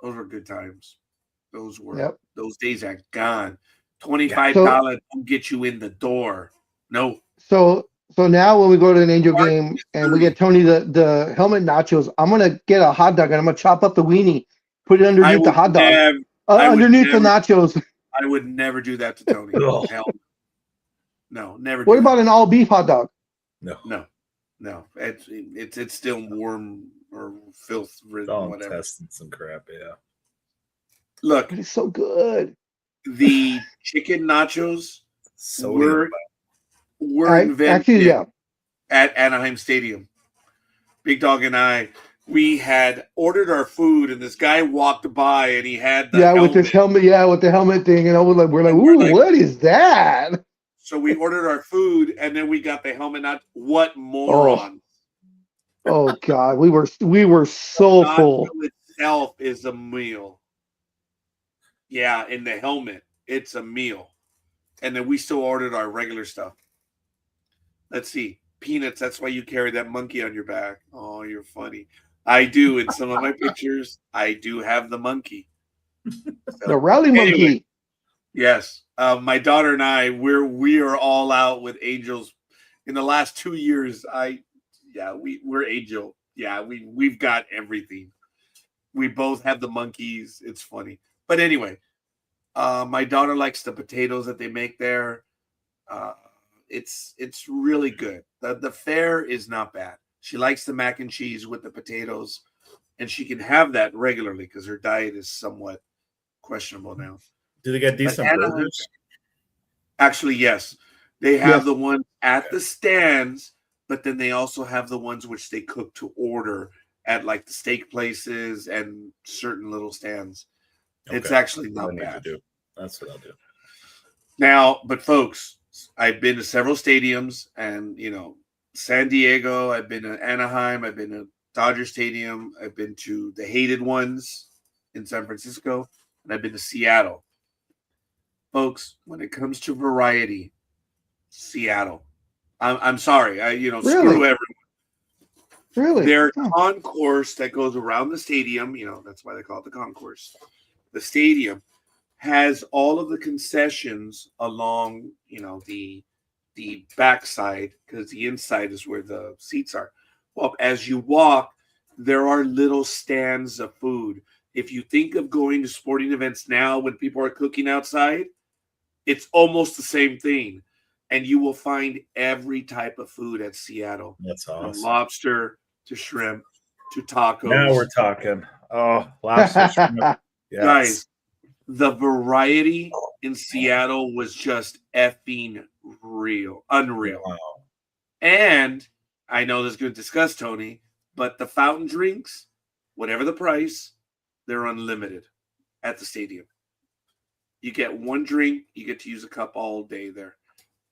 [SPEAKER 1] were good times. Those those days are gone. $25 don't get you in the door. No.
[SPEAKER 3] So now when we go to an Angel game and we get Tony the helmet nachos, I'm gonna get a hot dog and I'm gonna chop up the weenie, put it underneath the hot dog, underneath the nachos.
[SPEAKER 1] I would never do that to Tony. Hell no, never.
[SPEAKER 3] What about an all beef hot dog?
[SPEAKER 1] No. It's still warm or filth ridden, whatever.
[SPEAKER 4] Intestines and crap. Yeah.
[SPEAKER 1] Look,
[SPEAKER 3] But it's so good.
[SPEAKER 1] the chicken nachos were invented at Anaheim Stadium. Big Dog and I, we had ordered our food, and this guy walked by, and he had the helmet.
[SPEAKER 3] With this helmet, with the helmet thing, and we're like, ooh, what is that?
[SPEAKER 1] So we ordered our food, and then we got the helmet. Not what moron!
[SPEAKER 3] Oh God, we were so full.
[SPEAKER 1] Itself is a meal. Yeah, in the helmet, it's a meal, and then we still ordered our regular stuff. Let's see, peanuts. That's why you carry that monkey on your back. Oh, you're funny. I do. In some of my pictures, I do have the monkey.
[SPEAKER 3] The rally monkey.
[SPEAKER 1] Yes. My daughter and I, we are all out with Angels. In the last 2 years, we're Angel. Yeah, we've got everything. We both have the monkeys. It's funny. But anyway, my daughter likes the potatoes that they make there. It's really good. The fare is not bad. She likes the mac and cheese with the potatoes, and she can have that regularly because her diet is somewhat questionable now.
[SPEAKER 4] Do they get decent burgers?
[SPEAKER 1] Actually, yes. They have the ones at the stands, but then they also have the ones which they cook to order at like the steak places and certain little stands. Okay. It's actually not bad.
[SPEAKER 4] That's what I'll do.
[SPEAKER 1] Now, but folks, I've been to several stadiums, and San Diego. I've been to Anaheim. I've been to Dodger Stadium. I've been to the hated ones in San Francisco, and I've been to Seattle. Folks, when it comes to variety, Seattle. I'm sorry. Screw
[SPEAKER 3] Really?
[SPEAKER 1] everyone.
[SPEAKER 3] Really?
[SPEAKER 1] Their
[SPEAKER 3] Huh.
[SPEAKER 1] concourse that goes around the stadium, that's why they call it the concourse. The stadium has all of the concessions along, the backside, because the inside is where the seats are. Well, as you walk, there are little stands of food. If you think of going to sporting events now when people are cooking outside, it's almost the same thing. And you will find every type of food at Seattle.
[SPEAKER 4] That's
[SPEAKER 1] From
[SPEAKER 4] awesome.
[SPEAKER 1] lobster to shrimp to tacos.
[SPEAKER 4] Now we're talking. Oh, lobster shrimp. Yes.
[SPEAKER 1] Guys, the variety in Seattle was just effing unreal.
[SPEAKER 4] Wow.
[SPEAKER 1] And I know this is going to discuss Tony, but the fountain drinks, whatever the price, they're unlimited at the stadium. You get one drink, you get to use a cup all day there.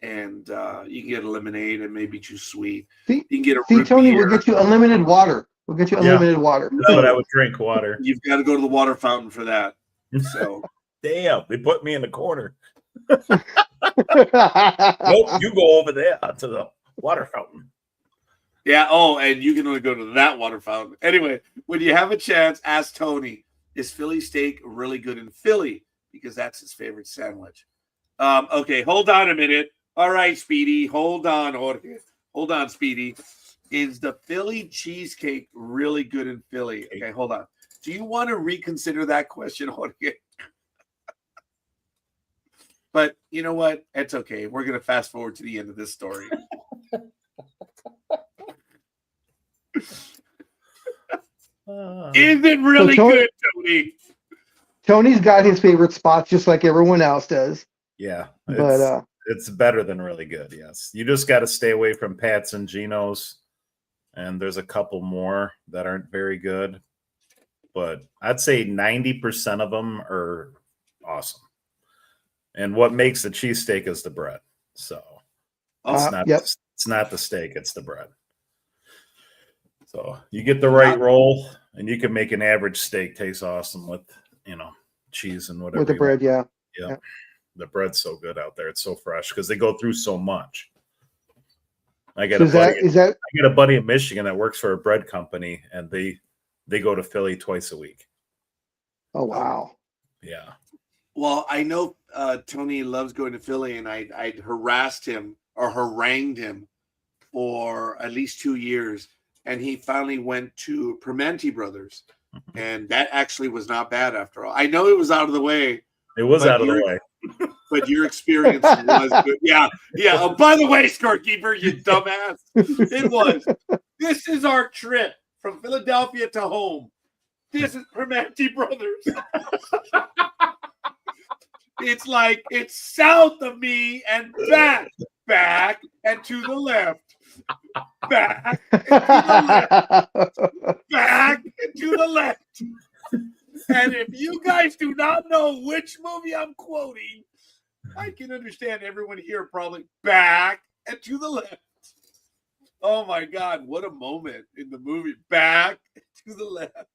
[SPEAKER 1] And you can get a lemonade and maybe too sweet. You can get a root
[SPEAKER 3] Tony,
[SPEAKER 1] beer.
[SPEAKER 3] we'll get you unlimited water. We'll get you unlimited water.
[SPEAKER 4] That's what I would drink, water.
[SPEAKER 1] You've got to go to the water fountain for that. So
[SPEAKER 4] damn, they put me in the corner.
[SPEAKER 3] Nope,
[SPEAKER 4] Nope, you go over there to the water fountain.
[SPEAKER 1] yeah. Oh, and you can only go to that water fountain. Anyway, when you have a chance, ask Tony, is Philly steak really good in Philly? Because that's his favorite sandwich. Okay, hold on a minute. All right, Speedy. Hold on, Jorge. Hold on, Speedy. Is the Philly cheesecake really good in Philly? Okay, hold on. Do you want to reconsider that question, Jorge? But you know what? It's okay. We're going to fast forward to the end of this story. Is it really good, Tony?
[SPEAKER 3] Tony's got his favorite spots just like everyone else does.
[SPEAKER 4] Yeah,
[SPEAKER 3] But
[SPEAKER 4] it's better than really good. Yes, you just got to stay away from Pat's and Geno's, and there's a couple more that aren't very good, but I'd say 90% of them are awesome. And what makes the cheesesteak is the bread. So it's not the steak, it's the bread. So you get the right roll, and you can make an average steak taste awesome with cheese and whatever.
[SPEAKER 3] with the bread, yeah.
[SPEAKER 4] The bread's so good out there. It's so fresh because they go through so much. I got
[SPEAKER 3] So
[SPEAKER 4] I got a buddy in Michigan that works for a bread company, and they go to Philly twice a week.
[SPEAKER 3] Oh wow.
[SPEAKER 4] Yeah.
[SPEAKER 1] Well, I know Tony loves going to Philly, and I'd harassed him or harangued him for at least 2 years, and he finally went to Permanente Brothers, and that actually was not bad after all. I know it was out of the way.
[SPEAKER 4] It was out of the way.
[SPEAKER 1] But your experience was good. Yeah. Oh, by the way, scorekeeper, you dumbass. It was. This is our trip from Philadelphia to home. This is Permanente Brothers. It's like it's south of me and back, and to the left. Back, and to the left. Back, and to the left. And if you guys do not know which movie I'm quoting, I can understand everyone here probably back and to the left. Oh my God, what a moment in the movie. Back and to the left.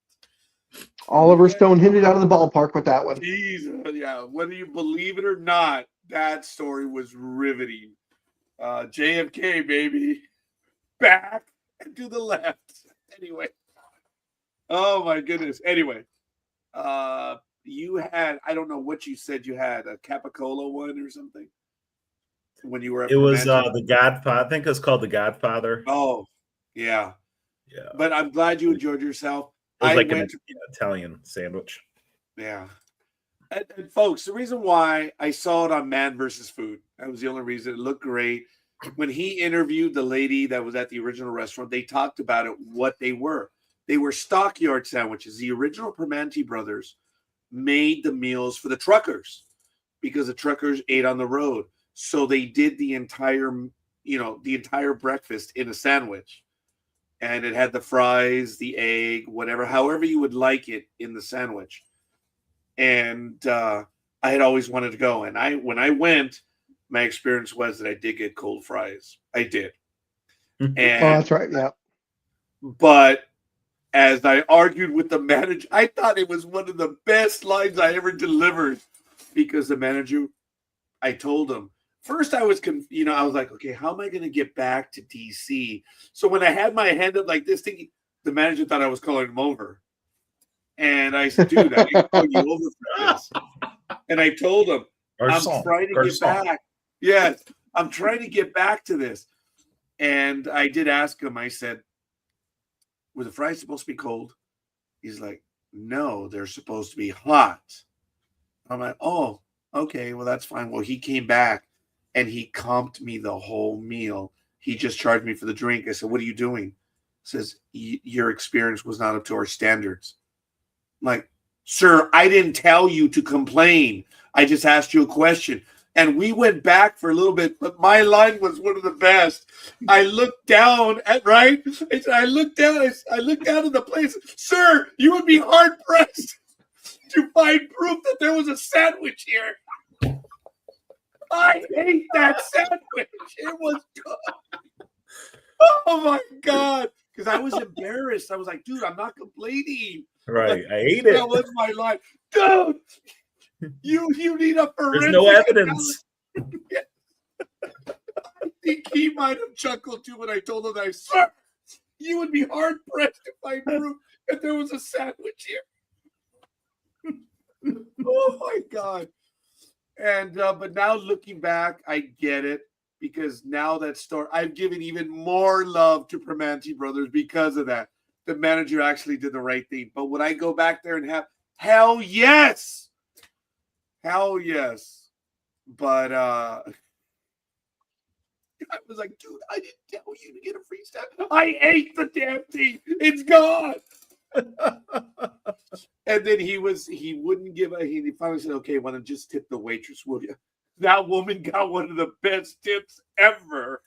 [SPEAKER 3] Oliver Stone hit it out of the ballpark with that one.
[SPEAKER 1] Jesus, yeah. Whether you believe it or not, that story was riveting. JFK, baby. Back and to the left. Anyway. Oh my goodness. Anyway. You had, I don't know what you said you had, a Capicola one or something when you were at
[SPEAKER 4] It was
[SPEAKER 1] Permanente?
[SPEAKER 4] the Godfather. I think it was called the Godfather.
[SPEAKER 1] Oh, yeah.
[SPEAKER 4] Yeah.
[SPEAKER 1] But I'm glad you enjoyed yourself.
[SPEAKER 4] It was like
[SPEAKER 1] went
[SPEAKER 4] an Italian sandwich.
[SPEAKER 1] Yeah. And folks, the reason why I saw it on Man vs. Food, that was the only reason. It looked great. When he interviewed the lady that was at the original restaurant, they talked about it, what they were. They were stockyard sandwiches. The original Permanente brothers made the meals for the truckers because the truckers ate on the road. So they did the entire breakfast in a sandwich. And it had the fries, the egg, whatever, however you would like it in the sandwich. And I had always wanted to go. And when I went, my experience was that I did get cold fries. I did.
[SPEAKER 3] Oh,
[SPEAKER 1] And
[SPEAKER 3] that's right. Yeah.
[SPEAKER 1] but as I argued with the manager, I thought it was one of the best lines I ever delivered because the manager, I told him first I was, I was like, okay, how am I going to get back to DC? So when I had my hand up like this, thinking the manager thought I was calling him over, and I said, dude, I didn't call you over for this. And I told him, I'm trying to get back. Yes, I'm trying to get back to this. And I did ask him, I said, were the fries supposed to be cold? He's like, no, they're supposed to be hot. I'm like, oh, okay, well, that's fine. Well, he came back and he comped me the whole meal. He just charged me for the drink. I said, what are you doing? He says, your experience was not up to our standards. I'm like, sir, I didn't tell you to complain. I just asked you a question. And we went back for a little bit, but my line was one of the best. I looked down at I looked down at the place. Sir, you would be hard pressed to find proof that there was a sandwich here. I hate that sandwich. It was good. Oh my God. Because I was embarrassed. I was like, dude, I'm not complaining.
[SPEAKER 4] Right.
[SPEAKER 1] Like,
[SPEAKER 4] I hate it.
[SPEAKER 1] That was my line. Dude. You need a forensic.
[SPEAKER 4] There's no evidence.
[SPEAKER 1] I think he might have chuckled too when I told him that, sir, you would be hard pressed to find proof that there was a sandwich here. Oh my God. And but now looking back, I get it, because now that story, I've given even more love to Primanti Brothers because of that. The manager actually did the right thing. But would I go back there and have hell yes. Hell yes. But I was like, dude, I didn't tell you to get a free snack. I ate the damn thing. It's gone. And then he wouldn't give he finally said, okay, why don't just tip the waitress, will you? That woman got one of the best tips ever.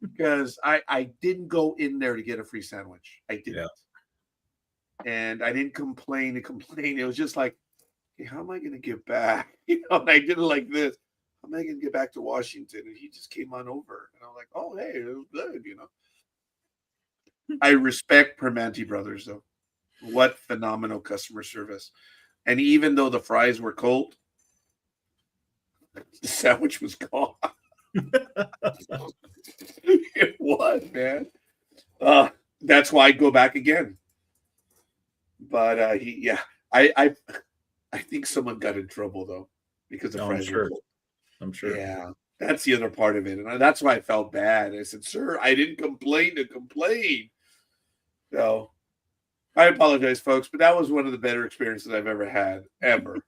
[SPEAKER 1] Because I didn't go in there to get a free sandwich. I didn't. Yeah. And I didn't complain. It was just like, hey, how am I going to get back? And I did it like this. How am I going to get back to Washington? And he just came on over. And I'm like, oh, hey, it was good, I respect Primanti Brothers, though. What phenomenal customer service. And even though the fries were cold, the sandwich was gone. It was, man. That's why I go back again. But I think someone got in trouble though because the fries were cold.
[SPEAKER 4] I'm sure.
[SPEAKER 1] Yeah, that's the other part of it, and that's why I felt bad. I said, "Sir, I didn't complain to complain." So I apologize, folks, but that was one of the better experiences I've ever had, ever.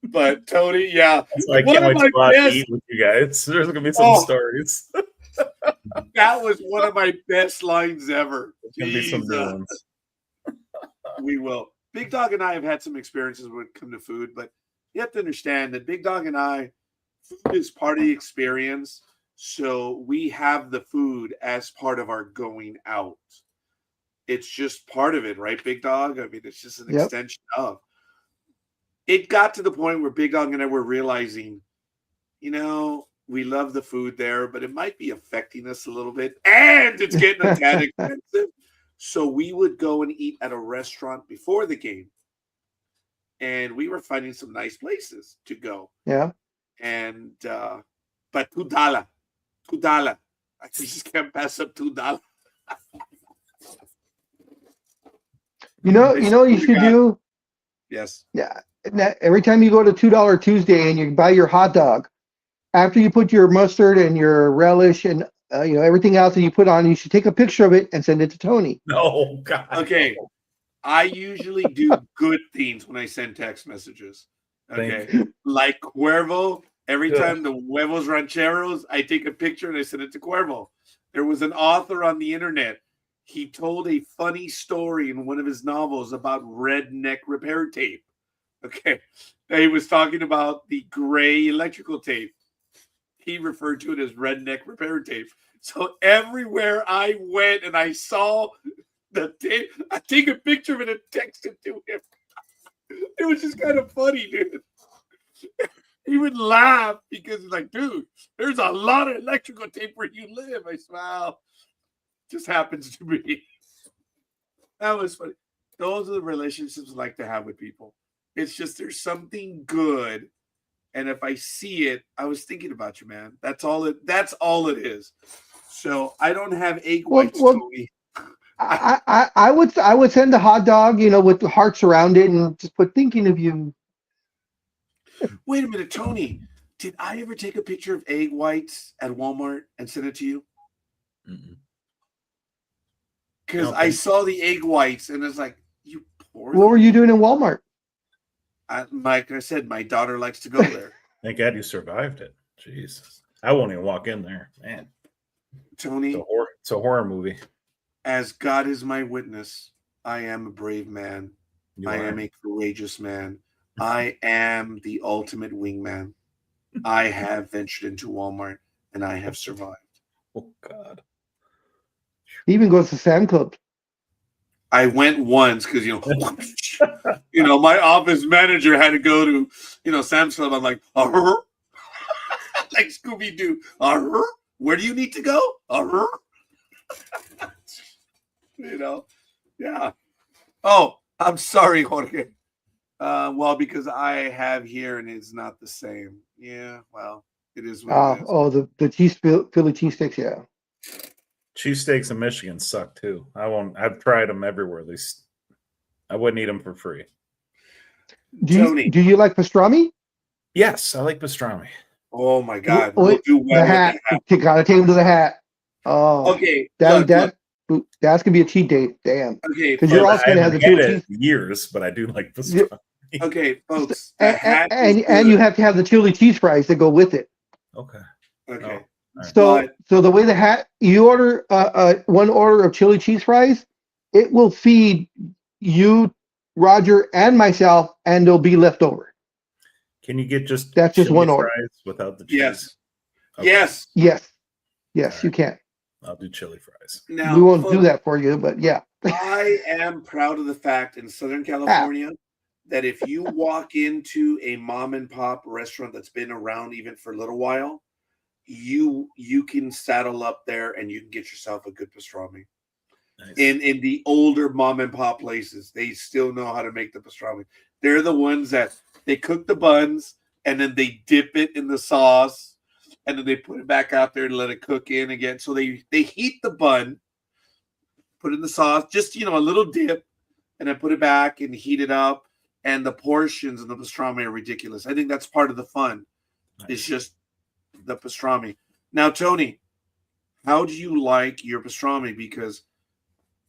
[SPEAKER 1] But Tony, yeah,
[SPEAKER 4] I can't wait to go out to eat with you guys. There's gonna be some stories.
[SPEAKER 1] That was one of my best lines ever.
[SPEAKER 4] There's gonna be some new ones.
[SPEAKER 1] We will. Big Dog and I have had some experiences when it comes to food, but you have to understand that Big Dog and I, food is part of the experience. So we have the food as part of our going out. It's just part of it, right, Big Dog? I mean, it's just an extension of. It got to the point where Big Dog and I were realizing, we love the food there, but it might be affecting us a little bit. And it's getting a tad expensive. So we would go and eat at a restaurant before the game. And we were finding some nice places to go.
[SPEAKER 3] Yeah.
[SPEAKER 1] And, but $2. I just can't pass up $2.
[SPEAKER 3] You know you should do?
[SPEAKER 1] Yes.
[SPEAKER 3] Yeah. Every time you go to $2 Tuesday and you buy your hot dog, after you put your mustard and your relish and everything else that you put on, you should take a picture of it and send it to Tony.
[SPEAKER 4] Oh God.
[SPEAKER 1] Okay. I usually do good things when I send text messages. Okay. Like Cuervo, every time the huevos rancheros, I take a picture and I send it to Cuervo. There was an author on the internet. He told a funny story in one of his novels about redneck repair tape. Okay. He was talking about the gray electrical tape. He referred to it as redneck repair tape. So everywhere I went and I saw the tape, I take a picture of it and text it to him. It was just kind of funny, dude. He would laugh because he's like, dude, there's a lot of electrical tape where you live. I smile. Just happens to be. That was funny. Those are the relationships I like to have with people. It's just there's something good. And if I see it, I was thinking about you, man. That's all it is. So I don't have egg whites, Tony.
[SPEAKER 3] I would send a hot dog, with the hearts around it, and just put thinking of you.
[SPEAKER 1] Wait a minute, Tony. Did I ever take a picture of egg whites at Walmart and send it to you? Because I saw the egg whites and it's like, you poor.
[SPEAKER 3] What were you doing in Walmart?
[SPEAKER 1] Like I said, my daughter likes to go there.
[SPEAKER 4] Thank God you survived it. Jesus. I won't even walk in there, man.
[SPEAKER 1] Tony,
[SPEAKER 4] it's a horror movie.
[SPEAKER 1] As God is my witness, I am a brave man. I am a courageous man. I am the ultimate wingman. I have ventured into Walmart and I have survived.
[SPEAKER 4] Oh, God.
[SPEAKER 3] He even goes to Sam Club.
[SPEAKER 1] I went once because, my office manager had to go to, Sam's Club. I'm like, like Scooby-Doo. Where do you need to go? Yeah. Oh, I'm sorry, Jorge. Well, because I have here and it's not the same. Yeah, well, it is what it is.
[SPEAKER 3] Oh, the Philly cheesesteaks, yeah.
[SPEAKER 4] Cheesesteaks in Michigan suck too. I've tried them everywhere. At least I wouldn't eat them for free.
[SPEAKER 3] Do you like pastrami?
[SPEAKER 4] Yes, I like pastrami.
[SPEAKER 1] Oh my God!
[SPEAKER 3] We'll do well the hat. You gotta take him to the hat. Oh, okay. That's gonna be a cheat date. Damn.
[SPEAKER 1] Okay,
[SPEAKER 3] because you're also gonna have the chili cheese
[SPEAKER 4] years, but I do like pastrami.
[SPEAKER 1] Okay, folks.
[SPEAKER 3] And you have to have the chili cheese fries that go with it.
[SPEAKER 4] Okay.
[SPEAKER 1] Okay.
[SPEAKER 3] So the way the hat, you order one order of chili cheese fries, it will feed you, Roger, and myself, and there'll be left over.
[SPEAKER 4] Can you get just
[SPEAKER 3] one order
[SPEAKER 4] without the cheese?
[SPEAKER 1] Yes.
[SPEAKER 4] Okay.
[SPEAKER 3] Yes, you can.
[SPEAKER 4] I'll do chili fries.
[SPEAKER 1] Now,
[SPEAKER 3] we won't do that for you, but yeah.
[SPEAKER 1] I am proud of the fact in Southern California that if you walk into a mom and pop restaurant that's been around even for a little while, you can saddle up there and you can get yourself a good pastrami. Nice. In the older mom and pop places, they still know how to make the pastrami. They're the ones that they cook the buns and then they dip it in the sauce and then they put it back out there and let it cook in again. So they heat the bun, put it in the sauce, just a little dip, and then put it back and heat it up. And the portions of the pastrami are ridiculous. I think that's part of the fun. Nice. It's just the pastrami. Now, Tony, how do you like your pastrami? Because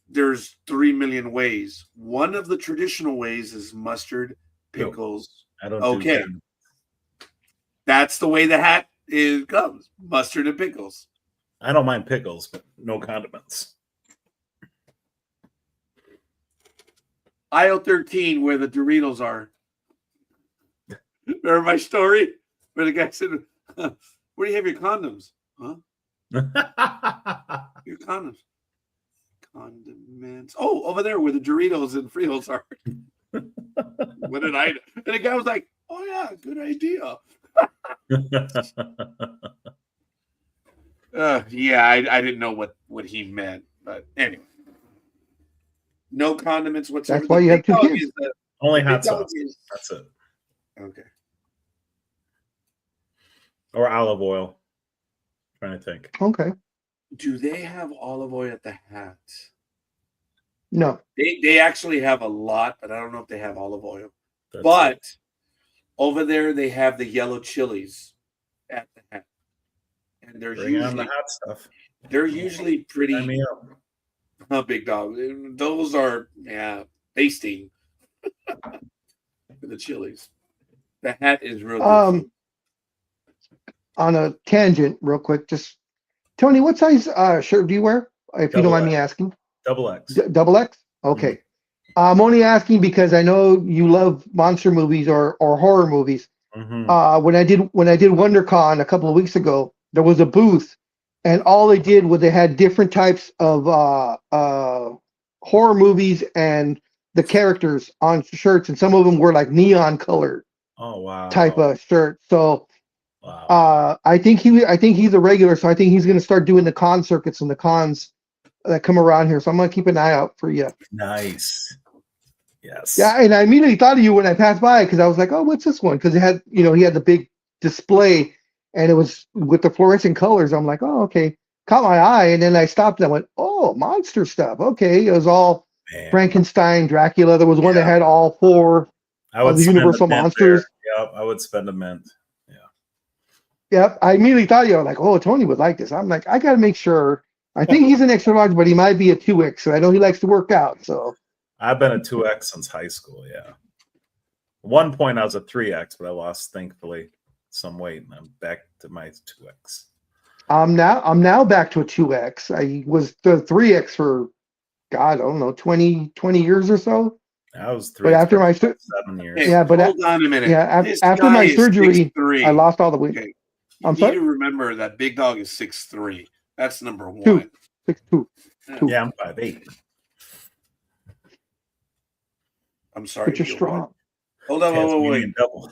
[SPEAKER 1] there's 3 million ways. One of the traditional ways is mustard, pickles.
[SPEAKER 4] I don't.
[SPEAKER 1] Okay, that's the way the hat comes: mustard and pickles.
[SPEAKER 4] I don't mind pickles, but no condiments.
[SPEAKER 1] Aisle 13, where the Doritos are. Remember my story? Where the guy said, where do you have your condoms? Huh? Your condoms. Condiments. Oh, over there where the Doritos and Fritos are. What did I know? And the guy was like, oh, yeah, good idea. Yeah, I didn't know what he meant. But anyway. No condiments whatsoever.
[SPEAKER 3] That's why you have 2 kids.
[SPEAKER 4] Only hot sauce. That's it.
[SPEAKER 1] Okay.
[SPEAKER 4] Or olive oil. I'm trying to think.
[SPEAKER 3] Okay.
[SPEAKER 1] Do they have olive oil at the hat?
[SPEAKER 3] No.
[SPEAKER 1] They actually have a lot, but I don't know if they have olive oil. But over there they have the yellow chilies at the hat. And they're
[SPEAKER 4] Bring on the hot stuff.
[SPEAKER 1] They're usually pretty big dog. Those are tasting for the chilies. The hat is real good.
[SPEAKER 3] On a tangent, real quick, just Tony, what size shirt do you wear? If you don't mind me asking.
[SPEAKER 4] Double X.
[SPEAKER 3] Double X? Okay. Mm-hmm. I'm only asking because I know you love monster movies or horror movies. Mm-hmm. When I did WonderCon a couple of weeks ago, there was a booth, and all they did was they had different types of horror movies and the characters on shirts, and some of them were like neon colored.
[SPEAKER 4] Oh wow.
[SPEAKER 3] type of shirt. So
[SPEAKER 4] Wow.
[SPEAKER 3] I think he's a regular. So I think he's going to start doing the con circuits and the cons that come around here. So I'm going to keep an eye out for you.
[SPEAKER 4] Nice. Yes.
[SPEAKER 3] Yeah, and I immediately thought of you when I passed by because I was like, oh, what's this one? Because it had, he had the big display and it was with the fluorescent colors. I'm like, oh, okay. Caught my eye, and then I stopped and I went, oh, monster stuff. Okay, it was all
[SPEAKER 4] Man.
[SPEAKER 3] Frankenstein, Dracula. There was one that
[SPEAKER 4] Yeah.
[SPEAKER 3] had all four
[SPEAKER 4] I would
[SPEAKER 3] of the
[SPEAKER 4] spend
[SPEAKER 3] Universal
[SPEAKER 4] a mint
[SPEAKER 3] monsters.
[SPEAKER 4] there. Yep, I would spend a mint. Yeah.
[SPEAKER 3] Yep, I immediately thought you were like, oh, Tony would like this. I'm like, I got to make sure. I think he's an extra large, but he might be a 2X. So I know he likes to work out. So
[SPEAKER 4] I've been a 2X since high school. Yeah. At one point I was a 3X, but I lost, thankfully, some weight, and I'm back to my 2X.
[SPEAKER 3] I'm now back to a 2X. I was the 3X for, God, I don't know, 20 years or so.
[SPEAKER 4] I was 3X
[SPEAKER 3] But after my
[SPEAKER 4] 7 years.
[SPEAKER 1] Hey,
[SPEAKER 3] yeah, but
[SPEAKER 1] hold on a minute.
[SPEAKER 3] yeah,
[SPEAKER 1] This
[SPEAKER 3] after
[SPEAKER 1] guy
[SPEAKER 3] my
[SPEAKER 1] is
[SPEAKER 3] surgery,
[SPEAKER 1] 6'3".
[SPEAKER 3] I lost all the weight.
[SPEAKER 1] Okay. You
[SPEAKER 3] I'm
[SPEAKER 1] need
[SPEAKER 3] sorry?
[SPEAKER 1] to remember that Big Dog is 6'3". That's number
[SPEAKER 3] Two.
[SPEAKER 1] one.
[SPEAKER 3] 6'2".
[SPEAKER 4] Yeah, I'm 5'8".
[SPEAKER 1] I'm sorry.
[SPEAKER 3] But you're
[SPEAKER 1] what?
[SPEAKER 3] strong.
[SPEAKER 1] Hold on, wait.
[SPEAKER 4] Tasmanian devil.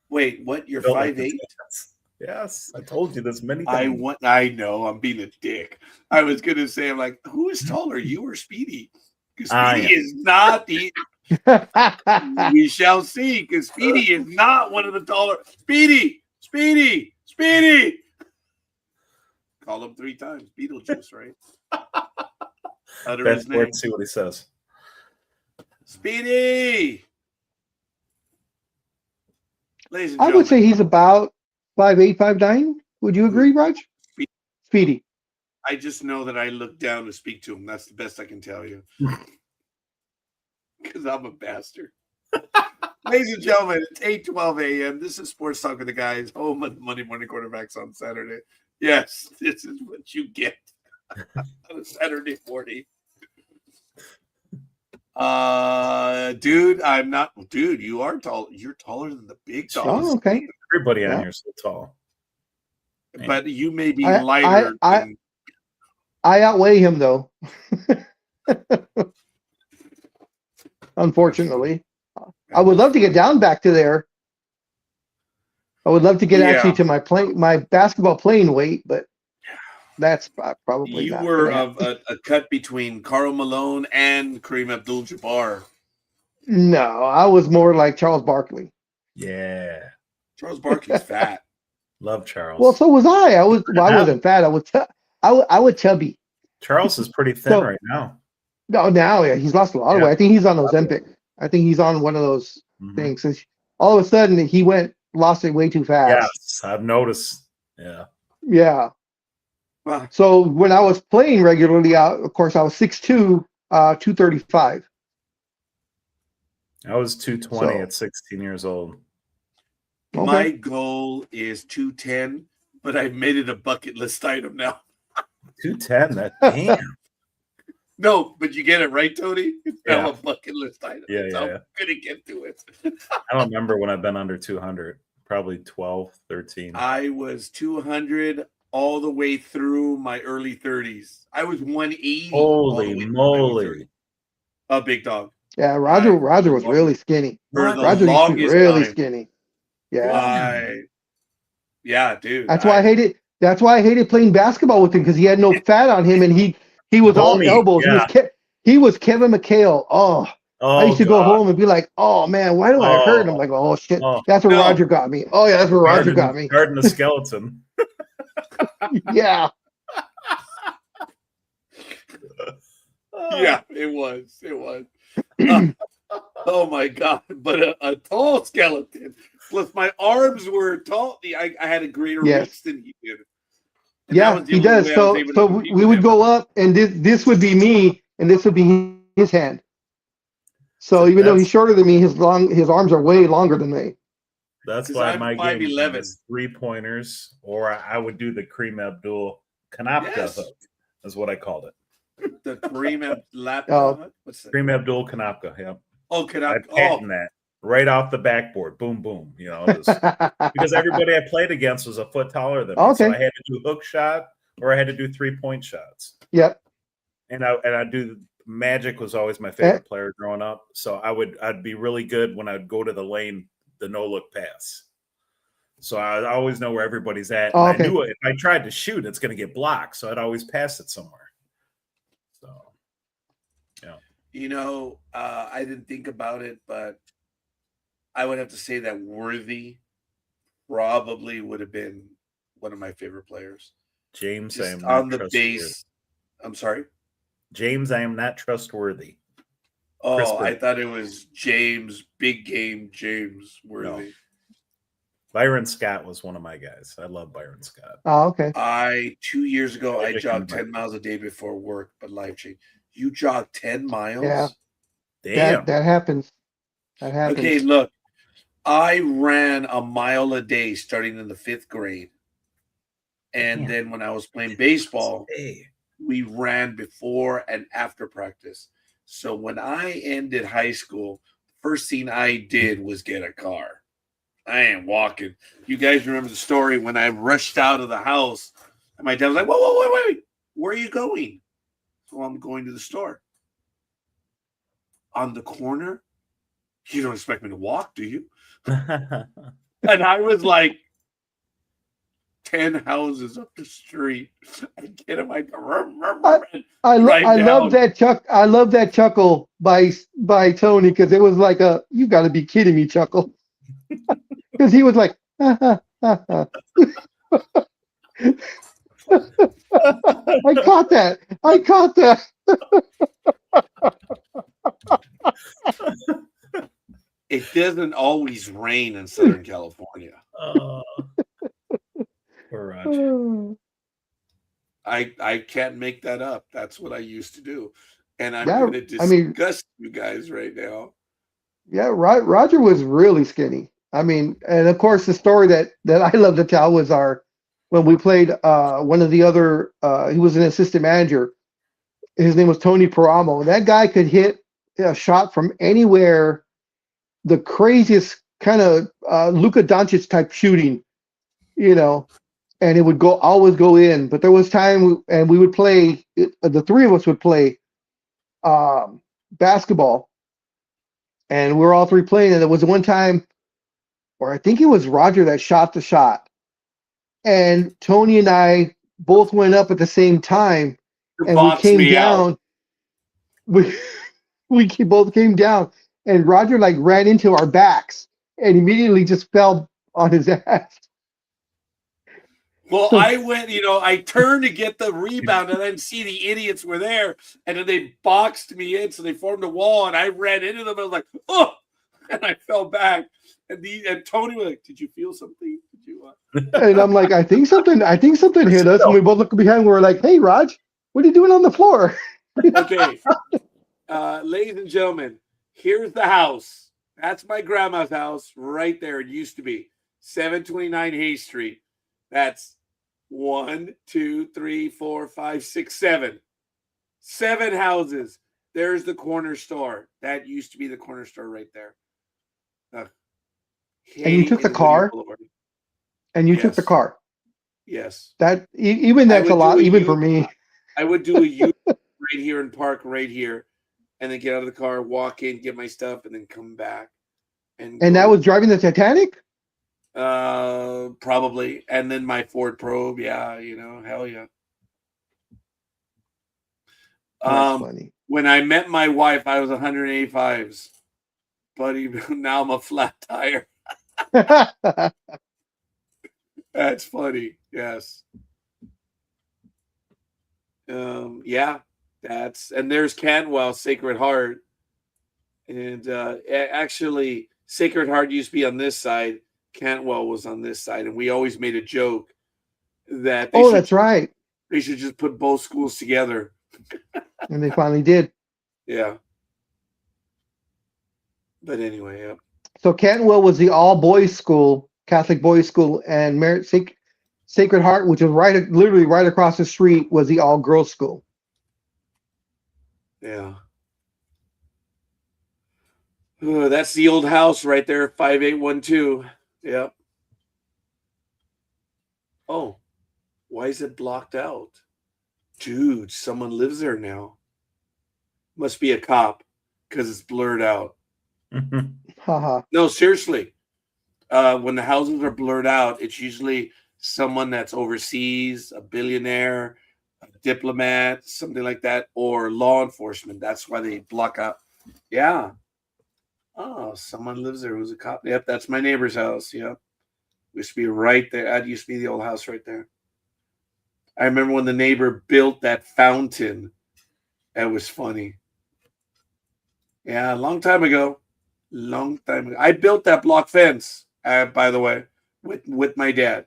[SPEAKER 1] Wait, what? You're
[SPEAKER 4] Built like
[SPEAKER 1] 5'8"?
[SPEAKER 4] the Titans. Yes, I told you this many times.
[SPEAKER 1] I know. I'm being a dick. I was gonna say, I'm like, who is taller, you or Speedy? Because Speedy is not the. We shall see. Because Speedy is not one of the taller. Speedy. Call him 3 times. Beetlejuice, right? Utter his name.
[SPEAKER 4] Let's see what he says.
[SPEAKER 1] Speedy. Ladies and
[SPEAKER 3] I
[SPEAKER 1] gentlemen,
[SPEAKER 3] would say he's about 5'8", 5'9". Would you agree, Raj? Speedy.
[SPEAKER 1] I just know that I look down to speak to him. That's the best I can tell you. Because I'm a bastard. Ladies and gentlemen, it's 8:12 a.m. This is Sports Talk with the Guys, home of Monday Morning Quarterbacks on Saturday. Yes, this is what you get on a Saturday morning. Dude, I'm not. Dude, you are tall. You're taller than the Big Dog.
[SPEAKER 3] Oh, okay.
[SPEAKER 4] Everybody on here is so tall.
[SPEAKER 1] But you may be
[SPEAKER 3] I-
[SPEAKER 1] lighter. than,
[SPEAKER 3] I outweigh him, though. Unfortunately. I would love to get down back to there. I would love to get actually to my basketball playing weight, but that's probably
[SPEAKER 1] you
[SPEAKER 3] not
[SPEAKER 1] were
[SPEAKER 3] gonna
[SPEAKER 1] of a cut between Karl Malone and Kareem Abdul-Jabbar.
[SPEAKER 3] No, I was more like Charles Barkley.
[SPEAKER 4] Yeah.
[SPEAKER 1] Charles Barkley's fat.
[SPEAKER 4] Love Charles.
[SPEAKER 3] Well, so was I. I wasn't fat. I was chubby.
[SPEAKER 4] Charles is pretty thin right now.
[SPEAKER 3] No, now yeah, he's lost a lot of weight. I think he's on Ozempic. I think he's on one of those things. All of a sudden, he lost it way too fast.
[SPEAKER 4] Yes, I've noticed. Yeah.
[SPEAKER 3] Yeah.
[SPEAKER 1] Wow.
[SPEAKER 3] So when I was playing regularly, of course, I was 6'2", 235.
[SPEAKER 4] I was 220
[SPEAKER 3] So-
[SPEAKER 4] at 16 years old.
[SPEAKER 3] Okay.
[SPEAKER 1] My goal is 210, but I've made it a bucket list item now.
[SPEAKER 4] 210, that damn.
[SPEAKER 1] No, but you get it right, Tony. It's now
[SPEAKER 4] Yeah.
[SPEAKER 1] a bucket list item.
[SPEAKER 4] Yeah,
[SPEAKER 1] That's
[SPEAKER 4] yeah,
[SPEAKER 1] how
[SPEAKER 4] yeah.
[SPEAKER 1] I'm gonna get to it.
[SPEAKER 4] I don't remember when I've been under 200. Probably 12, 13.
[SPEAKER 1] I was 200 all the way through my early 30s. I was 180. all the way
[SPEAKER 4] Holy
[SPEAKER 1] through my early
[SPEAKER 4] moly.
[SPEAKER 1] 30s. A big dog.
[SPEAKER 3] Yeah, Roger was really skinny.
[SPEAKER 1] For the
[SPEAKER 3] Roger used to be
[SPEAKER 1] longest
[SPEAKER 3] really
[SPEAKER 1] time.
[SPEAKER 3] skinny. Yeah.
[SPEAKER 1] Yeah, dude.
[SPEAKER 3] That's why I hated. That's why I hated playing basketball with him because he had no fat on him and he was all
[SPEAKER 4] Bony,
[SPEAKER 3] elbows.
[SPEAKER 4] yeah.
[SPEAKER 3] He was Kevin McHale. Oh,
[SPEAKER 4] Oh,
[SPEAKER 3] I used to go
[SPEAKER 4] God.
[SPEAKER 3] home and be like, oh man, why do I hurt? And I'm like, oh shit,
[SPEAKER 4] Oh.
[SPEAKER 3] that's where
[SPEAKER 1] No.
[SPEAKER 3] Roger got me. Oh yeah, that's where Roger got me.
[SPEAKER 4] Garden of Skeleton.
[SPEAKER 3] Yeah.
[SPEAKER 1] Yeah, it was. It was. Oh my God. But a tall skeleton. Plus my arms were tall. I had a greater
[SPEAKER 3] Yes.
[SPEAKER 1] reach than he did. And that
[SPEAKER 3] Yeah,
[SPEAKER 1] was the
[SPEAKER 3] he
[SPEAKER 1] only
[SPEAKER 3] does.
[SPEAKER 1] way I
[SPEAKER 3] So
[SPEAKER 1] was able to
[SPEAKER 3] so
[SPEAKER 1] compete
[SPEAKER 3] we
[SPEAKER 1] with
[SPEAKER 3] would
[SPEAKER 1] him.
[SPEAKER 3] go up and this would be me and this would be his hand. So
[SPEAKER 4] So
[SPEAKER 3] even though he's
[SPEAKER 4] that's-
[SPEAKER 3] shorter than me, his arms are way longer than me.
[SPEAKER 4] That's
[SPEAKER 1] 'Cause
[SPEAKER 4] why
[SPEAKER 1] I'm
[SPEAKER 4] my
[SPEAKER 1] 5'11".
[SPEAKER 4] game is 3-pointers, or I would do the Kareem Abdul Kanapka
[SPEAKER 1] Yes.
[SPEAKER 4] hook, is what I called it.
[SPEAKER 1] The Kareem lap.
[SPEAKER 3] Oh.
[SPEAKER 1] What's that?
[SPEAKER 4] Kareem Abdul Kanapka. Yeah.
[SPEAKER 1] Oh, can
[SPEAKER 4] I
[SPEAKER 1] I?
[SPEAKER 4] patent that right off the backboard. Boom, boom. You know, it was, because everybody I played against was a foot taller than me. So
[SPEAKER 3] Okay.
[SPEAKER 4] I had to do hook shot or I had to do 3-point shots.
[SPEAKER 3] Yep.
[SPEAKER 4] And I do Magic was always my favorite player growing up. So I'd be really good when I'd go to the lane the no look pass. So I always know where everybody's at.
[SPEAKER 3] Oh,
[SPEAKER 4] And
[SPEAKER 3] okay.
[SPEAKER 4] I knew if I tried to shoot, it's going to get blocked. So I'd always pass it somewhere. So, yeah.
[SPEAKER 1] You know, I didn't think about it, but I would have to say that Worthy probably would have been one of my favorite players.
[SPEAKER 4] James, I
[SPEAKER 1] Just
[SPEAKER 4] am not
[SPEAKER 1] on the
[SPEAKER 4] trustworthy.
[SPEAKER 1] base. I'm sorry.
[SPEAKER 4] James, I am not trustworthy.
[SPEAKER 1] Oh, I
[SPEAKER 4] Bird.
[SPEAKER 1] thought it was James, big game James Worthy.
[SPEAKER 4] Byron Scott was one of my guys. I love Byron Scott.
[SPEAKER 3] Oh, okay.
[SPEAKER 1] 2 years ago, I
[SPEAKER 4] Magic
[SPEAKER 1] jogged
[SPEAKER 4] and
[SPEAKER 1] 10 miles a day before work, but life changed. You jogged 10 miles?
[SPEAKER 3] Yeah.
[SPEAKER 4] Damn.
[SPEAKER 3] That happens. That happens.
[SPEAKER 1] Okay, look, I ran a mile a day starting in the 5th grade. And
[SPEAKER 4] Damn.
[SPEAKER 1] then when I was playing baseball,
[SPEAKER 4] Hey.
[SPEAKER 1] we ran before and after practice. So when I ended high school, first thing I did was get a car. I ain't walking. You guys remember the story when I rushed out of the house and my dad was like, whoa, wait. Where are you going? So I'm going to the store. On the corner? You don't expect me to walk, do you? And I was like 10 houses up the street. I get him like
[SPEAKER 3] I love
[SPEAKER 1] down.
[SPEAKER 3] I love that chuckle by Tony, because it was like a "you got to be kidding me" chuckle, because he was like, ha, ha, ha, ha. I caught that.
[SPEAKER 1] It doesn't always rain in Southern California.
[SPEAKER 4] Poor Raj.
[SPEAKER 1] I can't make that up. That's what I used to do. And I'm
[SPEAKER 3] Yeah,
[SPEAKER 1] going to disgust you guys right now.
[SPEAKER 3] Yeah, Roger was really skinny. I mean, and of course, the story that I love to tell was when we played one of the other. He was an assistant manager. His name was Tony Paramo. That guy could hit a shot from anywhere. The craziest kind of Luka Doncic type shooting, and it would always go in. But there was time, and we would play. The three of us would play basketball, and we were all three playing. And there was one time, or I think it was Roger that shot the shot, and Tony and I both went up at the same time, and we came down. We both came down, and Roger like ran into our backs and immediately just fell on his ass.
[SPEAKER 1] Well, I went, I turned to get the rebound, and I didn't see the idiots were there, and then they boxed me in, so they formed a wall, and I ran into them. I was like, oh, and I fell back. And Tony was like, "Did you feel something? Did you?"
[SPEAKER 3] And I'm like, I think something hit us, and we both looked behind. We're like, "Hey, Raj, what are you doing on the floor?"
[SPEAKER 1] Okay, ladies and gentlemen, here's the house. That's my grandma's house right there. It used to be 729 Hay Street. That's 1, 2, 3, 4, 5, 6, 7. 7 houses. There's the corner store. That used to be the corner store right there.
[SPEAKER 3] And you took the car. And you took the car.
[SPEAKER 1] Yes.
[SPEAKER 3] That even that's a lot, even for me.
[SPEAKER 1] I would do a U right here and park right here, and then get out of the car, walk in, get my stuff, and then come back. And
[SPEAKER 3] that was driving the Titanic?
[SPEAKER 1] Probably. And then my Ford Probe, yeah, hell yeah.
[SPEAKER 3] That's funny.
[SPEAKER 1] When I met my wife, I was 185s. Buddy, now I'm a flat tire. That's funny. Yes. Yeah, and there's Cantwell, Sacred Heart. And actually, Sacred Heart used to be on this side. Cantwell was on this side. And we always made a joke that
[SPEAKER 3] that's right.
[SPEAKER 1] They should just put both schools together.
[SPEAKER 3] And they finally did.
[SPEAKER 1] Yeah. But anyway, yeah.
[SPEAKER 3] So Cantwell was the all-boys school, Catholic boys school, and Sacred Heart, which was literally right across the street, was the all-girls school.
[SPEAKER 1] Yeah. Oh, that's the old house right there, 5812. Yep. Oh, why is it blocked out? Dude, someone lives there now. Must be a cop because it's blurred out.
[SPEAKER 3] Haha.
[SPEAKER 1] No, seriously. when the houses are blurred out, it's usually someone that's overseas, a billionaire, a diplomat, something like that, or law enforcement. That's why they block out. Yeah. Oh, someone lives there who's a cop. Yep, that's my neighbor's house. Yep. Used to be right there. That used to be the old house right there. I remember when the neighbor built that fountain. That was funny. Yeah, a long time ago. Long time ago. I built that block fence, by the way, with my dad.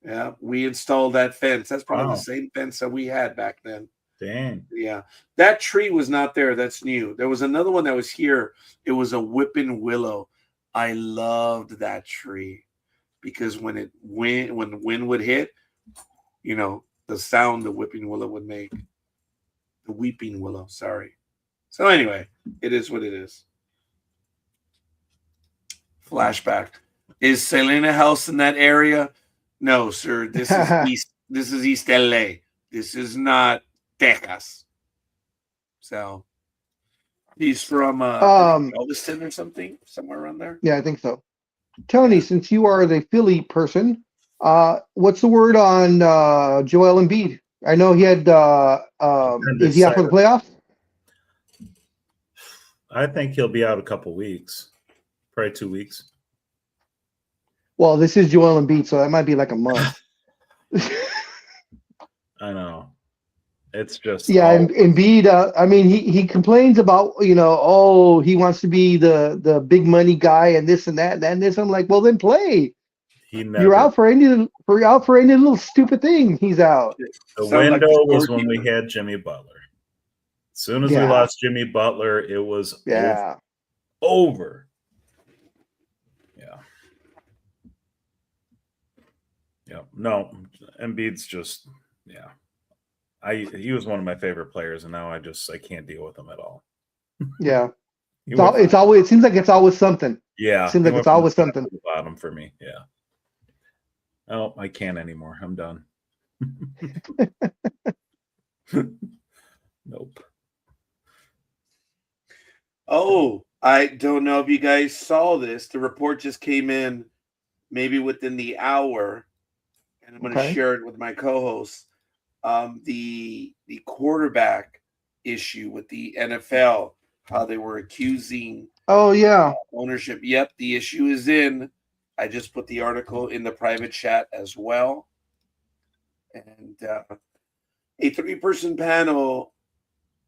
[SPEAKER 1] Yeah, we installed that fence. That's probably
[SPEAKER 4] Wow.
[SPEAKER 1] the same fence that we had back then.
[SPEAKER 4] Dang.
[SPEAKER 1] Yeah, that tree was not there. That's new. There was another one that was here. It was a whipping willow. I loved that tree because when the wind would hit, you know, the sound the whipping willow would make. The weeping willow. Sorry. So anyway, it is what it is. Flashback. Is Selena House in that area? No, sir. This is East. This is East LA. This is not Texas. So he's from Galveston or something, somewhere around there.
[SPEAKER 3] Yeah, I think so. Tony, since you are the Philly person, what's the word on Joel Embiid? I know he had. Is he out for the playoffs?
[SPEAKER 4] I think he'll be out a couple weeks, probably 2 weeks.
[SPEAKER 3] Well, this is Joel Embiid, so that might be like a month.
[SPEAKER 4] I know. It's just
[SPEAKER 3] and Embiid. I mean, he complains about oh, he wants to be the big money guy and this and that and this. I'm like, well, then play. You're out for any little stupid thing. He's out.
[SPEAKER 4] The window was when we had Jimmy Butler. As soon as we lost Jimmy Butler, it was over. Yeah. Yeah. No, Embiid's just he was one of my favorite players, and now I can't deal with him at all.
[SPEAKER 3] Yeah. It seems like it's always something.
[SPEAKER 4] Yeah.
[SPEAKER 3] It seems like it's always something.
[SPEAKER 4] The bottom for me. Yeah. Oh, I can't anymore. I'm done. Nope.
[SPEAKER 1] Oh, I don't know if you guys saw this. The report just came in maybe within the hour, and I'm going to share it with my co-hosts. The quarterback issue with the NFL, how they were accusing ownership. Yep, the issue is in. I just put the article in the private chat as well. And a 3-person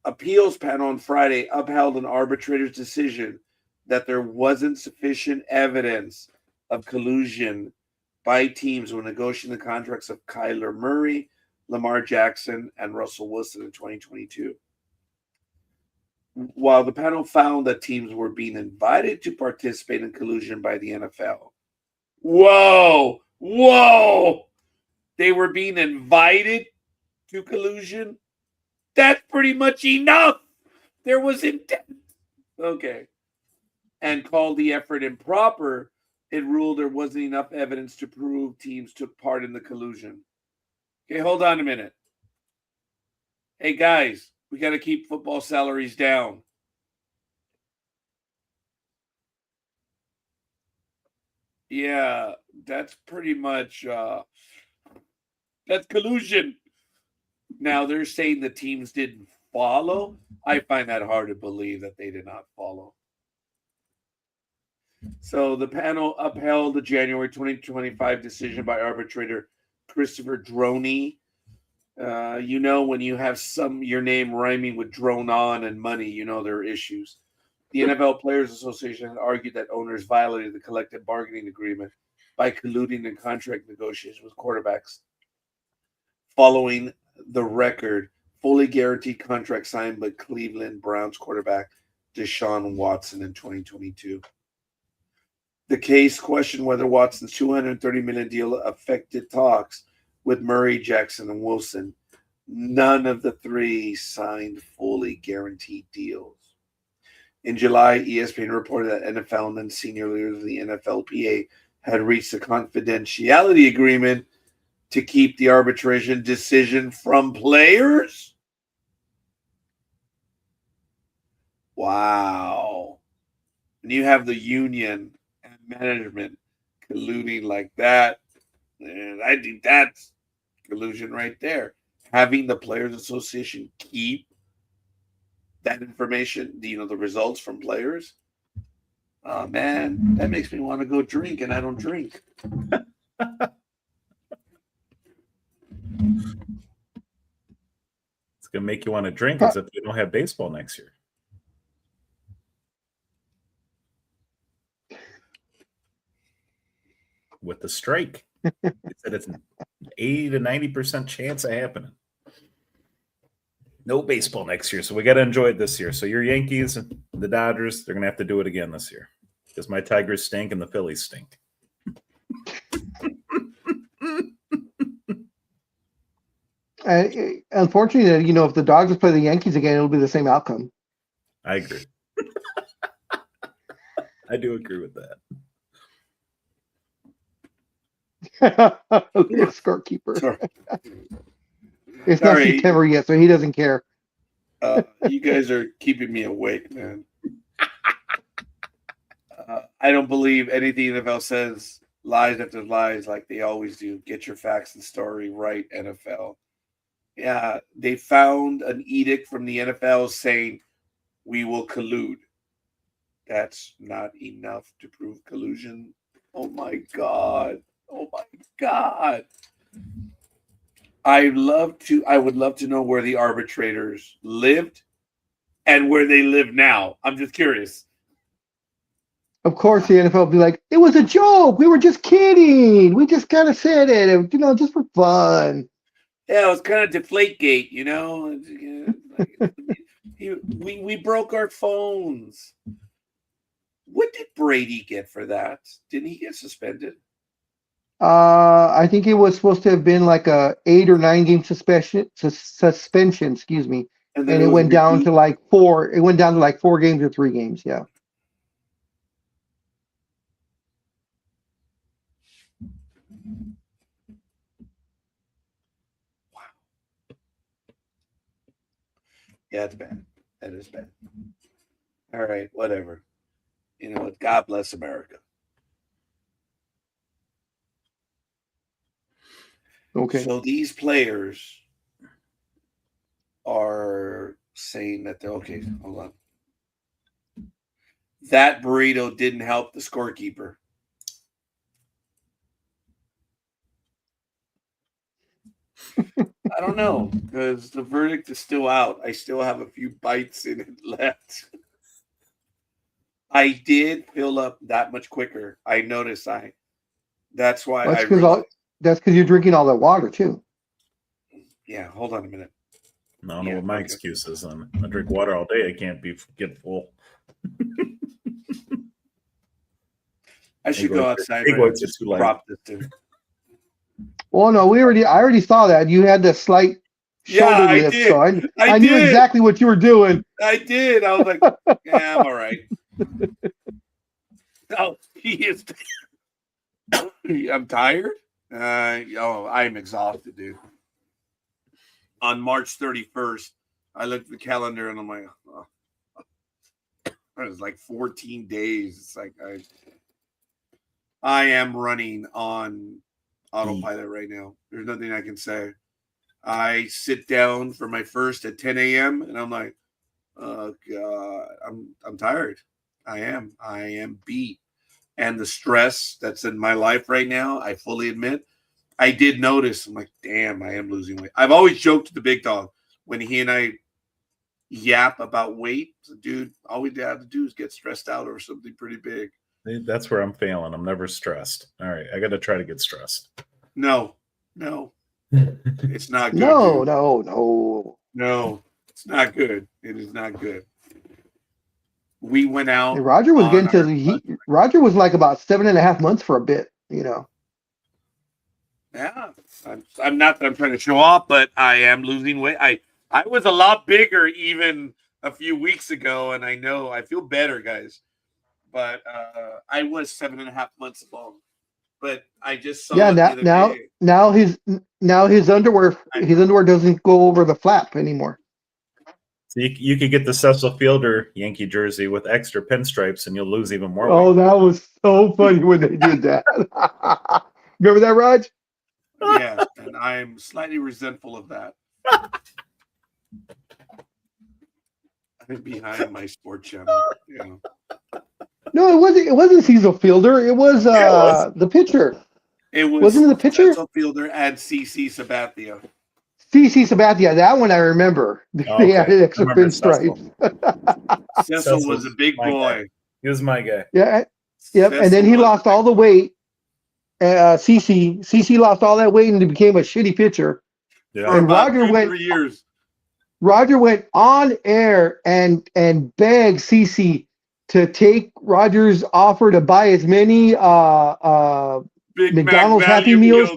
[SPEAKER 1] appeals panel on Friday upheld an arbitrator's decision that there wasn't sufficient evidence of collusion by teams when negotiating the contracts of Kyler Murray, Lamar Jackson, and Russell Wilson in 2022. While the panel found that teams were being invited to participate in collusion by the NFL. Whoa! They were being invited to collusion? That's pretty much enough. There was intent. Okay. And called the effort improper. It ruled there wasn't enough evidence to prove teams took part in the collusion. Okay, hold on a minute. Hey, guys, we got to keep football salaries down. Yeah, that's pretty much that's collusion. Now they're saying the teams didn't follow. I find that hard to believe that they did not follow. So the panel upheld the January 2025 decision by arbitrator Christopher Droney. When you have your name rhyming with drone on and money, there are issues. The NFL Players Association has argued that owners violated the collective bargaining agreement by colluding in contract negotiations with quarterbacks. Following the record, fully guaranteed contract signed by Cleveland Browns quarterback Deshaun Watson in 2022. The case questioned whether Watson's $230 million deal affected talks with Murray, Jackson, and Wilson. None of the three signed fully guaranteed deals. In July, ESPN reported that NFL and then senior leaders of the NFLPA had reached a confidentiality agreement to keep the arbitration decision from players. Wow. And you have the union and management colluding like that. And I think that's collusion right there. Having the Players Association keep that information, the results from players. Oh man, that makes me want to go drink, and I don't drink.
[SPEAKER 4] It's gonna make you want to drink as if you don't have baseball next year. With the strike, it said it's an 80 to 90% chance of happening. No baseball next year, so we got to enjoy it this year. So your Yankees and the Dodgers, they're gonna have to do it again this year because my Tigers stink and the Phillies stink.
[SPEAKER 3] Unfortunately, if the Dodgers play the Yankees again, it'll be the same outcome.
[SPEAKER 4] I agree. I do agree with that.
[SPEAKER 3] Scorekeeper. It's not September yet, so he doesn't care.
[SPEAKER 1] You guys are keeping me awake, man. I don't believe anything the NFL says, lies after lies, like they always do. Get your facts and story right, NFL. Yeah, they found an edict from the NFL saying we will collude. That's not enough to prove collusion. Oh my God. Oh my God. I would love to know where the arbitrators lived and where they live now. I'm just curious.
[SPEAKER 3] Of course, the NFL will be like, it was a joke. We were just kidding. We just kind of said it, just for fun.
[SPEAKER 1] Yeah, it was kind of Deflategate, we broke our phones. What did Brady get for that? Didn't he get suspended?
[SPEAKER 3] I think it was supposed to have been like a 8 or 9 game suspension, excuse me. And it went down to like 4. It went down to like 4 games or 3 games. Yeah.
[SPEAKER 1] Wow. Yeah, it's bad. That is bad. All right, whatever. You know what? God bless America.
[SPEAKER 3] Okay.
[SPEAKER 1] So these players are saying that they're okay. Hold on. That burrito didn't help the scorekeeper. I don't know because the verdict is still out. I still have a few bites in it left. I did fill up that much quicker. I noticed. That's why
[SPEAKER 3] that's because you're drinking all that water too.
[SPEAKER 1] Yeah, hold on a minute.
[SPEAKER 4] I don't know what my excuse is. I drink water all day. I can't get full.
[SPEAKER 1] I should go outside.
[SPEAKER 4] Prop this too.
[SPEAKER 3] Well, no, I already saw that. You had the slight shoulder lift,
[SPEAKER 1] did.
[SPEAKER 3] so I knew exactly what you were doing.
[SPEAKER 1] I did. I was like, yeah, I'm all right. No, he is. I'm tired. I'm exhausted, dude. On March 31st, I looked at the calendar and I'm like, it was like 14 days. It's like I am running on autopilot right now. There's nothing I can say. I sit down for my first at 10 a.m. and I'm like, oh God, I'm tired. I am beat. And the stress that's in my life right now, I fully admit, I did notice. I'm like, damn, I am losing weight. I've always joked to the big dog when he and I yap about weight. So, dude, all we have to do is get stressed out over something pretty big.
[SPEAKER 4] That's where I'm failing. I'm never stressed. All right, I got to try to get stressed.
[SPEAKER 1] No, it's not good.
[SPEAKER 3] No,
[SPEAKER 1] it's not good. It is not good. We went out.
[SPEAKER 3] And Roger was getting to Roger was like about 7.5 months for a bit,
[SPEAKER 1] Yeah, I'm not that I'm trying to show off, but I am losing weight. I was a lot bigger even a few weeks ago, and I feel better, guys. But I was 7.5 months long. But I just saw
[SPEAKER 3] now his underwear doesn't go over the flap anymore.
[SPEAKER 4] So you could get the Cecil Fielder Yankee jersey with extra pinstripes, and you'll lose even more
[SPEAKER 3] Oh,
[SPEAKER 4] weight.
[SPEAKER 3] that was so funny when they did that. Remember that, Raj?
[SPEAKER 1] Yeah, and I'm slightly resentful of that. I'm behind my sport channel. Yeah.
[SPEAKER 3] No, it wasn't. It wasn't Cecil Fielder. It was the pitcher.
[SPEAKER 1] It was
[SPEAKER 3] Wasn't it the pitcher?
[SPEAKER 1] Cecil Fielder and CC Sabathia.
[SPEAKER 3] CC Sabathia. That one I remember.
[SPEAKER 4] Oh,
[SPEAKER 3] They
[SPEAKER 4] okay.
[SPEAKER 3] added extra
[SPEAKER 4] I remember Cecil.
[SPEAKER 3] pinstripes.
[SPEAKER 1] Cecil was
[SPEAKER 4] Cecil's
[SPEAKER 1] a big
[SPEAKER 4] my
[SPEAKER 1] boy.
[SPEAKER 4] guy. He was my guy.
[SPEAKER 3] Yeah. Yep. And then he
[SPEAKER 1] Cecil
[SPEAKER 3] lost all the weight. CC lost all that weight and he became a shitty pitcher.
[SPEAKER 1] for
[SPEAKER 4] Yeah.
[SPEAKER 3] And
[SPEAKER 1] about
[SPEAKER 3] Roger
[SPEAKER 1] 3
[SPEAKER 3] went-
[SPEAKER 1] years.
[SPEAKER 3] Roger went on air and begged CC to take Roger's offer to buy as many
[SPEAKER 1] Big
[SPEAKER 3] McDonald's
[SPEAKER 1] Mac
[SPEAKER 3] Happy
[SPEAKER 1] value
[SPEAKER 3] Meals.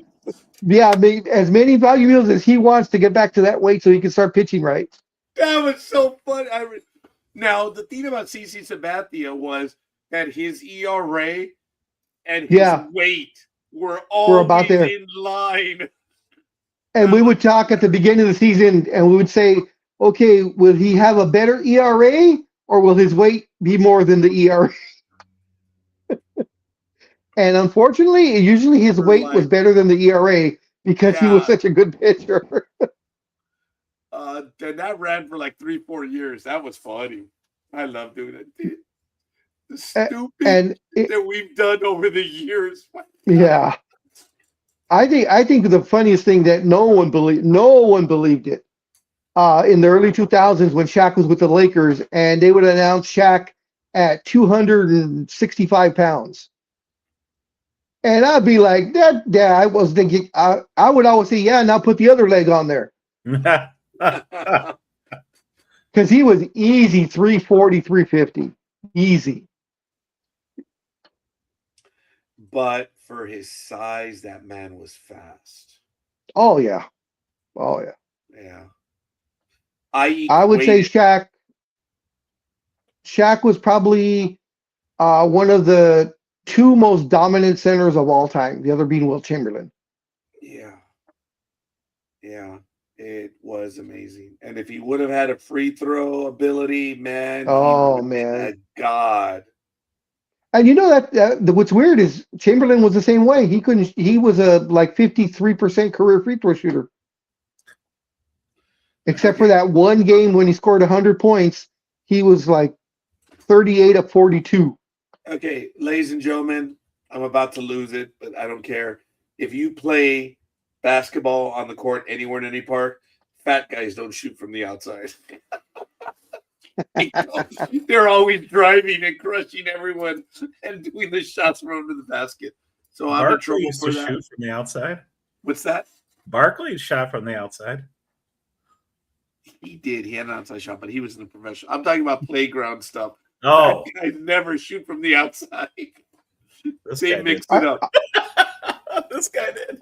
[SPEAKER 3] Yeah, as many value meals as he wants to get back to that weight so he can start pitching right.
[SPEAKER 1] That was so funny. Now, the thing about CC Sabathia was that his ERA and his
[SPEAKER 3] Yeah.
[SPEAKER 1] weight were always
[SPEAKER 3] about there.
[SPEAKER 1] in line.
[SPEAKER 3] And we would talk at the beginning of the season and we would say, okay, will he have a better ERA or will his weight be more than the ERA? And unfortunately, usually his
[SPEAKER 1] We're
[SPEAKER 3] weight was
[SPEAKER 1] like-
[SPEAKER 3] better than the ERA because he was
[SPEAKER 1] Yeah.
[SPEAKER 3] such a good pitcher.
[SPEAKER 1] And that ran for like 3-4 years. That was funny. I love doing it. The stupid
[SPEAKER 3] And
[SPEAKER 1] that we've done over the years.
[SPEAKER 3] yeah, I think the funniest thing that no one believed it. In the early 2000s when Shaq was with the Lakers and they would announce Shaq at 265 pounds. And I'd be like, that, yeah, I was thinking, I would always say, yeah, now put the other leg on there. Because he was easy 340, 350. Easy.
[SPEAKER 1] But for his size, that man was fast.
[SPEAKER 3] Oh, yeah. Oh, yeah.
[SPEAKER 1] Yeah.
[SPEAKER 3] I would say Shaq was probably one of the two most dominant centers of all time, the other being Wilt Chamberlain.
[SPEAKER 1] Yeah. Yeah. It was amazing. And if he would have had a free throw ability, man.
[SPEAKER 3] Oh,
[SPEAKER 1] he would have been
[SPEAKER 3] man.
[SPEAKER 1] a god.
[SPEAKER 3] And you know that what's weird is Chamberlain was the same way. He was a like 53% career free throw shooter. Except for that one game when he scored 100 points, he was like 38 of 42.
[SPEAKER 1] Okay, ladies and gentlemen, I'm about to lose it, but I don't care. If you play basketball on the court anywhere in any park, fat guys don't shoot from the outside. They're always driving and crushing everyone and doing the shots from under the basket. So I'm in
[SPEAKER 4] Barkley
[SPEAKER 1] trouble
[SPEAKER 4] used
[SPEAKER 1] for
[SPEAKER 4] to
[SPEAKER 1] that.
[SPEAKER 4] shoot from the outside.
[SPEAKER 1] What's that?
[SPEAKER 4] Barkley shot from the outside.
[SPEAKER 1] He did. He had an outside shot, but he was in the professional. I'm talking about playground stuff.
[SPEAKER 4] Oh,
[SPEAKER 1] I never shoot from the outside.
[SPEAKER 4] this
[SPEAKER 1] They
[SPEAKER 4] guy
[SPEAKER 1] mixed
[SPEAKER 3] did.
[SPEAKER 1] it up.
[SPEAKER 4] this guy did.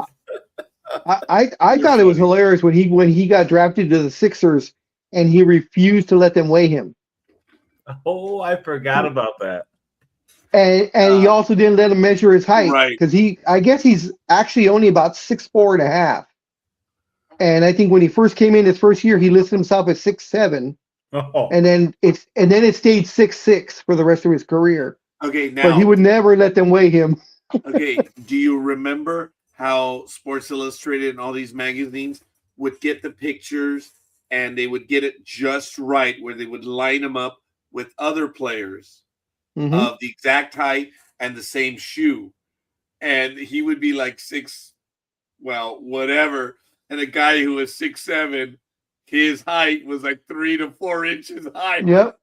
[SPEAKER 3] I thought it was hilarious when he got drafted to the Sixers and he refused to let them weigh him.
[SPEAKER 4] Oh, I forgot about that.
[SPEAKER 3] And he also didn't let him measure his height.
[SPEAKER 1] Right.
[SPEAKER 3] Because I guess he's actually only about 6'4.5". And I think when he first came in his first year, he listed himself as 6'7".
[SPEAKER 4] Oh,
[SPEAKER 3] And then it stayed 6'6" for the rest of his career.
[SPEAKER 1] Okay, now
[SPEAKER 3] But he would never let them weigh him.
[SPEAKER 1] okay, do you remember how Sports Illustrated and all these magazines would get the pictures and they would get it just right where they would line them up with other players
[SPEAKER 3] Mhm.
[SPEAKER 1] of the exact height and the same shoe? And he would be like whatever. And a guy who was 6'7", his height was like 3 to 4 inches high.
[SPEAKER 3] Yep.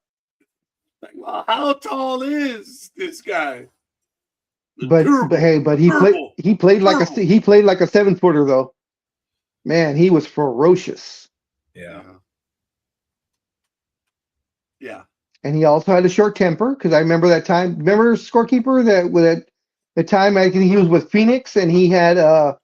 [SPEAKER 1] Like, well, how tall is this guy?
[SPEAKER 3] But he
[SPEAKER 1] Terrible.
[SPEAKER 3] played like
[SPEAKER 1] Terrible.
[SPEAKER 3] he played like a 7-footer though. Man, he was ferocious.
[SPEAKER 4] yeah.
[SPEAKER 1] Yeah.
[SPEAKER 3] And he also had a short temper because I remember that time. Remember scorekeeper that the time I think he was with Phoenix and he had a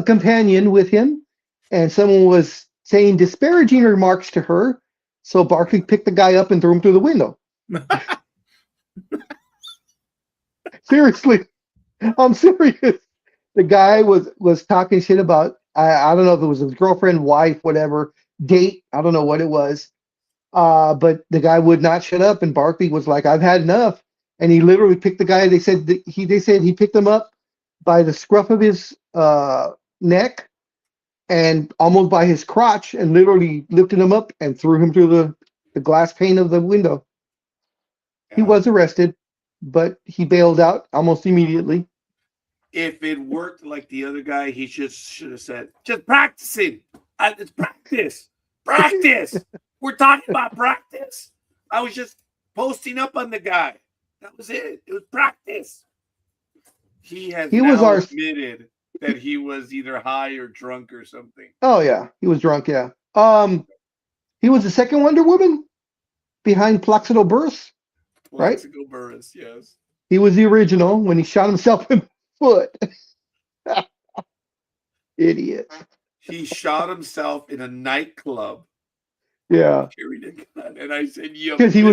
[SPEAKER 3] companion with him, and someone was saying disparaging remarks to her. So Barkley picked the guy up and threw him through the window. Seriously, I'm serious. The guy was talking shit about I don't know if it was his girlfriend, wife, whatever, date. I don't know what it was. But the guy would not shut up, and Barkley was like, "I've had enough," and he literally picked the guy. They said he picked him up by the scruff of his neck and almost by his crotch, and literally lifted him up and threw him through the glass pane of the window. He was arrested, but he bailed out almost immediately.
[SPEAKER 1] If it worked like the other guy, he just should have said, "Just practicing. It's practice. Practice. We're talking about practice. I was just posting up on the guy. That was it. It was practice." He has admitted that he was either high or drunk or something.
[SPEAKER 3] Oh yeah, he was drunk. Yeah. He was the second Wonder Woman behind Plaxico Burress. Right?
[SPEAKER 1] Plaxico Burress, yes.
[SPEAKER 3] He was the original when he shot himself in the foot. Idiot.
[SPEAKER 1] He shot himself in a nightclub.
[SPEAKER 3] Yeah.
[SPEAKER 1] Carried a gun, and I said, "You
[SPEAKER 3] because he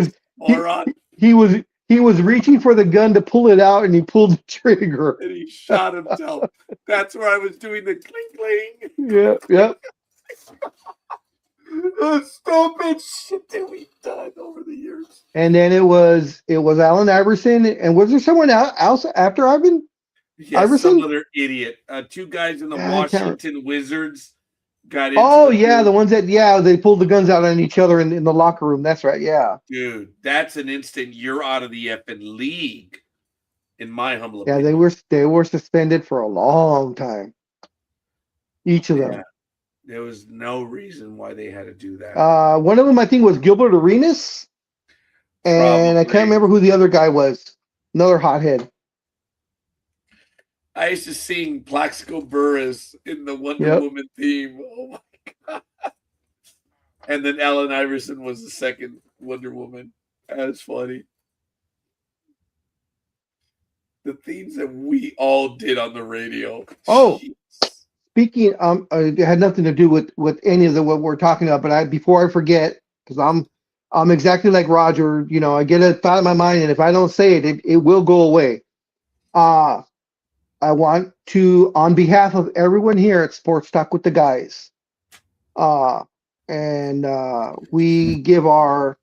[SPEAKER 3] was reaching for the gun to pull it out, and he pulled the trigger,
[SPEAKER 1] and he shot himself." That's where I was doing the cling.
[SPEAKER 3] Yep.
[SPEAKER 1] The stupid shit that we've done over the years.
[SPEAKER 3] And then it was Allen Iverson, and was there someone else after Iverson?
[SPEAKER 1] Yes, some other idiot. Two guys in the Washington Wizards got into
[SPEAKER 3] the ones that they pulled the guns out on each other in the locker room. That's right. Yeah.
[SPEAKER 1] Dude, that's an instant you're out of the effing league, in my humble opinion.
[SPEAKER 3] Yeah, they were suspended for a long time. Each of them.
[SPEAKER 1] There was no reason why they had to do that.
[SPEAKER 3] One of them I think was Gilbert Arenas, and I can't remember who the other guy was. Another hothead.
[SPEAKER 1] I used to sing Plaxico Burress in the Wonder Woman theme. Oh my god! And then Allen Iverson was the second Wonder Woman. That's funny. The themes that we all did on the radio.
[SPEAKER 3] Oh, speaking, it had nothing to do with any of what we're talking about. But before I forget, because I'm exactly like Roger. You know, I get a thought in my mind, and if I don't say it, it will go away. I want to, on behalf of everyone here at Sports Talk with the Guys, and we give our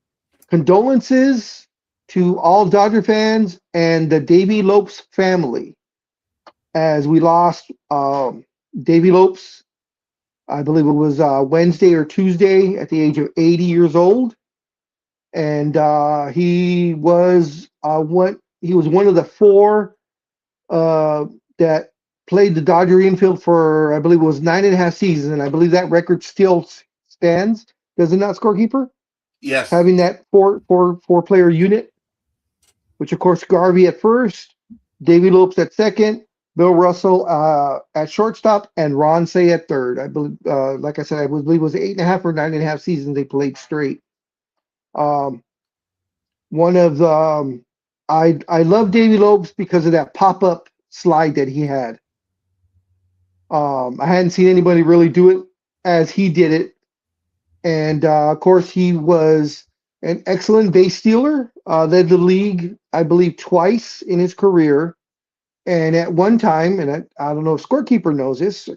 [SPEAKER 3] condolences to all Dodger fans and the Davy Lopes family, as we lost Davy Lopes. I believe it was Wednesday or Tuesday at the age of 80 years old, and he was one of the four that played the Dodger infield for, I believe it was 9.5 seasons, and I believe that record still stands. Does it not, scorekeeper?
[SPEAKER 1] Yes.
[SPEAKER 3] Having that four player unit, which of course Garvey at first, Davy Lopes at second, Bill Russell at shortstop, and Ron Say at third. I believe, like I said, I believe it was 8.5 or 9.5 seasons they played straight. One of the I love Davy Lopes because of that pop-up slide that he had. I hadn't seen anybody really do it as he did it. And of course, he was an excellent base stealer, led the league, I believe, twice in his career. And at one time, and I don't know if scorekeeper knows this,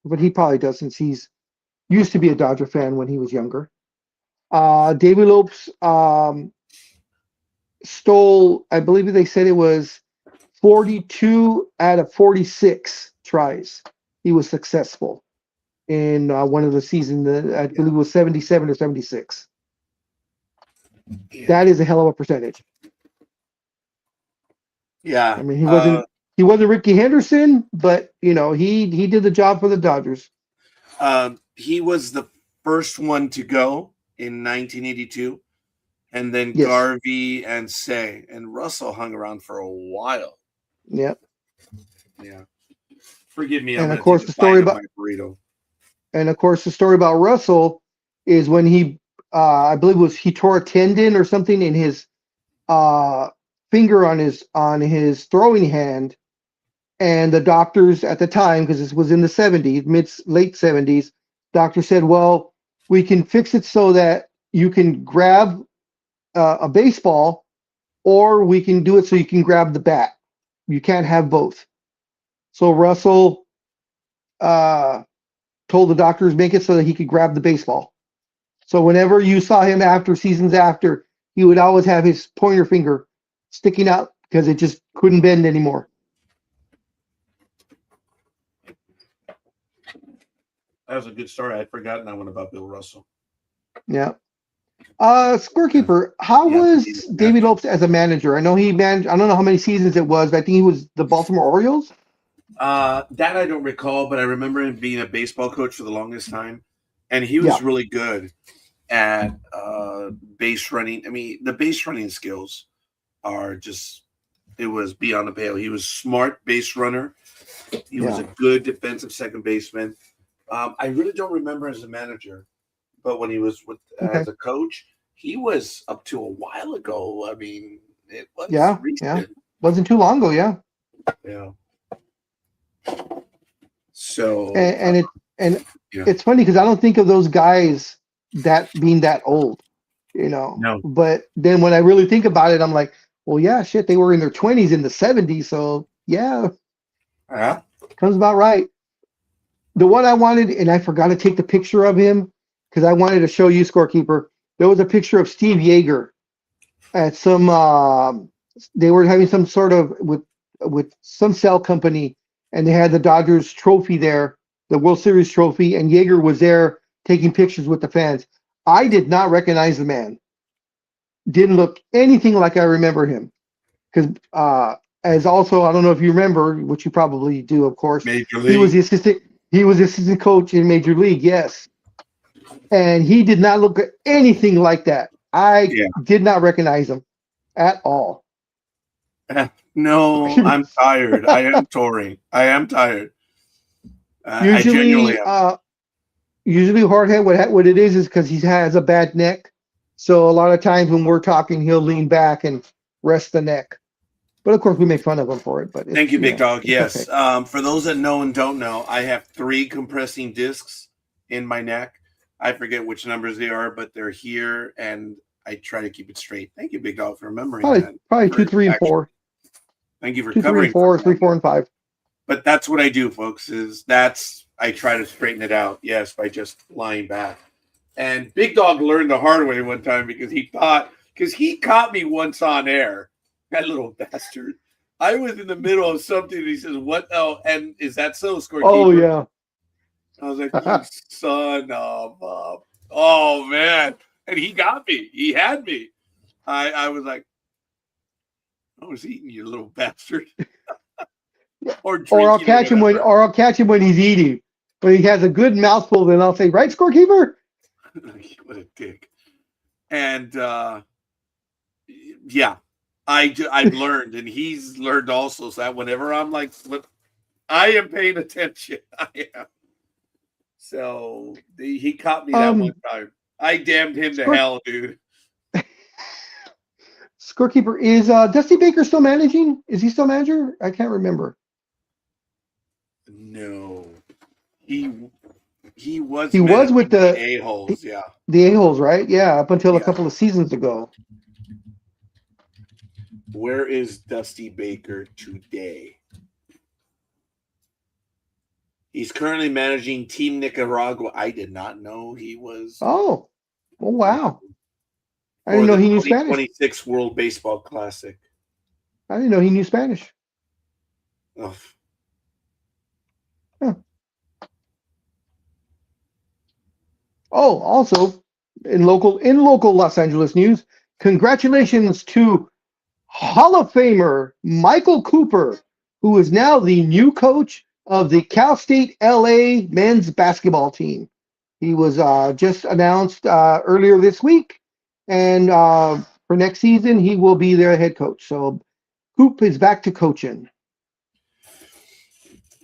[SPEAKER 3] but he probably does, since he's used to be a Dodger fan when he was younger. Davy Lopes stole, I believe they said it was 42 out of 46 tries. He was successful in one of the seasons. I believe it was 77 or 76. That is a hell of a percentage.
[SPEAKER 1] Yeah,
[SPEAKER 3] I mean, he wasn't Ricky Henderson, but he did the job for the Dodgers.
[SPEAKER 1] He was the first one to go in 1982, and then Garvey and Say and Russell hung around for a while.
[SPEAKER 3] Yep.
[SPEAKER 1] Yeah. Forgive me.
[SPEAKER 3] And of course, the story about
[SPEAKER 1] burrito.
[SPEAKER 3] And of course, the story about Russell is when he, I believe he tore a tendon or something in his finger on his throwing hand, and the doctors at the time, because this was in the 70s, late 70s, doctor said, "Well, we can fix it so that you can grab a baseball, or we can do it so you can grab the bat. You can't have both." So Russell told the doctors make it so that he could grab the baseball. So whenever you saw him after seasons after, he would always have his pointer finger sticking out because it just couldn't bend anymore.
[SPEAKER 1] That was a good story. I'd forgotten that one about Bill Russell.
[SPEAKER 3] Yeah. Scorekeeper, how
[SPEAKER 1] Yeah,
[SPEAKER 3] was
[SPEAKER 1] he's-
[SPEAKER 3] David Lopes as a manager? I know he managed, I don't know how many seasons it was, but I think he was the Baltimore Orioles.
[SPEAKER 1] That I don't recall, but I remember him being a baseball coach for the longest time, and he was
[SPEAKER 3] Yeah.
[SPEAKER 1] really good at base running. I mean, the base running skills are just, it was beyond the pale. He was smart base runner. He was a good defensive second baseman. I really don't remember as a manager, but when he was as a coach, he was up to a while ago. I mean, it was recent.
[SPEAKER 3] Wasn't too long ago, yeah.
[SPEAKER 1] So
[SPEAKER 3] And it's funny because I don't think of those guys that being that old, you know.
[SPEAKER 1] No.
[SPEAKER 3] But then when I really think about it, I'm like, well, yeah, shit, they were in their 20s in the 70s, so yeah, comes about right. The one I wanted, and I forgot to take the picture of him because I wanted to show you, Scorekeeper. There was a picture of Steve Yeager at some. They were having some sort of with some cell company, and they had the Dodgers trophy there, the World Series trophy, and Yeager was there taking pictures with the fans. I did not recognize the man. Didn't look anything like I remember him. Because as also, I don't know if you remember, which you probably do, of course.
[SPEAKER 1] Major League.
[SPEAKER 3] He was the assistant. He was the assistant coach in Major League. Yes, and he did not look anything like that. I did not recognize him at all.
[SPEAKER 1] No, I'm tired. I am touring. I am tired.
[SPEAKER 3] Usually, usually Hardhead, what it is because he has a bad neck. So a lot of times when we're talking, he'll lean back and rest the neck. But of course, we make fun of him for it. But
[SPEAKER 1] thank you, Big Dog. Yes.
[SPEAKER 3] Okay.
[SPEAKER 1] For those that know and don't know, I have 3 compressing discs in my neck. I forget which numbers they are, but they're here, and I try to keep it straight. Thank you, Big Dog, for remembering that.
[SPEAKER 3] Probably 2, 3, and 4.
[SPEAKER 1] Thank you for
[SPEAKER 3] 2, 3,
[SPEAKER 1] covering.
[SPEAKER 3] and 4, 3, 4, and 5.
[SPEAKER 1] But that's what I do, folks. I try to straighten it out. Yes, by just lying back. And Big Dog learned the hard way one time because he caught me once on air. That little bastard. I was in the middle of something, and he says, "What? Oh, and is that so, Scorekeeper?"
[SPEAKER 3] Oh yeah.
[SPEAKER 1] I was like, "You son of a..." Oh man! And he got me. He had me. I was like, "I was eating you, little bastard." or
[SPEAKER 3] I'll catch him when he's eating. When he has a good mouthful, then I'll say, "Right, Scorekeeper?"
[SPEAKER 1] What a dick. And yeah. I've learned, and he's learned also, so that whenever I'm like, I am paying attention. I am. So he caught me that one time. I damned him to hell, dude.
[SPEAKER 3] Scorekeeper, is Dusty Baker still managing? Is he still manager? I can't remember.
[SPEAKER 1] No, he was.
[SPEAKER 3] He was with the
[SPEAKER 1] A-holes, yeah.
[SPEAKER 3] The A-holes, right? Yeah, up until a couple of seasons ago.
[SPEAKER 1] Where is Dusty Baker today? He's currently managing Team Nicaragua. I did not know he was.
[SPEAKER 3] Oh wow. I didn't know he knew Spanish.
[SPEAKER 1] 2026 World Baseball Classic.
[SPEAKER 3] I didn't know he knew Spanish.
[SPEAKER 1] Oh.
[SPEAKER 3] Huh. Oh, also in local Los Angeles news, congratulations to Hall of Famer Michael Cooper, who is now the new coach of the Cal State LA men's basketball team. He was just announced earlier this week, and for next season, he will be their head coach. So Coop is back to coaching.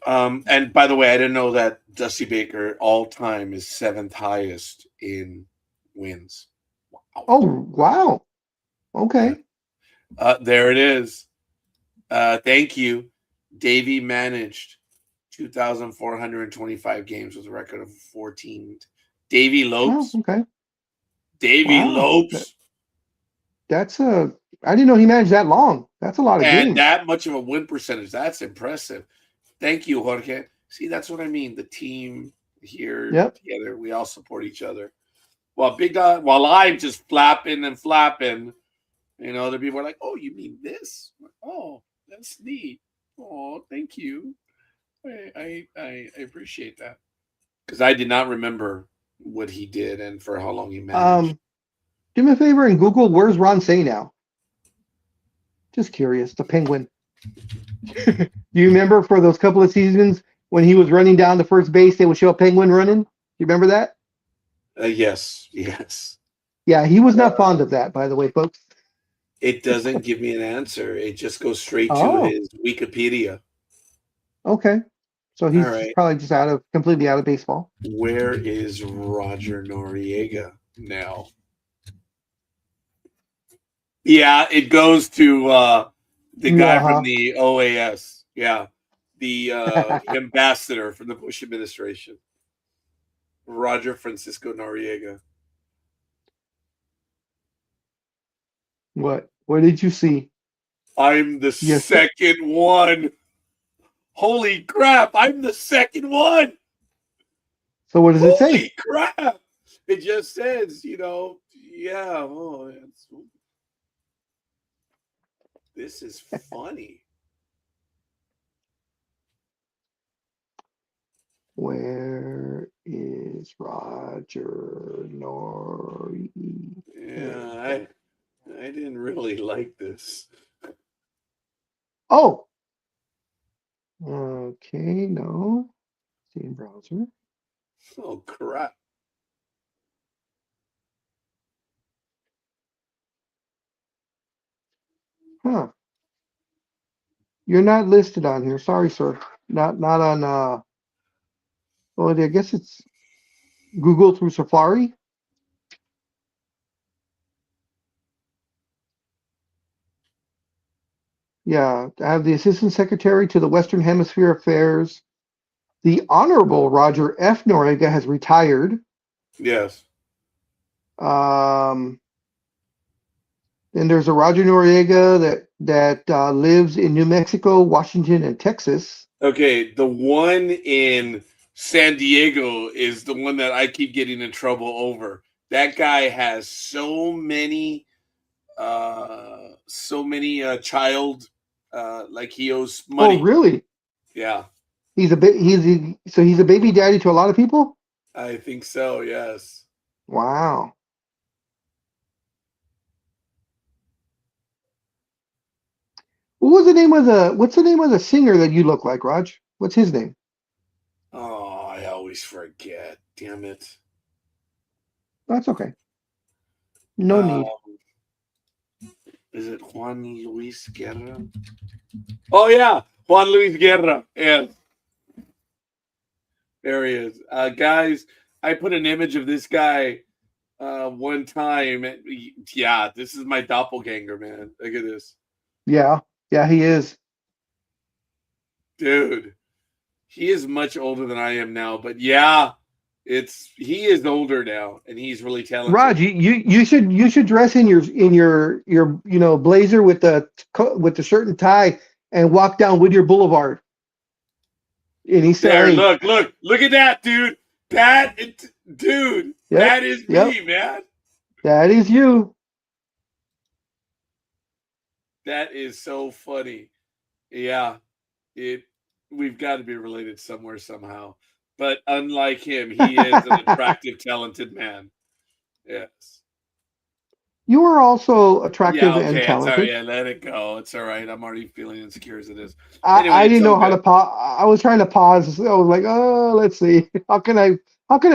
[SPEAKER 1] And by the way, I didn't know that Dusty Baker all time is 7th highest in wins. Wow.
[SPEAKER 3] Oh, wow. Okay.
[SPEAKER 1] There it is. Thank you. Davey managed 2,425 games with a record of 14. Davey Lopes.
[SPEAKER 3] Oh, okay.
[SPEAKER 1] Davey Lopes.
[SPEAKER 3] That's I didn't know he managed that long. That's a lot of games.
[SPEAKER 1] And that much of a win percentage. That's impressive. Thank you, Jorge. See, that's what I mean. The team here together, we all support each other. while Big Dog, while I'm just flapping and flapping, you know, other people are like, "Oh, you mean this? Oh, that's neat. Oh, thank you. I appreciate that." Because I did not remember what he did and for how long he managed.
[SPEAKER 3] Do me a favor and Google where's Ron Say now. Just curious. The Penguin. Do you remember for those couple of seasons when he was running down the first base, they would show a penguin running? You remember that?
[SPEAKER 1] Yes.
[SPEAKER 3] Yeah, he was not fond of that, by the way, folks.
[SPEAKER 1] It doesn't give me an answer. It just goes straight to
[SPEAKER 3] Oh.
[SPEAKER 1] his Wikipedia.
[SPEAKER 3] Okay. So he's
[SPEAKER 1] All right.
[SPEAKER 3] probably just completely out of baseball.
[SPEAKER 1] Where is Roger Noriega now? Yeah, it goes to the guy from the OAS. Yeah, the ambassador from the Bush administration, Roger Francisco Noriega.
[SPEAKER 3] What? What did you see?
[SPEAKER 1] I'm the second one. Holy crap! I'm the second one.
[SPEAKER 3] So what does it say?
[SPEAKER 1] Holy crap! It just says, you know, yeah. Oh, this is funny.
[SPEAKER 3] Where is Roger Noriega?
[SPEAKER 1] Yeah, I didn't really like this.
[SPEAKER 3] Oh. Okay, no. Steam browser.
[SPEAKER 1] Oh crap.
[SPEAKER 3] Huh. You're not listed on here. Sorry, sir. Not on well, I guess it's Google through Safari. Yeah, I have the Assistant Secretary to the Western Hemisphere Affairs. The Honorable Roger F. Noriega has retired.
[SPEAKER 1] Yes.
[SPEAKER 3] Then there's a Roger Noriega that lives in New Mexico, Washington, and Texas.
[SPEAKER 1] Okay, the one in San Diego is the one that I keep getting in trouble over. That guy has so many child like he owes money.
[SPEAKER 3] Oh, really?
[SPEAKER 1] Yeah.
[SPEAKER 3] He's a baby daddy to a lot of people?
[SPEAKER 1] I think so, yes.
[SPEAKER 3] Wow. What's the name of the singer that you look like, Raj? What's his name?
[SPEAKER 1] Oh, I always forget. Damn it.
[SPEAKER 3] That's okay. No need.
[SPEAKER 1] Is it Juan Luis Guerra? Oh yeah, Juan Luis Guerra. Yes. There he is. Guys, I put an image of this guy one time. Yeah, this is my doppelganger, man. Look at this.
[SPEAKER 3] Yeah, he is.
[SPEAKER 1] Dude, he is much older than I am now, but yeah, he is older now, and he's really talented.
[SPEAKER 3] Raj, you should dress in your blazer with the shirt and tie and walk down Whittier Boulevard. And he's
[SPEAKER 1] there.
[SPEAKER 3] saying,
[SPEAKER 1] Look at that, dude. That is me, man.
[SPEAKER 3] That is you.
[SPEAKER 1] That is so funny. Yeah, we've got to be related somewhere somehow. But unlike him, he is an attractive, talented man. Yes.
[SPEAKER 3] You are also attractive and talented.
[SPEAKER 1] Sorry, yeah, let it go. It's all right. I'm already feeling insecure as it is.
[SPEAKER 3] Anyway, I didn't know how to pause. I was trying to pause. I was like, oh, let's see. How can I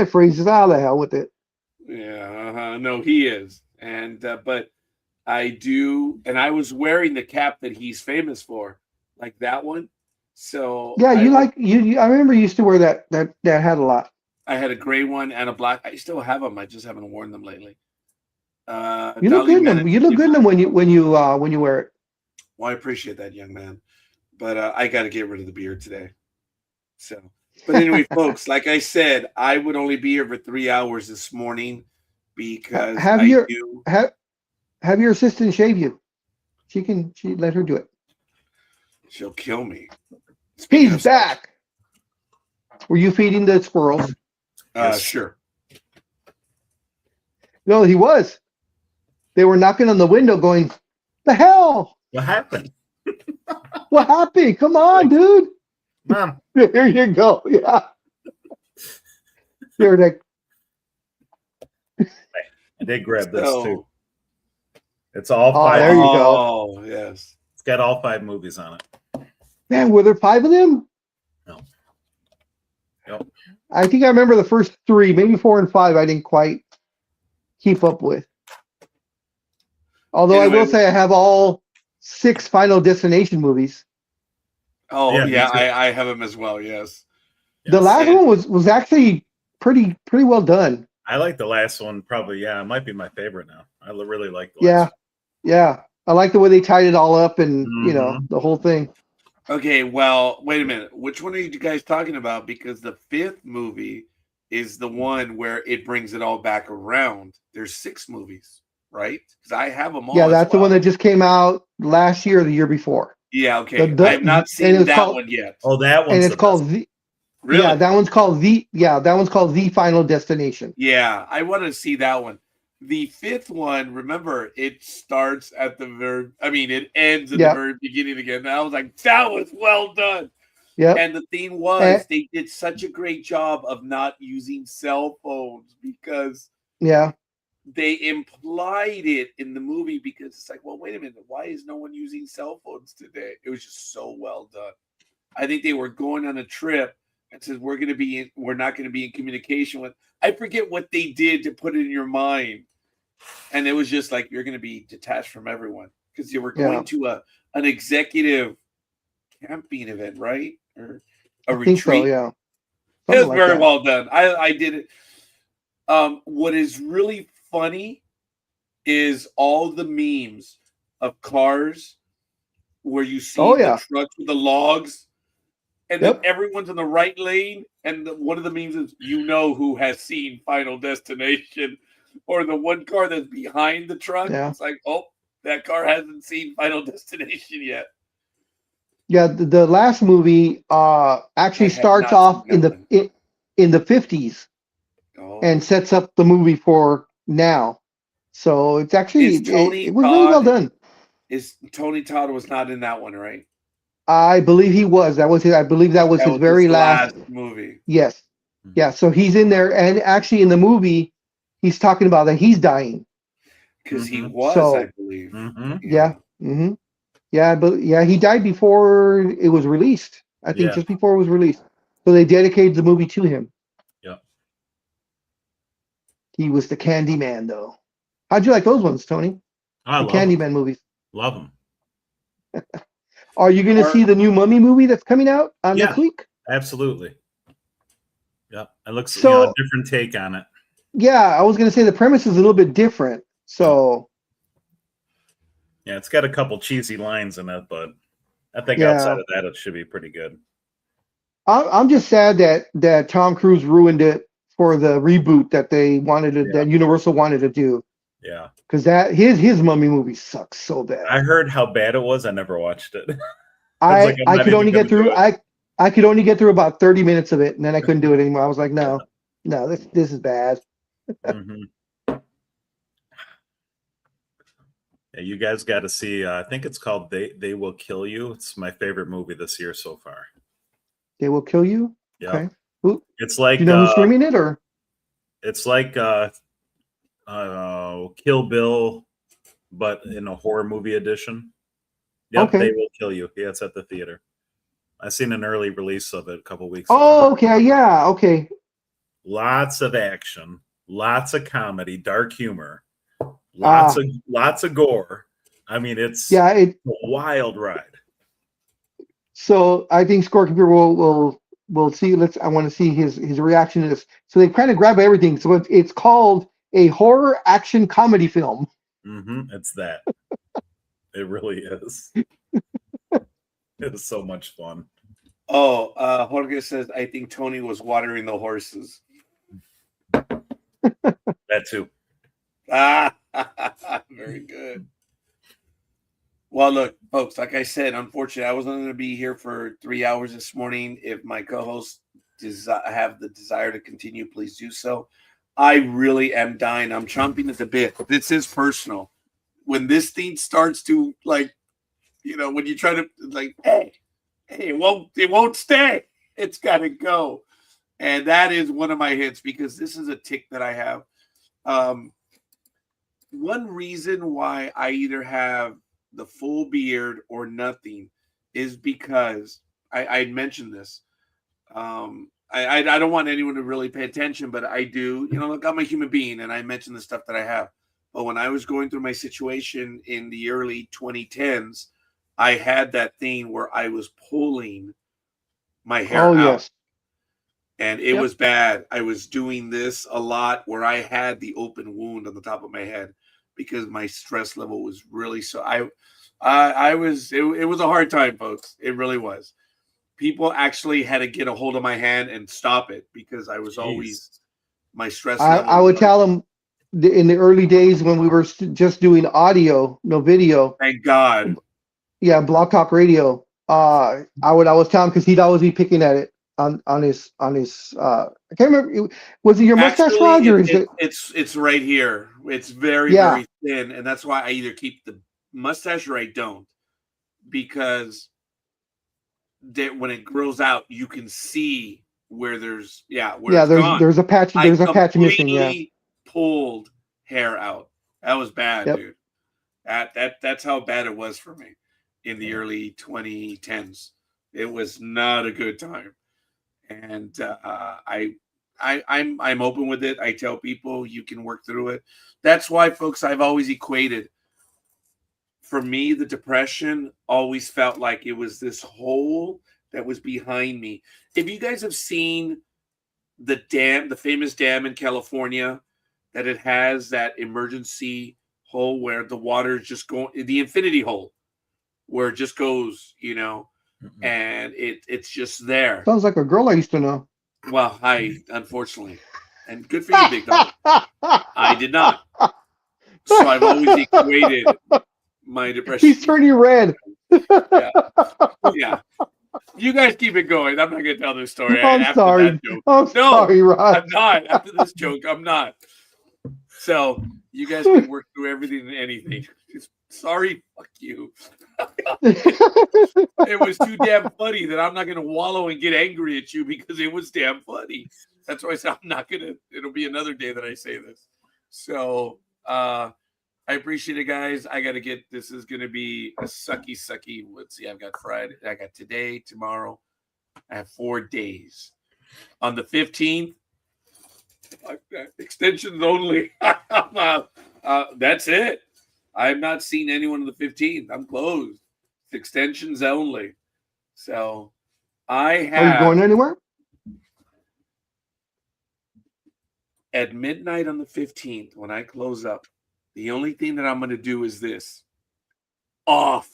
[SPEAKER 3] phrase this? How the hell with it?
[SPEAKER 1] Yeah, no, he is. And but I do, and I was wearing the cap that he's famous for, like that one. So
[SPEAKER 3] yeah, I remember you used to wear that hat a lot.
[SPEAKER 1] I had a gray one and a black. I still have them. I just haven't worn them lately.
[SPEAKER 3] You look good in them. You look good in them when you wear it.
[SPEAKER 1] Well, I appreciate that, young man, but I got to get rid of the beard today. So, but anyway, folks, like I said, I would only be here for 3 hours this morning because
[SPEAKER 3] have your assistant shave you. She let her do it.
[SPEAKER 1] She'll kill me.
[SPEAKER 3] He's back. Were you feeding the squirrels?
[SPEAKER 1] Yes. Sure.
[SPEAKER 3] No, he was. They were knocking on the window going, the hell?
[SPEAKER 4] What happened?
[SPEAKER 3] What happened? Come on, dude.
[SPEAKER 4] Mom,
[SPEAKER 3] There you go. Yeah. They're like,
[SPEAKER 4] I did grab this
[SPEAKER 1] So-
[SPEAKER 4] too. It's all
[SPEAKER 3] Oh,
[SPEAKER 4] five.
[SPEAKER 3] there you go.
[SPEAKER 1] Oh, yes.
[SPEAKER 4] It's got all 5 movies on it.
[SPEAKER 3] man, were there 5 of them?
[SPEAKER 4] No. Yep.
[SPEAKER 3] I think I remember the first 3, maybe 4 and 5. I didn't quite keep up with. Although I
[SPEAKER 1] Anyway.
[SPEAKER 3] will say I have all 6 Final Destination movies.
[SPEAKER 1] Oh,
[SPEAKER 4] Yeah,
[SPEAKER 1] yeah,
[SPEAKER 4] me too.
[SPEAKER 1] I have him as well, yes.
[SPEAKER 3] The last
[SPEAKER 1] And-
[SPEAKER 3] one was actually pretty well done.
[SPEAKER 4] I like the last one. Probably, yeah, it might be my favorite now. I really like the
[SPEAKER 3] Yeah.
[SPEAKER 4] last
[SPEAKER 3] Yeah. I like the way they tied it all up and, you know, the whole thing.
[SPEAKER 1] Okay, well, wait a minute. Which one are you guys talking about? Because the 5th movie is the one where it brings it all back around. There's 6 movies, right? Because I have them all.
[SPEAKER 3] Yeah,
[SPEAKER 1] as
[SPEAKER 3] that's the
[SPEAKER 1] well.
[SPEAKER 3] one that just came out last year or the year before.
[SPEAKER 1] Yeah, okay.
[SPEAKER 3] the-
[SPEAKER 1] I have not
[SPEAKER 3] and
[SPEAKER 1] seen
[SPEAKER 3] it's
[SPEAKER 1] that
[SPEAKER 3] called-
[SPEAKER 1] one yet.
[SPEAKER 4] one. Oh, that one's
[SPEAKER 3] And it's
[SPEAKER 4] the
[SPEAKER 3] called
[SPEAKER 4] best.
[SPEAKER 3] the
[SPEAKER 1] Really?
[SPEAKER 3] Yeah, that one's called the Final Destination.
[SPEAKER 1] Yeah, I want to see that one. The 5th one, remember, it starts at the very, it ends at
[SPEAKER 3] Yeah.
[SPEAKER 1] the very beginning again. And I was like, that was well done.
[SPEAKER 3] Yep.
[SPEAKER 1] And the thing was, they did such a great job of not using cell phones because
[SPEAKER 3] Yeah.
[SPEAKER 1] they implied it in the movie because it's like, well, wait a minute, why is no one using cell phones today? It was just so well done. I think they were going on a trip and says we're not going to be in communication with. I forget what they did to put it in your mind, and it was just like you're going to be detached from everyone because you were going to an executive camping event, right? Or a
[SPEAKER 3] I
[SPEAKER 1] retreat.
[SPEAKER 3] think so, yeah.
[SPEAKER 1] It was
[SPEAKER 3] Something like
[SPEAKER 1] very
[SPEAKER 3] that.
[SPEAKER 1] well done. I did it. What is really funny is all the memes of cars where you see the trucks with the logs, and then everyone's in the right lane. And one of the memes is, who has seen Final Destination, or the one car that's behind the truck.
[SPEAKER 3] Yeah.
[SPEAKER 1] It's like, oh, that car hasn't seen Final Destination yet.
[SPEAKER 3] Yeah, the last movie actually starts off in the 50s and sets up the movie for now. So it's actually it was really well done.
[SPEAKER 1] Tony Todd was not in that one, right?
[SPEAKER 3] I believe he was. I believe that was his very last
[SPEAKER 1] movie.
[SPEAKER 3] Yes. Yeah, so he's in there, and actually in the movie he's talking about that he's dying.
[SPEAKER 1] Because he was, I believe.
[SPEAKER 3] Yeah. Mm-hmm. Yeah, but he died before it was released. I think just before it was released. So they dedicated the movie to him.
[SPEAKER 4] Yeah.
[SPEAKER 3] He was the Candyman, though. How'd you like those ones, Tony?
[SPEAKER 4] I
[SPEAKER 3] the
[SPEAKER 4] love
[SPEAKER 3] Candyman
[SPEAKER 4] them.
[SPEAKER 3] movies.
[SPEAKER 4] Love them.
[SPEAKER 3] Are you going to see the new Mummy movie that's coming out next week?
[SPEAKER 4] Absolutely. Yeah, it looks
[SPEAKER 3] So-
[SPEAKER 4] a different take on it.
[SPEAKER 3] Yeah, I was going to say the premise is a little bit different. So
[SPEAKER 4] Yeah, it's got a couple cheesy lines in it, but I think
[SPEAKER 3] Yeah.
[SPEAKER 4] outside of that, it should be pretty good.
[SPEAKER 3] I'm just sad that Tom Cruise ruined it for the reboot that they wanted to, that Universal wanted to do.
[SPEAKER 4] Yeah,
[SPEAKER 3] Because his Mummy movie sucks so bad.
[SPEAKER 4] I heard how bad it was. I never watched it.
[SPEAKER 3] I
[SPEAKER 4] I'm not
[SPEAKER 3] could only
[SPEAKER 4] even
[SPEAKER 3] get through
[SPEAKER 4] gonna do
[SPEAKER 3] I could only get through about 30 minutes of it, and then I couldn't do it anymore. I was like, no, this is bad.
[SPEAKER 4] Mhm. Yeah, you guys got to see. I think it's called "They Will Kill You." It's my favorite movie this year so far.
[SPEAKER 3] They Will Kill You.
[SPEAKER 4] Yeah,
[SPEAKER 3] Okay. Who,
[SPEAKER 4] it's like
[SPEAKER 3] you know who's streaming it, or
[SPEAKER 4] it's like Kill Bill, but in a horror movie edition. Yep,
[SPEAKER 3] Okay.
[SPEAKER 4] They Will Kill You. Yeah, it's at the theater. I seen an early release of it a couple weeks ago.
[SPEAKER 3] Oh, okay, yeah, okay.
[SPEAKER 4] Lots of action, lots of comedy, dark humor, lots of gore. I mean, it's a wild ride.
[SPEAKER 3] So I think Scorekeeper will see. I want to see his reaction to this. So they kind of grab everything. So it's called a horror action comedy film.
[SPEAKER 4] It's that. It really is. It's so much fun.
[SPEAKER 1] Oh, Jorge says, I think Tony was watering the horses.
[SPEAKER 4] That too.
[SPEAKER 1] Very good. Well, look, folks, like I said, unfortunately, I wasn't going to be here for 3 hours this morning. If my co-hosts have the desire to continue, please do so. I really am dying. I'm chomping at the bit. This is personal. When this thing starts to like, when you try to like, hey, it won't stay. It's got to go. And that is one of my hits because this is a tick that I have. One reason why I either have the full beard or nothing is because I mentioned this. I don't want anyone to really pay attention, but I do. Look, I'm a human being, and I mention the stuff that I have. But when I was going through my situation in the early 2010s, I had that thing where I was pulling my hair out.
[SPEAKER 3] Yes.
[SPEAKER 1] And it was bad. I was doing this a lot where I had the open wound on the top of my head because my stress level was really so. It was a hard time, folks. It really was. People actually had to get a hold of my hand and stop it because I was always my stress level.
[SPEAKER 3] I would tell them in the early days when we were just doing audio, no video.
[SPEAKER 1] Thank God.
[SPEAKER 3] Yeah, Blog Talk Radio. I would always tell him because he'd always be picking at it on his. I can't remember. Was it your mustache, Raj, or is it?
[SPEAKER 1] It's right here. It's very very thin, and that's why I either keep the mustache or I don't, because when it grows out, you can see where there's
[SPEAKER 3] there's a patch. There's a patch missing. Yeah,
[SPEAKER 1] pulled hair out. That was bad, dude. That's how bad it was for me in the early 2010s. It was not a good time, and I'm open with it. I tell people you can work through it. That's why, folks, I've always equated. For me, the depression always felt like it was this hole that was behind me. If you guys have seen the famous dam in California, that it has that emergency hole where the water is just going, the infinity hole, where it just goes, and it's just there.
[SPEAKER 3] Sounds like a girl I used to know.
[SPEAKER 1] Well, unfortunately, and good for you, big dog. I did not. So I've always equated my depression.
[SPEAKER 3] He's turning red.
[SPEAKER 1] Yeah. You guys keep it going. I'm not going to tell this story.
[SPEAKER 3] I'm sorry. Sorry, Rod.
[SPEAKER 1] I'm not. After this joke, I'm not. So you guys can work through everything and anything. Sorry, fuck you. It was too damn funny that I'm not going to wallow and get angry at you because it was damn funny. That's why I said I'm not going to. It'll be another day that I say this. So, I appreciate it, guys. I got to get, this is going to be a sucky. Let's see, I've got Friday. I got today, tomorrow. I have 4 days. On the 15th, extensions only. That's it. I'm not seeing anyone on the 15th. I'm closed. It's extensions only. So I have.
[SPEAKER 3] Are you going anywhere?
[SPEAKER 1] At midnight on the 15th, when I close up, the only thing that I'm going to do is this. Off.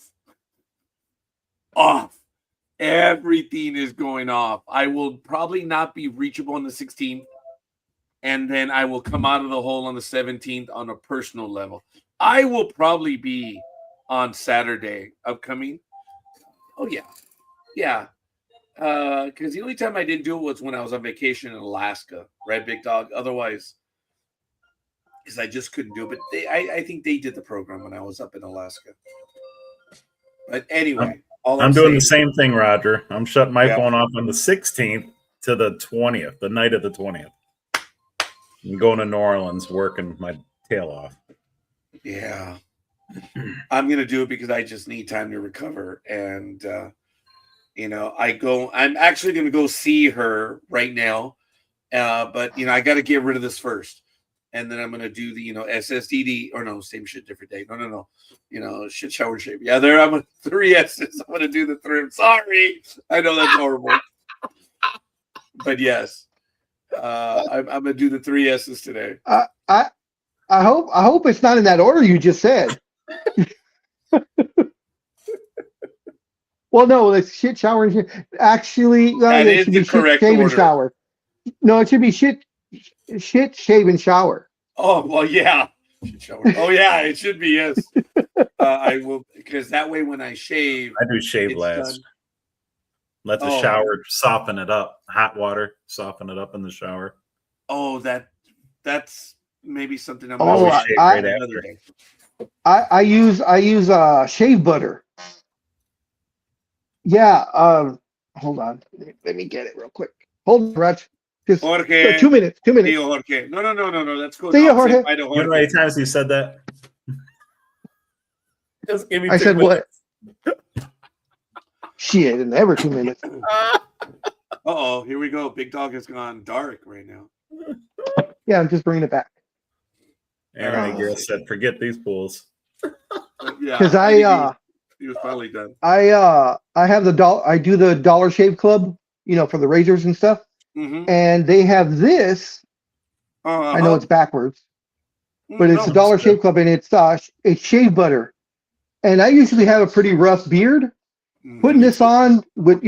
[SPEAKER 1] Everything is going off. I will probably not be reachable on the 16th. And then I will come out of the hole on the 17th on a personal level. I will probably be on Saturday upcoming. Oh, yeah. Yeah. Because the only time I didn't do it was when I was on vacation in Alaska. Right, Big Dog? Otherwise, because I just couldn't do it. But I think they did the program when I was up in Alaska. But anyway,
[SPEAKER 4] I'm doing the same thing, Roger. I'm shutting my phone off on the 16th to the 20th, the night of the 20th. I'm going to New Orleans, working my tail off.
[SPEAKER 1] Yeah. I'm going to do it because I just need time to recover. And, I'm actually going to go see her right now. But, I got to get rid of this first. And then I'm going to do the, SSDD, or no, same shit, different day. No. Shit, shower, shape. Yeah, I'm 3 S's. I'm going to do the 3. I'm sorry. I know that's horrible. But yes, I'm going to do the 3 S's today.
[SPEAKER 3] I hope it's not in that order you just said. Well, no, it's shit, shower, and shit. Actually,
[SPEAKER 1] that is the correct
[SPEAKER 3] shit, shave,
[SPEAKER 1] order.
[SPEAKER 3] and shower. No, it should be shit, shave, and shower.
[SPEAKER 1] Oh, well, yeah. Shower. Oh, yeah, it should be, yes. I will, because that way when I shave.
[SPEAKER 4] I do shave last.
[SPEAKER 1] Done.
[SPEAKER 4] Let the shower soften it up. Hot water, soften it up in the shower.
[SPEAKER 1] Oh, that. that's maybe something I'm
[SPEAKER 3] Oh,
[SPEAKER 1] gonna
[SPEAKER 4] shave
[SPEAKER 3] I-
[SPEAKER 4] right
[SPEAKER 1] another
[SPEAKER 4] after.
[SPEAKER 1] day.
[SPEAKER 3] I use shave butter. Yeah. Hold on. Let me get it real quick. Hold on, Raj. Just
[SPEAKER 1] Jorge,
[SPEAKER 3] 2 minutes. 2 minutes.
[SPEAKER 1] Tío Jorge. No. That's cool.
[SPEAKER 3] See
[SPEAKER 1] No,
[SPEAKER 3] ya,
[SPEAKER 1] say
[SPEAKER 3] Jorge.
[SPEAKER 1] bye to
[SPEAKER 4] You know how
[SPEAKER 1] Jorge.
[SPEAKER 4] many times you said that? Just give me
[SPEAKER 3] I
[SPEAKER 4] 2
[SPEAKER 3] said what?
[SPEAKER 4] minutes.
[SPEAKER 3] Shit, never 2 minutes.
[SPEAKER 1] Uh-oh, here we go. Big Dog has gone dark right now.
[SPEAKER 3] Yeah, I'm just bringing it back.
[SPEAKER 4] Aaron, I guess said, forget these pools.
[SPEAKER 1] Yeah,
[SPEAKER 3] Because
[SPEAKER 1] think he was finally done.
[SPEAKER 3] I have I do the Dollar Shave Club, for the razors and stuff.
[SPEAKER 1] Mm-hmm.
[SPEAKER 3] And they have this. I know it's backwards, but it's a Dollar Shave Club, and it's shave butter. And I usually have a pretty rough beard. Putting this on with,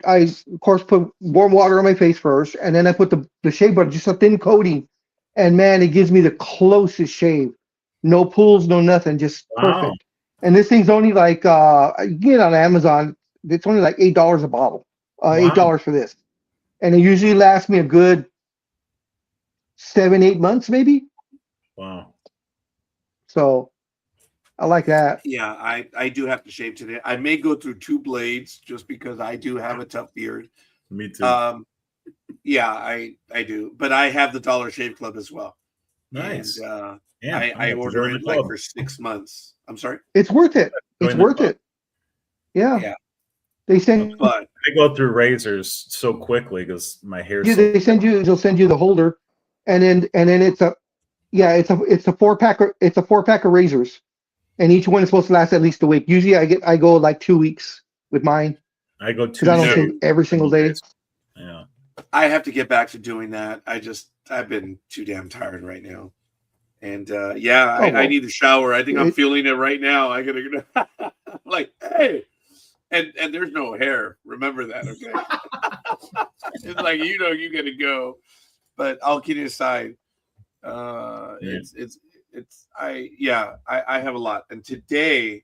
[SPEAKER 3] I of course put warm water on my face first, and then I put the shave butter, just a thin coating, and man, it gives me the closest shave. No pools, no nothing, just
[SPEAKER 4] Wow.
[SPEAKER 3] perfect. And this thing's only like you can get it on Amazon. It's only like $8 a bottle. $8 for this, and it usually lasts me a good 7-8 months, maybe.
[SPEAKER 4] Wow.
[SPEAKER 3] So I like that.
[SPEAKER 1] Yeah, I do have to shave today. I may go through 2 blades just because I do have a tough beard.
[SPEAKER 4] Me too.
[SPEAKER 1] Yeah, I do, but I have the Dollar Shave Club as well.
[SPEAKER 4] Nice.
[SPEAKER 1] And
[SPEAKER 4] Yeah,
[SPEAKER 1] I order it like for 6 months. I'm sorry.
[SPEAKER 3] It's worth it. It's worth it. Yeah.
[SPEAKER 1] Yeah.
[SPEAKER 3] They send.
[SPEAKER 1] But
[SPEAKER 4] I go through razors so quickly because my hair's so
[SPEAKER 3] They'll send you the holder, and then it's a 4-pack. It's a 4-pack of razors, and each one is supposed to last at least a week. Usually I go like 2 weeks with mine.
[SPEAKER 4] I go
[SPEAKER 3] because I don't shave every single day.
[SPEAKER 4] Yeah.
[SPEAKER 1] I have to get back to doing that. I've been too damn tired right now. And I need a shower. I think I'm feeling it right now. I gotta like, hey. And there's no hair. Remember that, okay? It's like you gotta go. But I'll kidding aside. I have a lot. And today,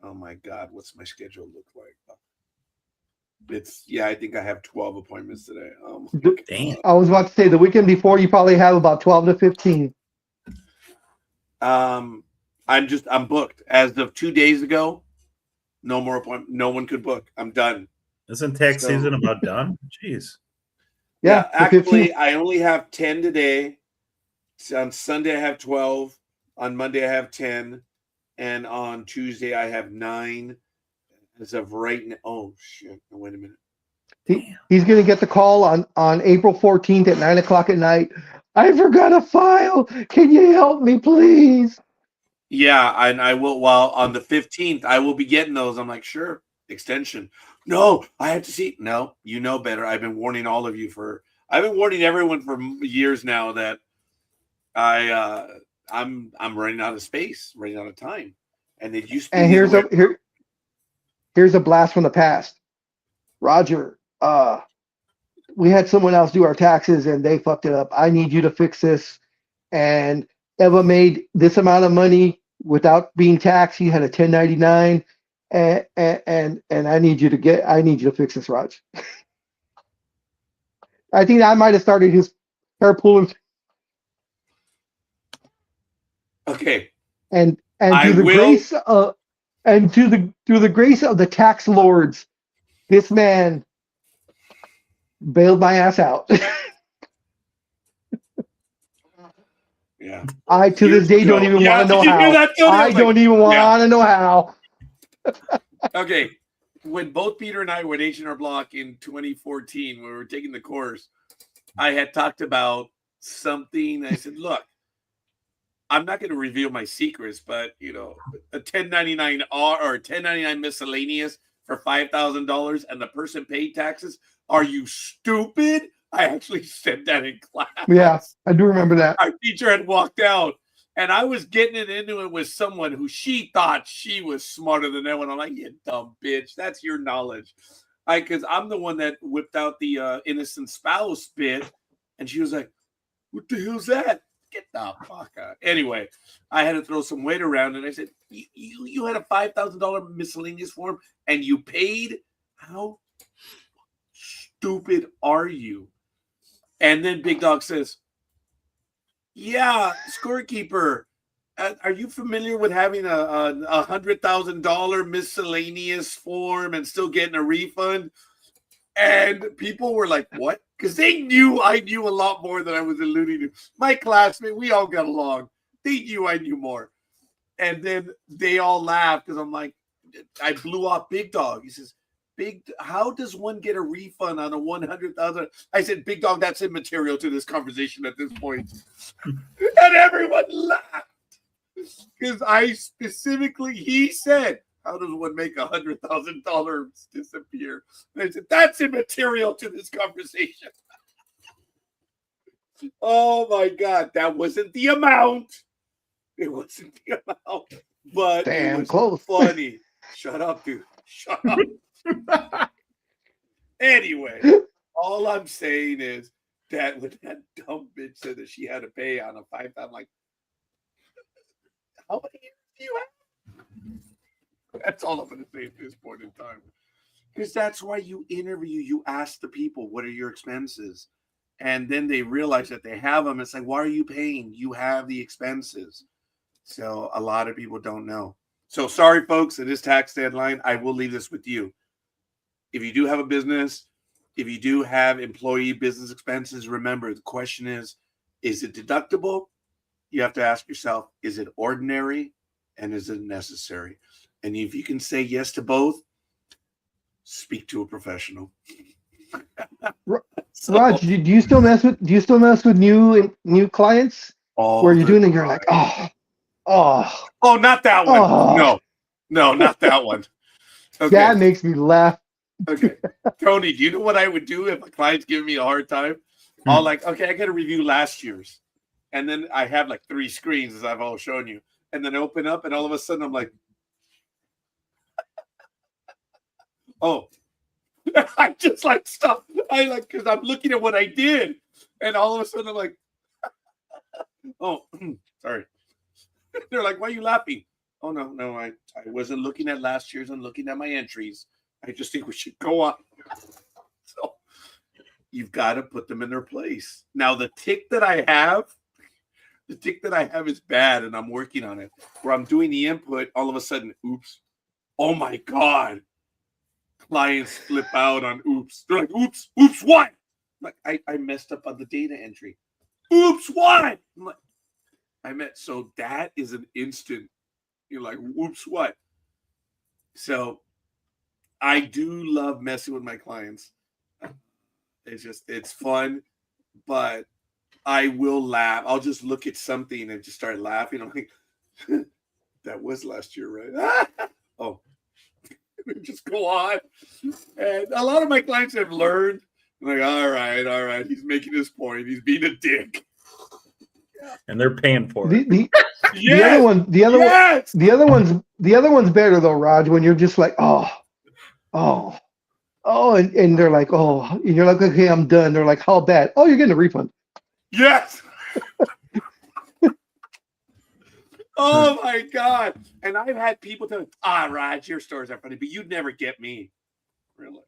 [SPEAKER 1] oh my God, what's my schedule look like? I think I have 12 appointments today.
[SPEAKER 4] Damn.
[SPEAKER 3] I was about to say the weekend before you probably have about 12 to 15.
[SPEAKER 1] I'm booked. As of 2 days ago, no more appointment. No one could book. I'm done.
[SPEAKER 4] Isn't tax season about done? Jeez.
[SPEAKER 1] Yeah, actually, I only have 10 today. On Sunday, I have 12. On Monday, I have 10. And on Tuesday, I have 9. As of right now. Oh, shit. Wait a minute.
[SPEAKER 3] He's going to get the call on April 14th at 9 o'clock at night. I forgot a file. Can you help me, please?
[SPEAKER 1] Yeah, and I will. Well, on the 15th, I will be getting those. I'm like, sure, extension. No, I have to see. No, you know better. I've been warning all of you I've been warning everyone for years now that I'm running out of space, running out of time. And it used to be.
[SPEAKER 3] And here's a blast from the past. Roger, we had someone else do our taxes and they fucked it up. I need you to fix this. And Eva made this amount of money without being taxed. He had a 1099, and I need you to fix this, Raj. I think I might have started his hair pulling.
[SPEAKER 1] Okay.
[SPEAKER 3] And through the grace of the tax lords, this man bailed my ass out.
[SPEAKER 1] Yeah.
[SPEAKER 3] I to this day don't even want to know how. I don't even want to know how.
[SPEAKER 1] Okay. When both Peter and I were at H&R Block in 2014, when we were taking the course, I had talked about something. I said, look, I'm not going to reveal my secrets, but a 1099R or 1099 miscellaneous for $5,000 and the person paid taxes. Are you stupid? I actually said that in class.
[SPEAKER 3] Yeah, I do remember that.
[SPEAKER 1] Our teacher had walked out, and I was getting into it with someone who she thought she was smarter than everyone. I'm like, you dumb bitch. That's your knowledge. Because I'm the one that whipped out the innocent spouse bit, and she was like, what the hell's that? Get the fuck out. Anyway, I had to throw some weight around, and I said, you had a $5,000 miscellaneous form, and you paid? How stupid are you? And then Big Dog says, Yeah, scorekeeper. Are you familiar with having a $100,000 miscellaneous form and still getting a refund? And people were like, "What?" Because they knew I knew a lot more than I was alluding to. My classmate, we all got along. They knew I knew more, and then they all laughed because I'm like, I blew off Big Dog. He says, how does one get a refund on a 100,000? I said, Big Dog, that's immaterial to this conversation at this point. And everyone laughed because I specifically, he said, how does one make $100,000 disappear? And I said, that's immaterial to this conversation. Oh my God, that wasn't the amount. It wasn't the amount, but
[SPEAKER 3] Damn
[SPEAKER 1] it was
[SPEAKER 3] close.
[SPEAKER 1] funny. Shut up, dude. Shut up. Anyway, all I'm saying is that when that dumb bitch said that she had to pay on a 5,000, I'm like, how many years do you have? That's all I'm going to say at this point in time. Because that's why you interview, you ask the people, what are your expenses? And then they realize that they have them. It's like, why are you paying? You have the expenses. So a lot of people don't know. So sorry, folks, it is tax deadline. I will leave this with you. If you do have a business, if you do have employee business expenses, remember the question is it deductible? You have to ask yourself, is it ordinary and is it necessary? And if you can say yes to both, speak to a professional.
[SPEAKER 3] Raj, do you still mess with new clients where you're doing it? You're like, oh,
[SPEAKER 1] not that one.
[SPEAKER 3] Oh.
[SPEAKER 1] No, not that one. Okay.
[SPEAKER 3] That makes me laugh.
[SPEAKER 1] Okay. Tony, do you know what I would do if a client's giving me a hard time? I'll like, okay, I got to review last year's. And then I have like 3 screens, as I've all shown you. And then I open up and all of a sudden I'm like, oh, I just like stop. I like, because I'm looking at what I did. And all of a sudden I'm like, oh, sorry. They're like, why are you laughing? Oh, no, I wasn't looking at last year's. I'm looking at my entries. I just think we should go on. So you've got to put them in their place. Now, the tick that I have is bad, and I'm working on it. Where I'm doing the input, all of a sudden, oops. Oh, my God. Clients flip out on oops. They're like, oops, what? I'm like, I messed up on the data entry. Oops, what? I'm like, so that is an instant. You're like, whoops, what? So I do love messing with my clients. It's fun, but I will laugh. I'll just look at something and just start laughing. I'm like, that was last year, right? Oh, just go on. And a lot of my clients have learned. I'm like, all right. He's making his point. He's being a dick.
[SPEAKER 4] And they're paying for it.
[SPEAKER 3] The other one's better though, Raj. When you're just like, oh, and they're like, oh, and you're like, okay, I'm done. They're like, how bad? Oh, you're getting a refund.
[SPEAKER 1] Yes. Oh my God! And I've had people tell me, Raj, your stories are funny, but you'd never get me. Really?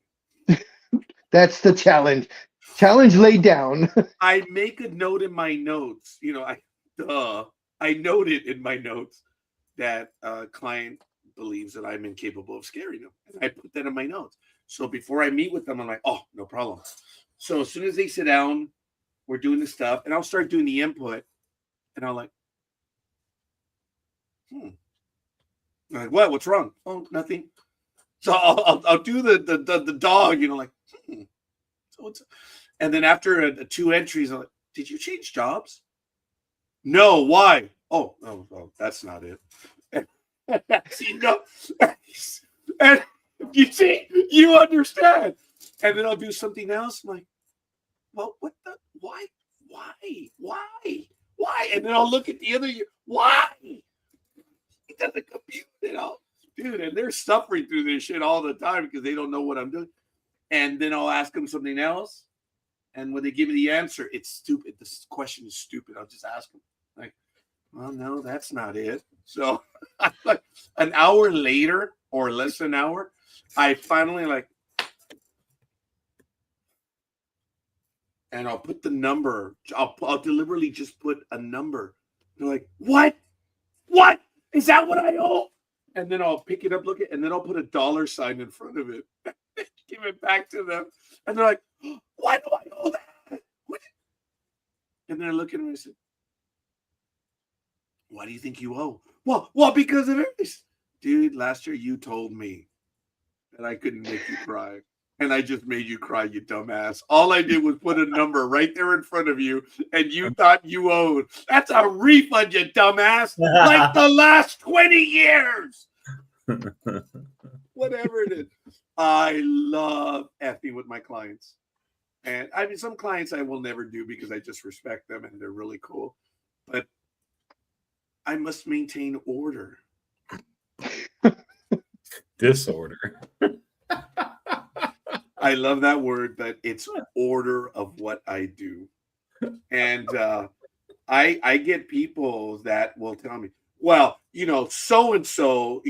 [SPEAKER 3] That's the challenge. Challenge laid down.
[SPEAKER 1] I make a note in my notes. I noted in my notes that a client believes that I'm incapable of scaring them. And I put that in my notes. So before I meet with them, I'm like, oh, no problem. So as soon as they sit down, we're doing the stuff, and I'll start doing the input, and I'm like, I'm like, what? What's wrong? Oh, nothing. So I'll do the dog, like, So and then after 2 entries, I'm like, did you change jobs? No, why? Oh, that's not it. And you see, you understand. And then I'll do something else. I'm like, well, what the? Why? And then I'll look at the other. Why? It doesn't compute at all, dude. And they're suffering through this shit all the time because they don't know what I'm doing. And then I'll ask them something else. And when they give me the answer, it's stupid. This question is stupid. I'll just ask them, like, well, no, that's not it. So like an hour later or less than an hour, I finally and I'll put the number. I'll deliberately just put a number. They're like, what? What? Is that what I owe? And then I'll pick it up, look at, and then I'll put a dollar sign in front of it. Give it back to them. And they're like, why do I owe that? What? And they're looking at me and say, why do you think you owe? Well, because of this. Dude, last year you told me that I couldn't make you cry. And I just made you cry, you dumbass. All I did was put a number right there in front of you, and you thought you owed. That's a refund, you dumbass. Like the last 20 years. Whatever it is. I love effing with my clients. And I mean, some clients I will never do because I just respect them and they're really cool. But I must maintain order.
[SPEAKER 4] Disorder.
[SPEAKER 1] I love that word, but it's order of what I do. And I get people that will tell me, well, so-and-so,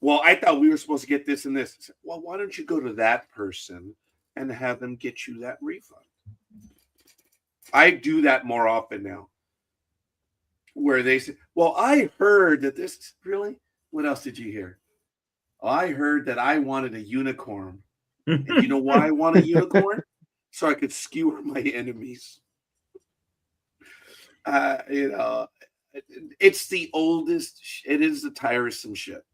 [SPEAKER 1] well, I thought we were supposed to get this and this. I said, well, why don't you go to that person and have them get you that refund? I do that more often now, where they say, well, I heard that this, really? What else did you hear? Oh, I heard that I wanted a unicorn. And you know why I want a unicorn? So I could skewer my enemies. It's the oldest. It is the tiresome shit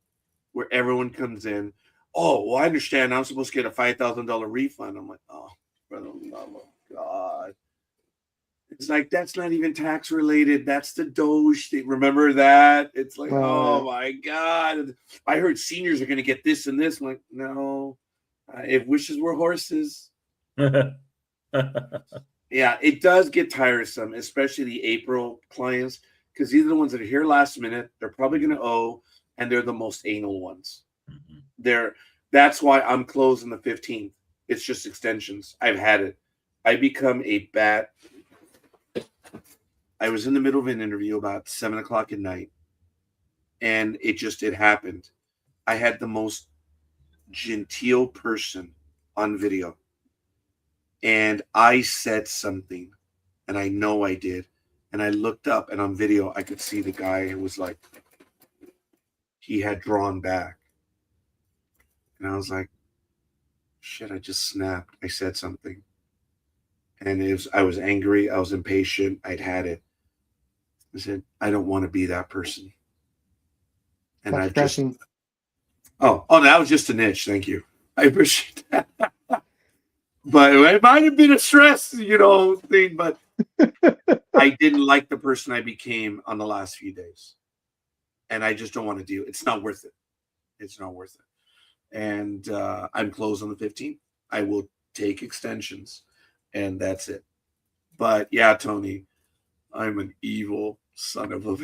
[SPEAKER 1] where everyone comes in. Oh, well, I understand. I'm supposed to get a $5,000 refund. I'm like, oh, for the love of God. It's like, that's not even tax related. That's the Doge thing. Remember that? It's like, oh my God. I heard seniors are going to get this and this. I'm like, no. If wishes were horses. Yeah, it does get tiresome, especially the April clients, because these are the ones that are here last minute. They're probably going to owe, and they're the most anal ones. That's why I'm closing the 15th. It's just extensions. I've had it. I become a bat. I was in the middle of an interview about 7 o'clock at night, and it happened. I had the most genteel person on video, and I said something, and I know I did, and I looked up, and on video I could see the guy who was like, he had drawn back, and I was like, shit, I just snapped. I said something, and I was angry, I was impatient, I'd had it. I said, I don't want to be that person. And I just Oh, that was just an itch. Thank you. I appreciate that. But it might have been a stress, thing, but I didn't like the person I became on the last few days. And I just don't want to deal. It's not worth it. It's not worth it. And I'm closed on the 15th. I will take extensions, and that's it. But yeah, Tony, I'm an evil son of a...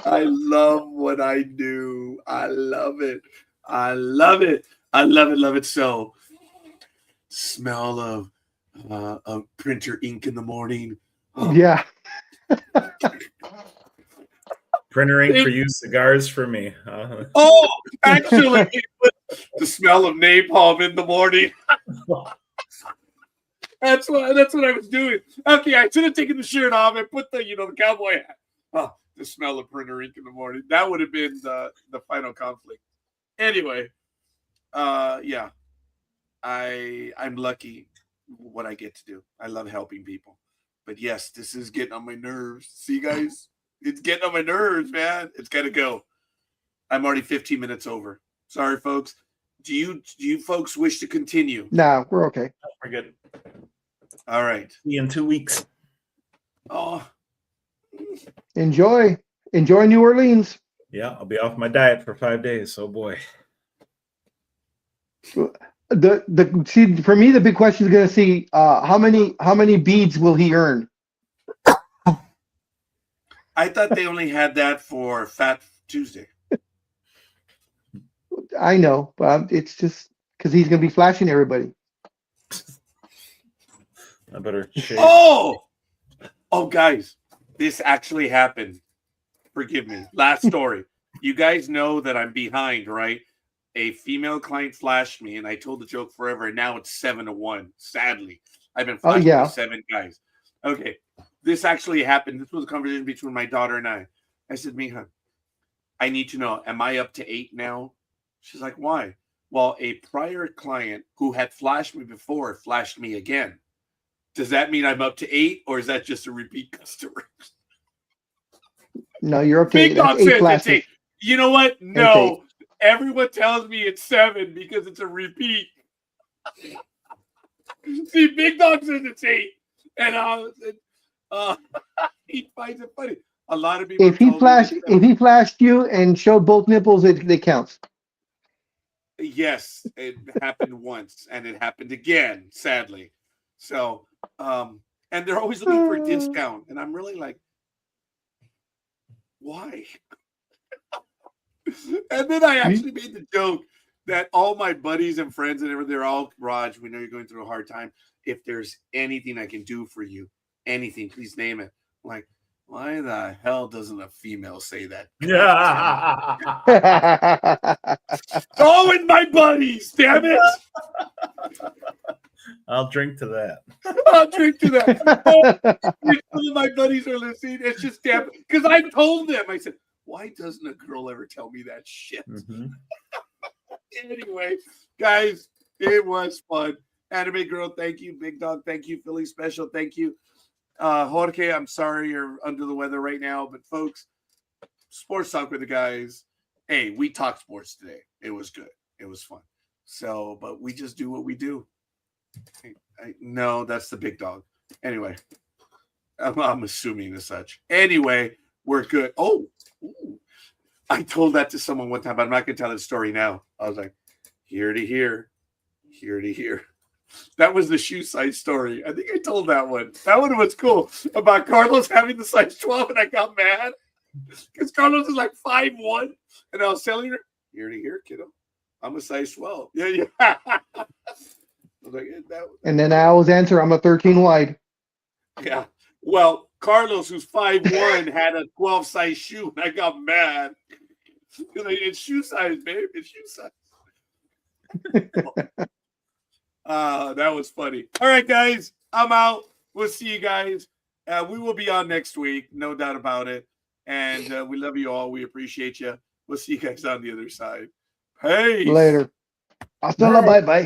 [SPEAKER 1] I love what I do. I love it. I love it. I love it. Love it. So, smell of printer ink in the morning. Oh.
[SPEAKER 3] Yeah.
[SPEAKER 4] Printer ink for you, cigars for me.
[SPEAKER 1] Oh, actually, the smell of napalm in the morning. That's what I was doing. Okay, I should have taken the shirt off and put the cowboy hat. Oh, the smell of printer ink in the morning. That would have been the final conflict. Anyway, yeah, I'm lucky what I get to do. I love helping people. But yes, this is getting on my nerves. See, guys? It's getting on my nerves, man. It's got to go. I'm already 15 minutes over. Sorry, folks. Do you folks wish to continue?
[SPEAKER 3] Nah, we're okay.
[SPEAKER 4] We're good.
[SPEAKER 1] All right.
[SPEAKER 4] See you in 2 weeks.
[SPEAKER 1] Oh,
[SPEAKER 3] Enjoy New Orleans.
[SPEAKER 4] Yeah, I'll be off my diet for 5 days. Oh boy.
[SPEAKER 3] See, for me, the big question is going to see how many beads will he earn?
[SPEAKER 1] I thought they only had that for Fat Tuesday.
[SPEAKER 3] I know, but it's just because he's going to be flashing everybody.
[SPEAKER 4] I better shave.
[SPEAKER 1] Oh, guys, this actually happened. Forgive me. Last story. You guys know that I'm behind, right? a female client flashed me, and I told the joke forever, and now it's 7-1. Sadly, I've been flashed by 7 guys. Okay, this actually happened. This was a conversation between my daughter and I. I said, Mija, I need to know, am I up to 8 now? She's like, why? Well, a prior client who had flashed me before flashed me again. Does that mean I'm up to 8, or is that just a repeat customer?
[SPEAKER 3] No, you're up to
[SPEAKER 1] Big
[SPEAKER 3] 8.
[SPEAKER 1] Dog
[SPEAKER 3] That's 8
[SPEAKER 1] says it's
[SPEAKER 3] flashes.
[SPEAKER 1] 8. You know what? No. Everyone tells me it's 7 because it's a repeat. See, Big Dog says it's 8. And he finds it funny. A lot of people
[SPEAKER 3] If he flashed you and showed both nipples, it counts.
[SPEAKER 1] Yes, it happened once, and it happened again, sadly. So, and they're always looking for a discount, and I'm really like, why? And then I actually made the joke that all my buddies and friends and everything, they're all, Raj, we know you're going through a hard time. If there's anything I can do for you, anything, please name it. I'm like, why the hell doesn't a female say that?
[SPEAKER 4] Yeah.
[SPEAKER 1] Oh, and my buddies, damn it.
[SPEAKER 4] I'll drink to that.
[SPEAKER 1] I'll drink to that. Oh, some of my buddies are listening. It's just damn, because I told them, I said, why doesn't a girl ever tell me that shit?
[SPEAKER 4] Mm-hmm.
[SPEAKER 1] Anyway, guys, it was fun. Anime Girl, thank you. Big Dog, thank you. Philly Special, thank you. Jorge, I'm sorry you're under the weather right now, but folks, sports talk with the guys. Hey, we talked sports today. It was good. It was fun. So, but we just do what we do. No, that's the Big Dog. Anyway, I'm assuming as such. Anyway, we're good. Oh, ooh. I told that to someone one time, but I'm not going to tell the story now. I was like, here to here, here to here. That was the shoe size story. I think I told that one. That one was cool about Carlos having the size 12, and I got mad because Carlos is like 5'1", and I was telling her, here to here, kiddo. I'm a size 12. Yeah. I was like,
[SPEAKER 3] and then I always answer, I'm a 13 wide.
[SPEAKER 1] Yeah. Well, Carlos, who's 5'1", had a 12 size shoe, and I got mad. It's shoe size, babe. It's shoe size. That was funny. All right, guys, I'm out. We'll see you guys. We will be on next week, no doubt about it. And we love you all. We appreciate you. We'll see you guys on the other side. Peace.
[SPEAKER 3] Later. Hasta la bye-bye.